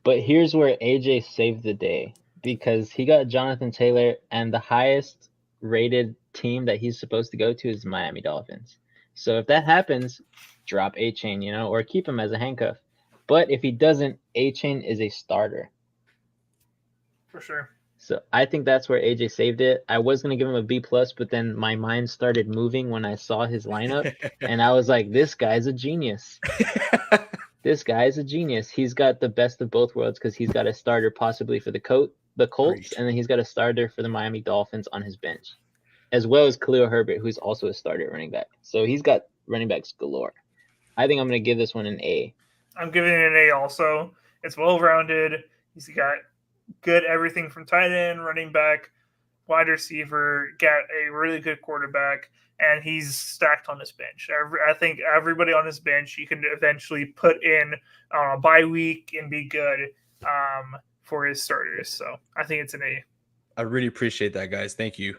But here's where AJ saved the day because he got Jonathan Taylor, and the highest rated team that he's supposed to go to is Miami Dolphins. So if that happens, drop A-Chain, or keep him as a handcuff. But if he doesn't, A-Chain is a starter. For sure. So I think that's where AJ saved it. I was gonna give him a B+, but then my mind started moving when I saw his lineup, and I was like, "This guy's a genius. This guy's a genius. He's got the best of both worlds because he's got a starter possibly for the Colts, Preach. and then he's got a starter for the Miami Dolphins on his bench, as well as Khalil Herbert, who's also a starter at running back. So he's got running backs galore. I think I'm gonna give this one an A. I'm giving it an A also. It's well rounded. He's got good everything from tight end, running back, wide receiver, got a really good quarterback, and he's stacked on his bench. I think everybody on his bench you can eventually put in on a bye week and be good for his starters. So I think it's an A. I really appreciate that, guys. Thank you.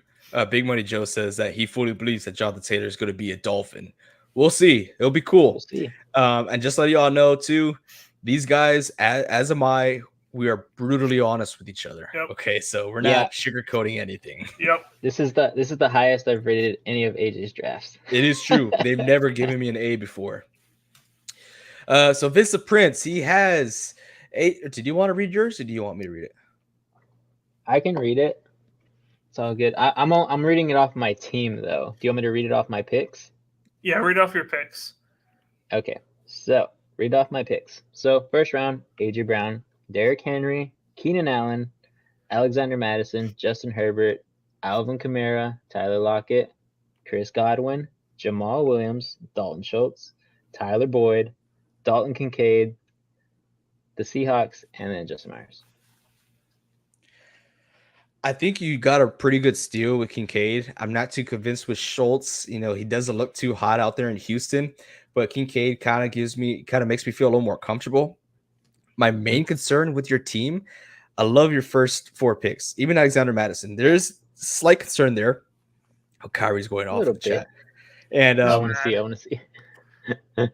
Big Money Joe says that he fully believes that Jonathan Taylor is going to be a Dolphin. We'll see. It'll be cool. We'll see. And just let you all know, too, these guys, as am I, we are brutally honest with each other. Yep. Okay, so we're not sugarcoating anything. Yep. This is the highest I've rated any of AJ's drafts. It is true. They've never given me an A before. So Vista Prince, he has a. Did you want to read yours, or do you want me to read it? I can read it. It's all good. I'm reading it off my team though. Do you want me to read it off my picks? Yeah, read off your picks. Okay, so read off my picks. So first round, AJ Brown, Derrick Henry, Keenan Allen, Alexander Madison, Justin Herbert, Alvin Kamara, Tyler Lockett, Chris Godwin, Jamal Williams, Dalton Schultz, Tyler Boyd, Dalton Kincaid, the Seahawks, and then Justin Myers. I think you got a pretty good steal with Kincaid. I'm not too convinced with Schultz. You know, he doesn't look too hot out there in Houston, but Kincaid kind of makes me feel a little more comfortable. My main concern with your team, I love your first 4 picks, even Alexander Madison. There's slight concern there. Oh, Kyrie's going off in the chat. And I want to see. And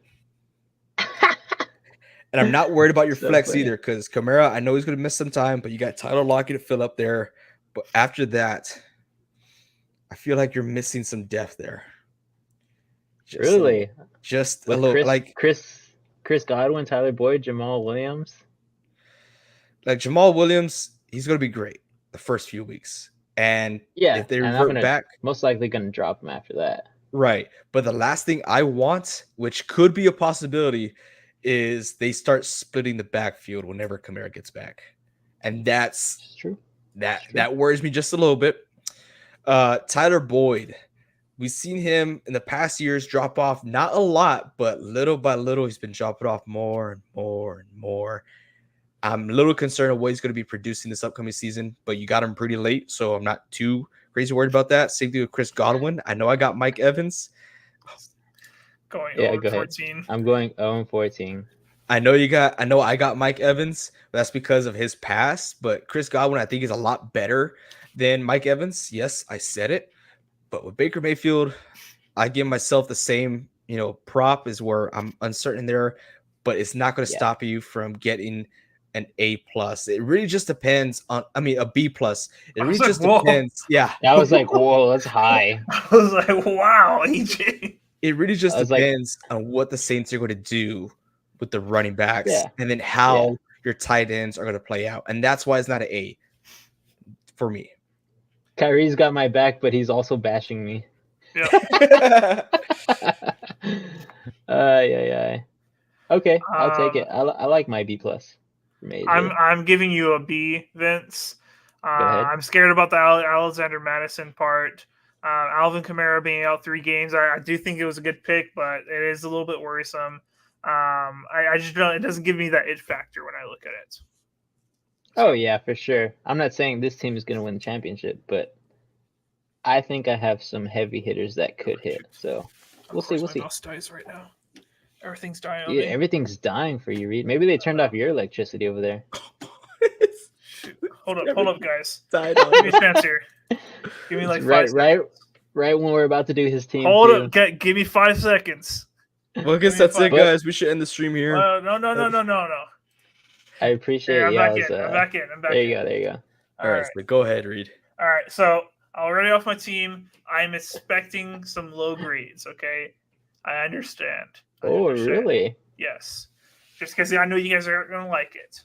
I'm not worried about your So flex funny. either, because Kamara, I know he's going to miss some time, but you got Tyler Lockett to fill up there. But after that, I feel like you're missing some depth there. Really? Just With a little Chris Godwin, Tyler Boyd, Jamal Williams. like Jamal Williams, he's going to be great the first few weeks. And if they revert back, most likely going to drop him after that. right. But the last thing I want, which could be a possibility, is they start splitting the backfield whenever Kamara gets back. And that's true. That worries me just a little bit. Tyler Boyd, we've seen him in the past years drop off, not a lot, but little by little, he's been dropping off more and more and more. I'm a little concerned of what he's going to be producing this upcoming season, but you got him pretty late, so I'm not too crazy worried about that. Same thing with Chris Godwin. I know I got Mike Evans. Going Yeah, 0-14. I'm going 0-14. I know I got Mike Evans, but that's because of his past. But Chris Godwin, I think, is a lot better than Mike Evans. Yes, I said it. But with Baker Mayfield, I give myself the same, prop is where I'm uncertain there, but it's not going to stop you from getting an A+. It really just depends on, a B+. It really just depends. Yeah. I was like, whoa, that's high. I was like, wow, EJ. It really just depends on what the Saints are going to do with the running backs and then how your tight ends are going to play out. And that's why it's not an A for me. Kyrie's got my back, but he's also bashing me. Yeah. Okay, I'll take it. I like my B+. I'm giving you a B, Vince. Go ahead. I'm scared about the Alexander Madison part. Alvin Kamara being out 3 games, I do think it was a good pick, but it is a little bit worrisome. I just don't. It doesn't give me that it factor when I look at it. Oh yeah, for sure. I'm not saying this team is going to win the championship, but I think I have some heavy hitters that could hit. So we'll see. My mouse dies right now. Everything's dying. On Yeah, me. everything's dying for you, Reed. Maybe they turned off your electricity over there. Shoot. Hold up, guys. Died Give me a chance here. Give me like 5 seconds. Right when we're about to do his team. Hold up. Give me 5 seconds. Well, I guess that's it, guys. We should end the stream here. No. I appreciate it. I'm back in. There you go. All right. So go ahead, Reed. All right. So already off my team, I'm expecting some low grades. Okay, I understand. Really? Yes. Just because I know you guys are going to like it.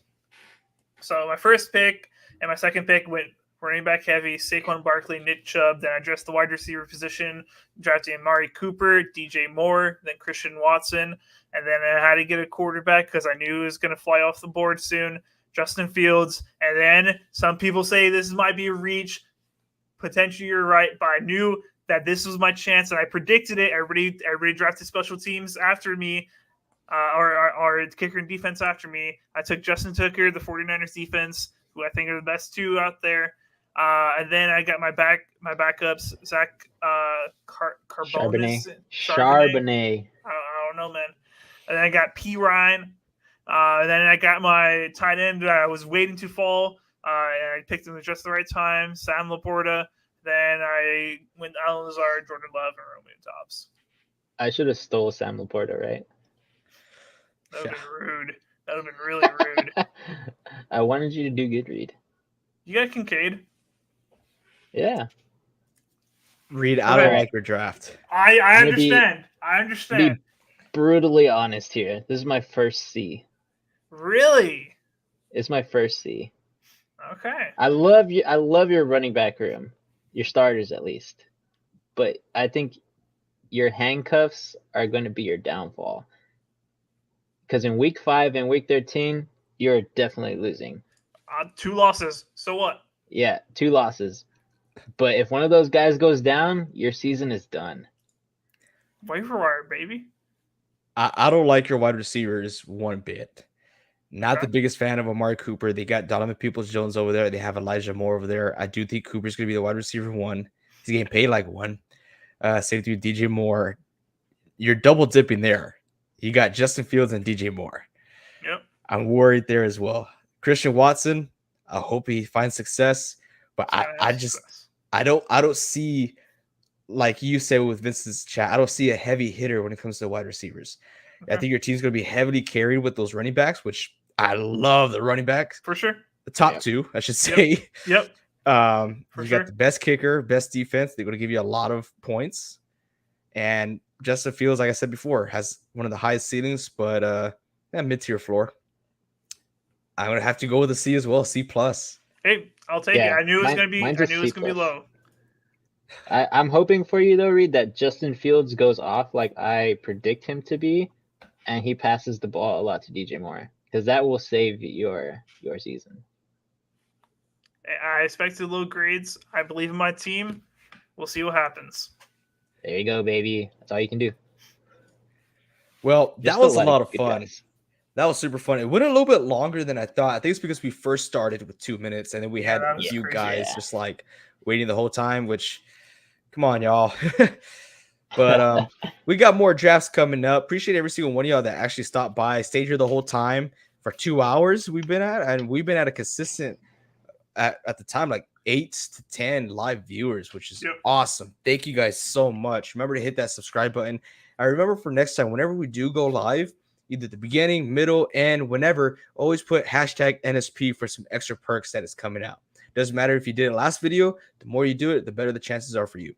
So my first pick and my second pick went running back heavy, Saquon Barkley, Nick Chubb. Then I addressed the wide receiver position, drafted Amari Cooper, DJ Moore, then Christian Watson. And then I had to get a quarterback because I knew it was going to fly off the board soon, Justin Fields. And then some people say this might be a reach. Potentially you're right, but I knew that this was my chance, and I predicted it. Everybody drafted special teams after me, or kicker and defense after me. I took Justin Tucker, the 49ers defense, who I think are the best two out there. And then I got my backups, Zach Carbonis. Charbonnet. I don't know, man. And then I got P. Ryan. Then I got my tight end that I was waiting to fall. And I picked him at just the right time, Sam Laporta. Then I went Alan Lazard, Jordan Love, and Romeo Dobbs. I should have stole Sam Laporta, right? That would have been rude. That would have been really rude. I wanted you to do good, Reed. You got Kincaid. Yeah. Reed, I don't like your draft. I gonna understand. I Be understand. brutally honest here. This is my first C. Really? It's my first C. Okay. I love you. I love your running back room, your starters at least. But I think your handcuffs are going to be your downfall. Because in week 5 and week 13, you're definitely losing. 2 losses. So what? Yeah, 2 losses. But if one of those guys goes down, your season is done. Waiver wire, baby. I don't like your wide receivers one bit. Not Okay. the biggest fan of Amari Cooper. They got Donovan Peoples-Jones over there. They have Elijah Moore over there. I do think Cooper's going to be the wide receiver 1. He's getting paid like 1. Same thing with DJ Moore. You're double dipping there. You got Justin Fields and DJ Moore. Yep. I'm worried there as well. Christian Watson, I hope he finds success. But I don't see, like you said with Vincent's chat, I don't see a heavy hitter when it comes to wide receivers. Okay. I think your team's going to be heavily carried with those running backs, which I love the running backs. For sure. The top 2, I should say. Yep. You sure. got the best kicker, best defense. They're going to give you a lot of points. And Justin Fields, like I said before, has one of the highest ceilings, but mid-tier floor. I'm going to have to go with a C as well, C+. Hey, I'll take it. I knew it was going to be. I knew it was going to be low. I'm hoping for you though, Reed, that Justin Fields goes off like I predict him to be, and he passes the ball a lot to DJ Moore, because that will save your season. I expected low grades. I believe in my team. We'll see what happens. There you go, baby. That's all you can do. Well, that was a lot of fun. Guys. That was super fun. It went a little bit longer than I thought. I think it's because we first started with 2 minutes, and then we had a few guys just like waiting the whole time, which, come on, y'all. But we got more drafts coming up. Appreciate every single one of y'all that actually stopped by, stayed here the whole time for 2 hours we've been at, and we've been at a consistent, at the time, like 8 to 10 live viewers, which is awesome. Thank you guys so much. Remember to hit that subscribe button. I remember for next time, whenever we do go live, either the beginning, middle, and whenever, always put hashtag NSP for some extra perks that is coming out. Doesn't matter if you did it last video, the more you do it, the better the chances are for you.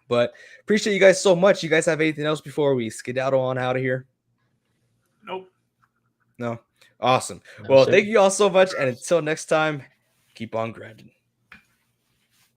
But appreciate you guys so much. You guys have anything else before we skedaddle on out of here? Nope. No? Awesome. No, well, sir. thank you all so much. And until next time, keep on grinding.